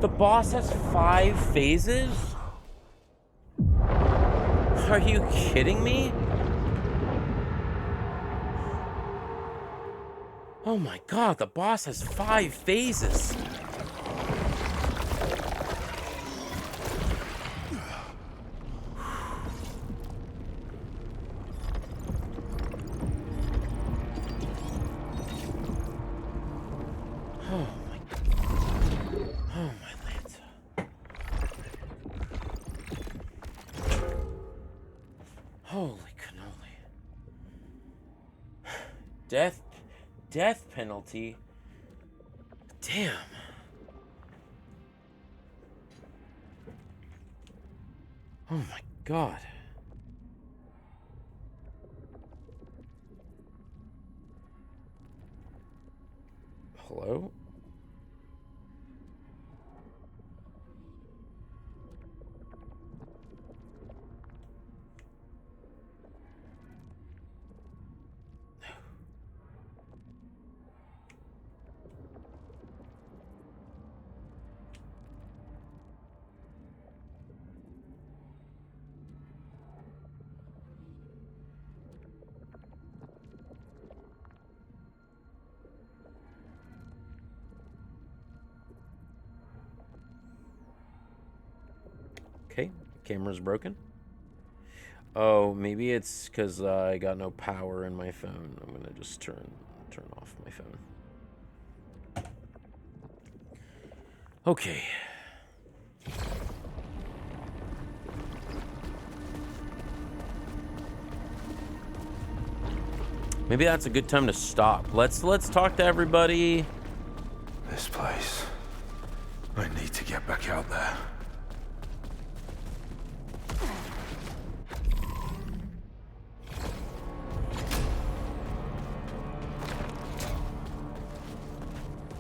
The boss has 5 phases? Are you kidding me? Oh my God, the boss has 5 phases. Holy cannoli. Death penalty? Damn. Oh my God. Hello? camera's broken. Oh, maybe it's because I got no power in my phone. I'm gonna just turn off my phone. Okay. Maybe that's a good time to stop. Let's talk to everybody. This place. I need to get back out there.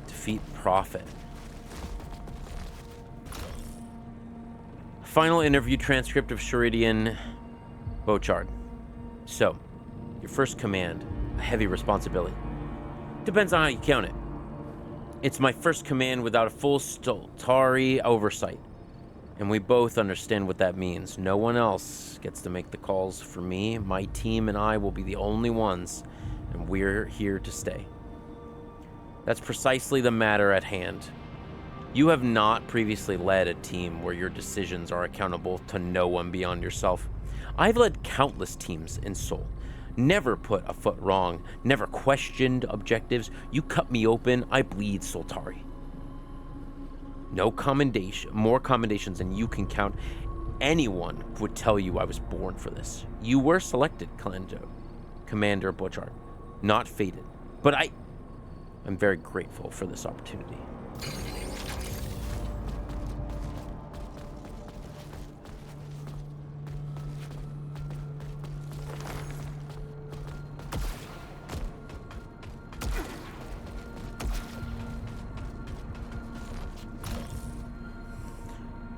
Defeat Prophet. Final interview transcript of Sheridan Bochard. So, your first command, a heavy responsibility. Depends on how you count it. It's my first command without a full Stoltari oversight. And we both understand what that means. No one else gets to make the calls for me. My team and I will be the only ones, and we're here to stay. That's precisely the matter at hand. You have not previously led a team where your decisions are accountable to no one beyond yourself. I've led countless teams in Seoul. Never put a foot wrong, never questioned objectives. You cut me open, I bleed Soltari. No commendation, more commendations than you can count. Anyone would tell you I was born for this. You were selected, Commander Bochard, not fated. But I'm very grateful for this opportunity.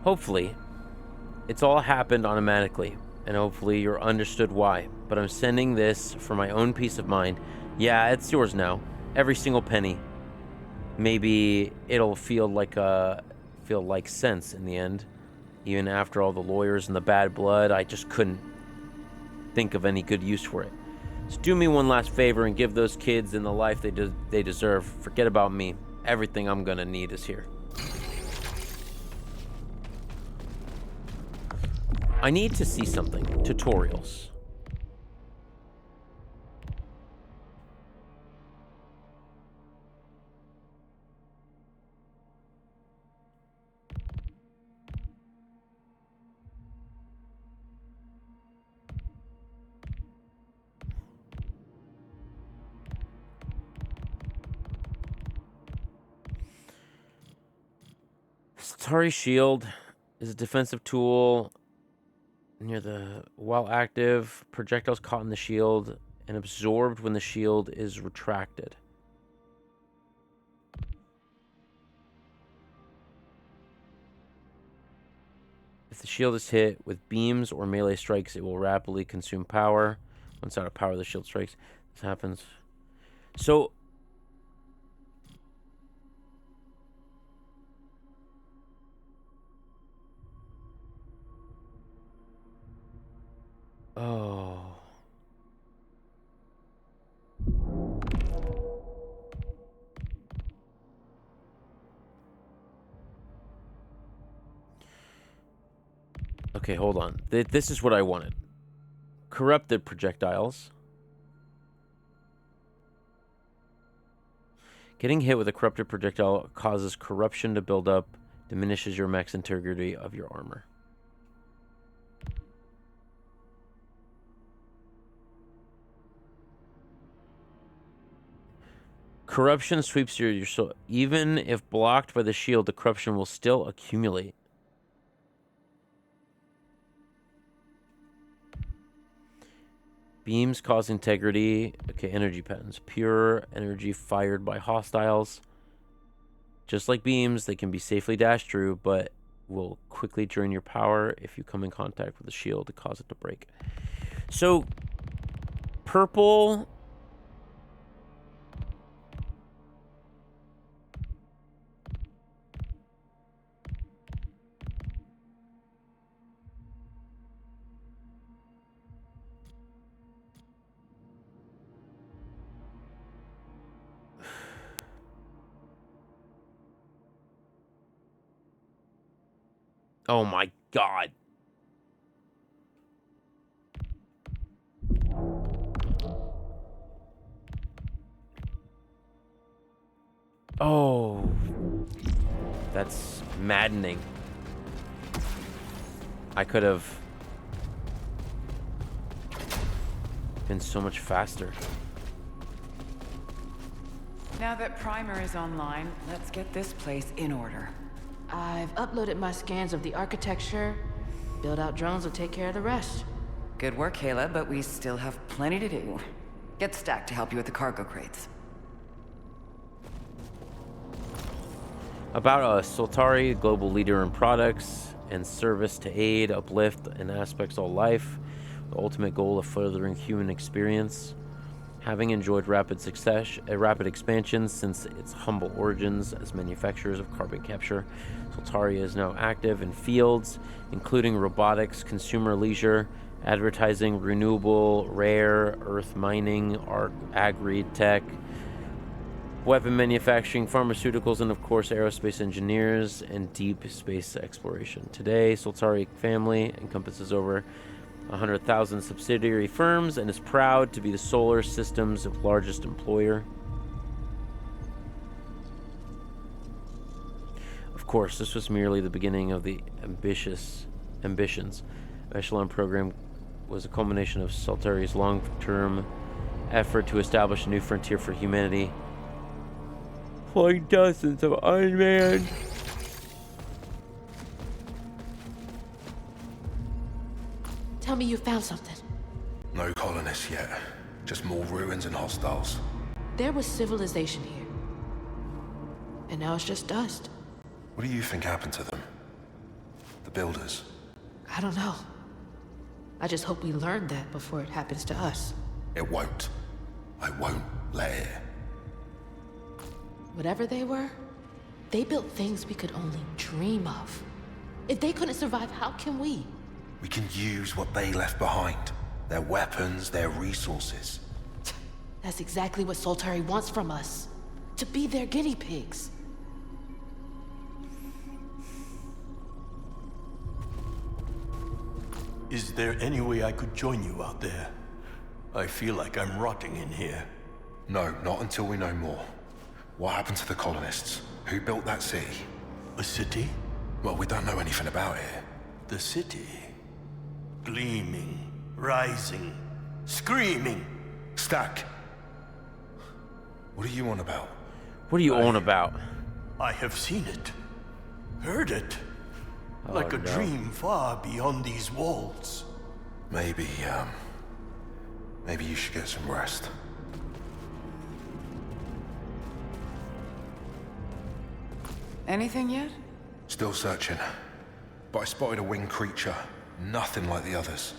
Hopefully, it's all happened automatically, and hopefully you're understood why. But I'm sending this for my own peace of mind. Yeah, it's yours now. Every single penny. Maybe it'll feel like sense in the end. Even after all the lawyers and the bad blood, I just couldn't think of any good use for it. So do me one last favor and give those kids in the life they deserve. Forget about me. Everything I'm gonna need is here. I need to see something. Tutorials. Satari Shield is a defensive tool. While active, projectiles caught in the shield and absorbed when the shield is retracted. If the shield is hit with beams or melee strikes, it will rapidly consume power. Once out of power, the shield strikes. This happens. So, oh. Okay, hold on. This is what I wanted. Corrupted projectiles. Getting hit with a corrupted projectile causes corruption to build up, diminishes your max integrity of your armor. Corruption sweeps your soul. Even if blocked by the shield, the corruption will still accumulate. Beams cause integrity. Okay, energy patterns. Pure energy fired by hostiles. Just like beams, they can be safely dashed through, but will quickly drain your power if you come in contact with the shield to cause it to break. So, purple... Oh my god. Oh, that's maddening. I could have been so much faster. Now that Primer is online, let's get this place in order. I've uploaded my scans of the architecture. Build-out drones will take care of the rest. Good work, Kayla, but we still have plenty to do. Get Stack to help you with the cargo crates. About Soltari, global leader in products and service to aid, uplift, and aspects of life. The ultimate goal of furthering human experience. Having enjoyed rapid expansion since its humble origins as manufacturers of carbon capture, Soltari is now active in fields including robotics, consumer leisure, advertising, renewable, rare earth mining, agri-tech, weapon manufacturing, pharmaceuticals, and of course aerospace engineers and deep space exploration. Today, Soltari family encompasses over 100,000 subsidiary firms and is proud to be the solar system's largest employer. Of course, this was merely the beginning of the ambitions. Echelon program was a culmination of Soltari's long-term effort to establish a new frontier for humanity. Flying dozens of unmanned Tell me you found something. No colonists yet. Just more ruins and hostiles. There was civilization here. And now it's just dust. What do you think happened to them? The builders? I don't know. I just hope we learn that before it happens to us. It won't. I won't let it. Whatever they were, they built things we could only dream of. If they couldn't survive, how can we? We can use what they left behind. Their weapons, their resources. That's exactly what Soltari wants from us. To be their guinea pigs. Is there any way I could join you out there? I feel like I'm rotting in here. No, not until we know more. What happened to the colonists? Who built that city? A city? Well, we don't know anything about it. The city. Gleaming, rising, screaming. Stack. What are you on about? What are you on about? I have seen it. Heard it. Like a dream far beyond these walls. Maybe you should get some rest. Anything yet? Still searching. But I spotted a winged creature. Nothing like the others.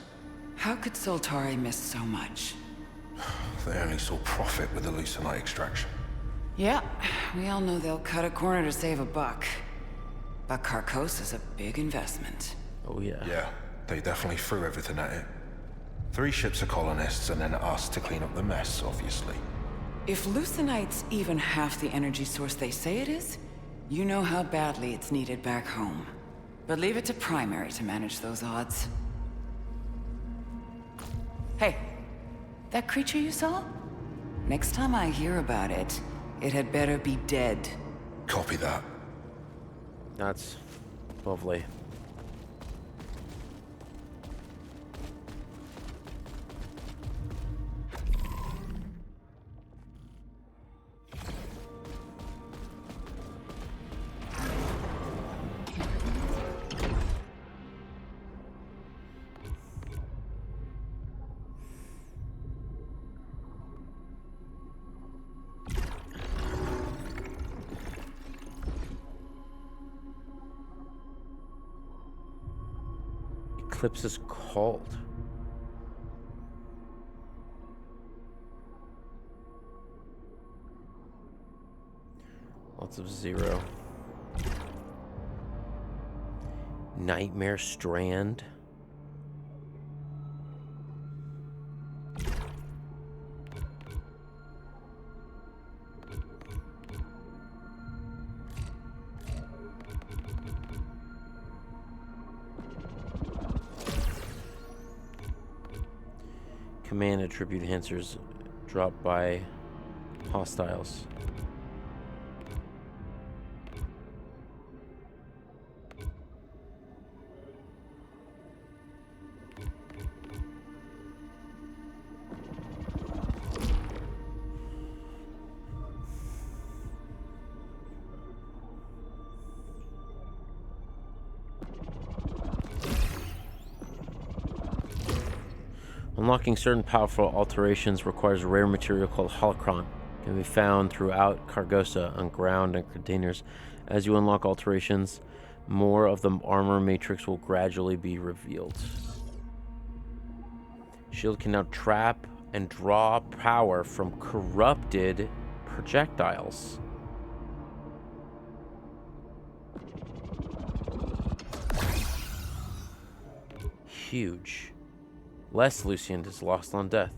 How could Soltari miss so much? They only saw profit with the Lucenite extraction. Yeah, we all know they'll cut a corner to save a buck. But Carcosa's a big investment. Oh yeah. Yeah, they definitely threw everything at it. 3 ships of colonists and then us to clean up the mess, obviously. If Lucenite's even half the energy source they say it is, you know how badly it's needed back home. But leave it to Primary to manage those odds. Hey, that creature you saw? Next time I hear about it, it had better be dead. Copy that. That's lovely. Eclipse is called. Lots of 0. Nightmare Strand. Command attribute enhancers dropped by hostiles. Unlocking certain powerful alterations requires a rare material called holocron. It can be found throughout Cargosa on ground and containers. As you unlock alterations, more of the armor matrix will gradually be revealed. Shield can now trap and draw power from corrupted projectiles. Huge. Less Lucian is lost on death.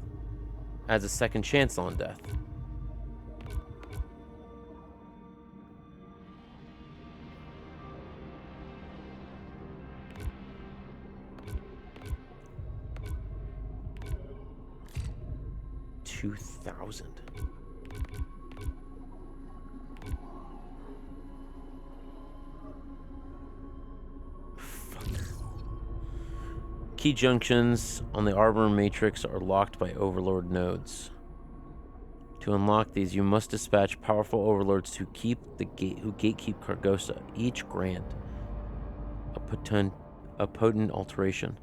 Adds a second chance on death. $2,000. Key junctions on the armor matrix are locked by overlord nodes. To unlock these, you must dispatch powerful overlords who gatekeep Cargosa. Each grant a potent alteration.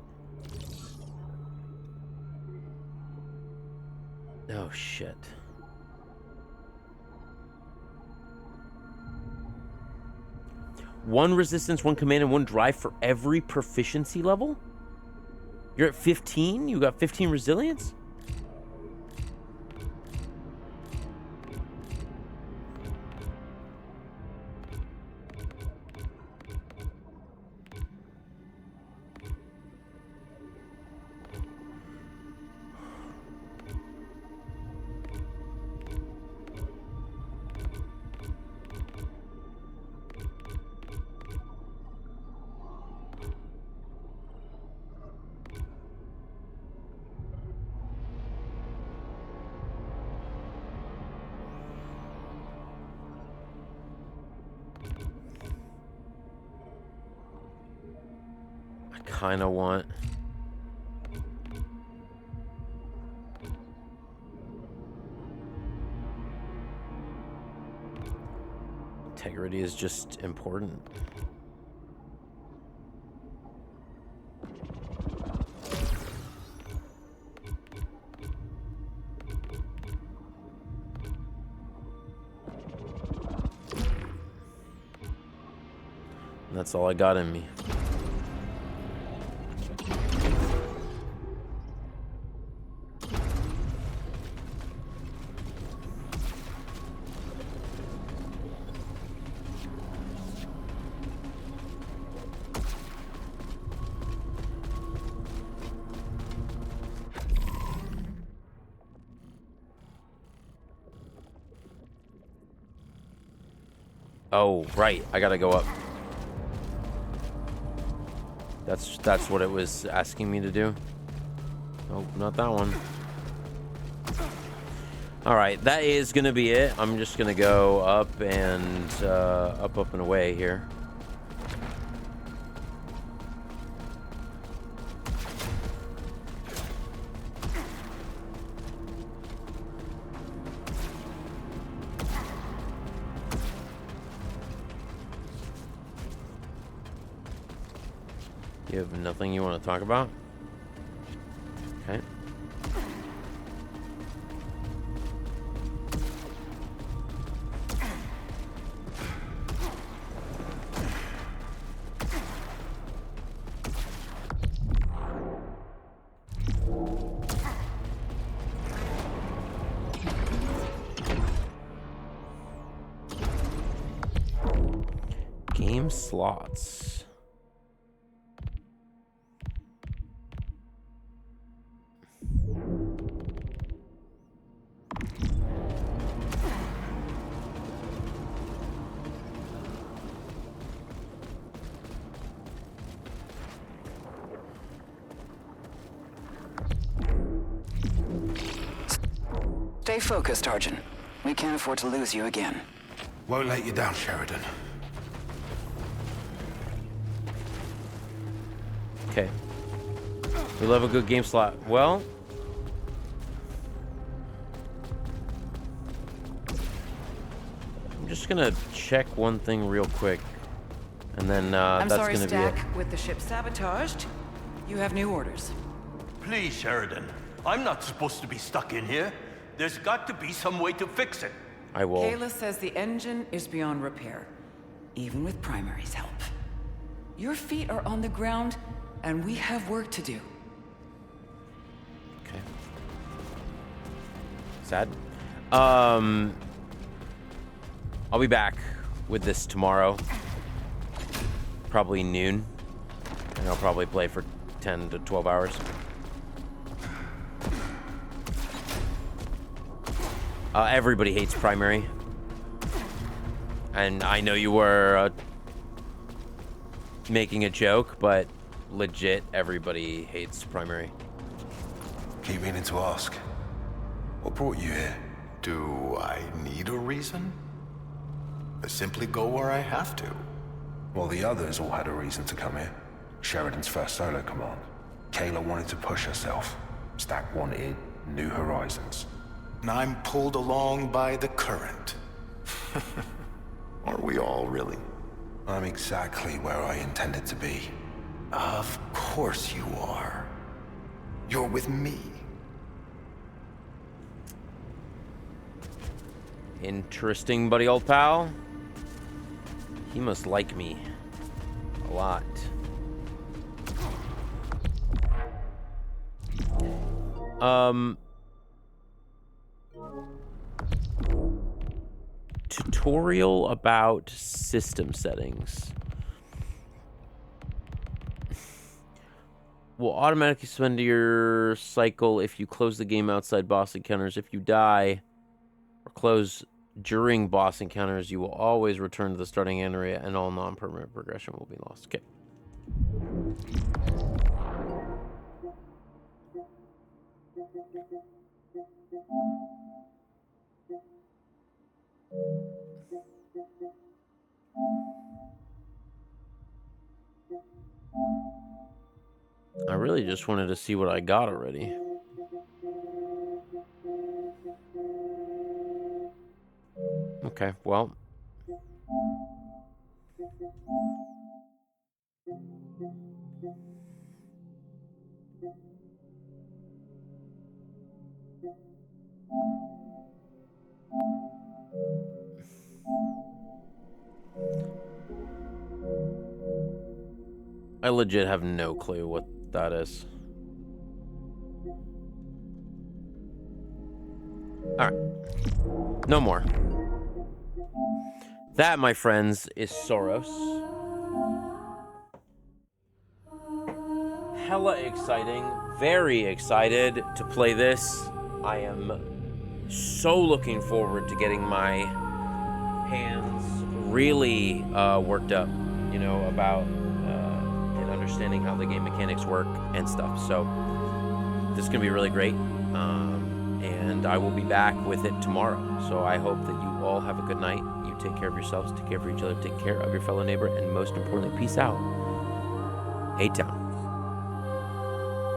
Oh shit. One resistance, one command, and one drive for every proficiency level? You're at 15? You got 15 resilience? Kind of want integrity is just important. And that's all I got in me. Oh, right. I gotta go up. That's what it was asking me to do. Oh, not that one. Alright, that is gonna be it. I'm just gonna go up and up and away here. You have nothing you want to talk about? Okay. Game slots. Stay focused, Arjun. We can't afford to lose you again. Won't let you down, Sheridan. Okay. We love a good game slot. Well, I'm just gonna check one thing real quick, and then I'm that's sorry, gonna be it. Stack. With the ship sabotaged, you have new orders. Please, Sheridan. I'm not supposed to be stuck in here. There's got to be some way to fix it. I will. Kayla says the engine is beyond repair, even with Primary's help. Your feet are on the ground, and we have work to do. Okay. Sad. I'll be back with this tomorrow. Probably noon. And I'll probably play for 10 to 12 hours. Everybody hates Primary. And I know you were making a joke, but legit, everybody hates Primary. Keep meaning to ask. What brought you here? Do I need a reason? I simply go where I have to. Well, the others all had a reason to come here. Sheridan's first solo command. Kayla wanted to push herself. Stack wanted new horizons. And I'm pulled along by the current. Aren't we all, really? I'm exactly where I intended to be. Of course you are. You're with me. Interesting, buddy, old pal. He must like me a lot. Tutorial about system settings. Will automatically spend your cycle if you close the game outside boss encounters. If you die or close during boss encounters, you will always return to the starting area and all non-permanent progression will be lost. Okay. I really just wanted to see what I got already. Okay, well. I legit have no clue what that is. Alright. No more. That, my friends, is SAROS. Hella exciting. Very excited to play this. I am so looking forward to getting my hands really worked up, you know, about and understanding how the game mechanics work and stuff. So this is gonna be really great, and I will be back with it tomorrow. So I hope that you all have a good night. You take care of yourselves, take care of each other, take care of your fellow neighbor, and most importantly, peace out. A-Town.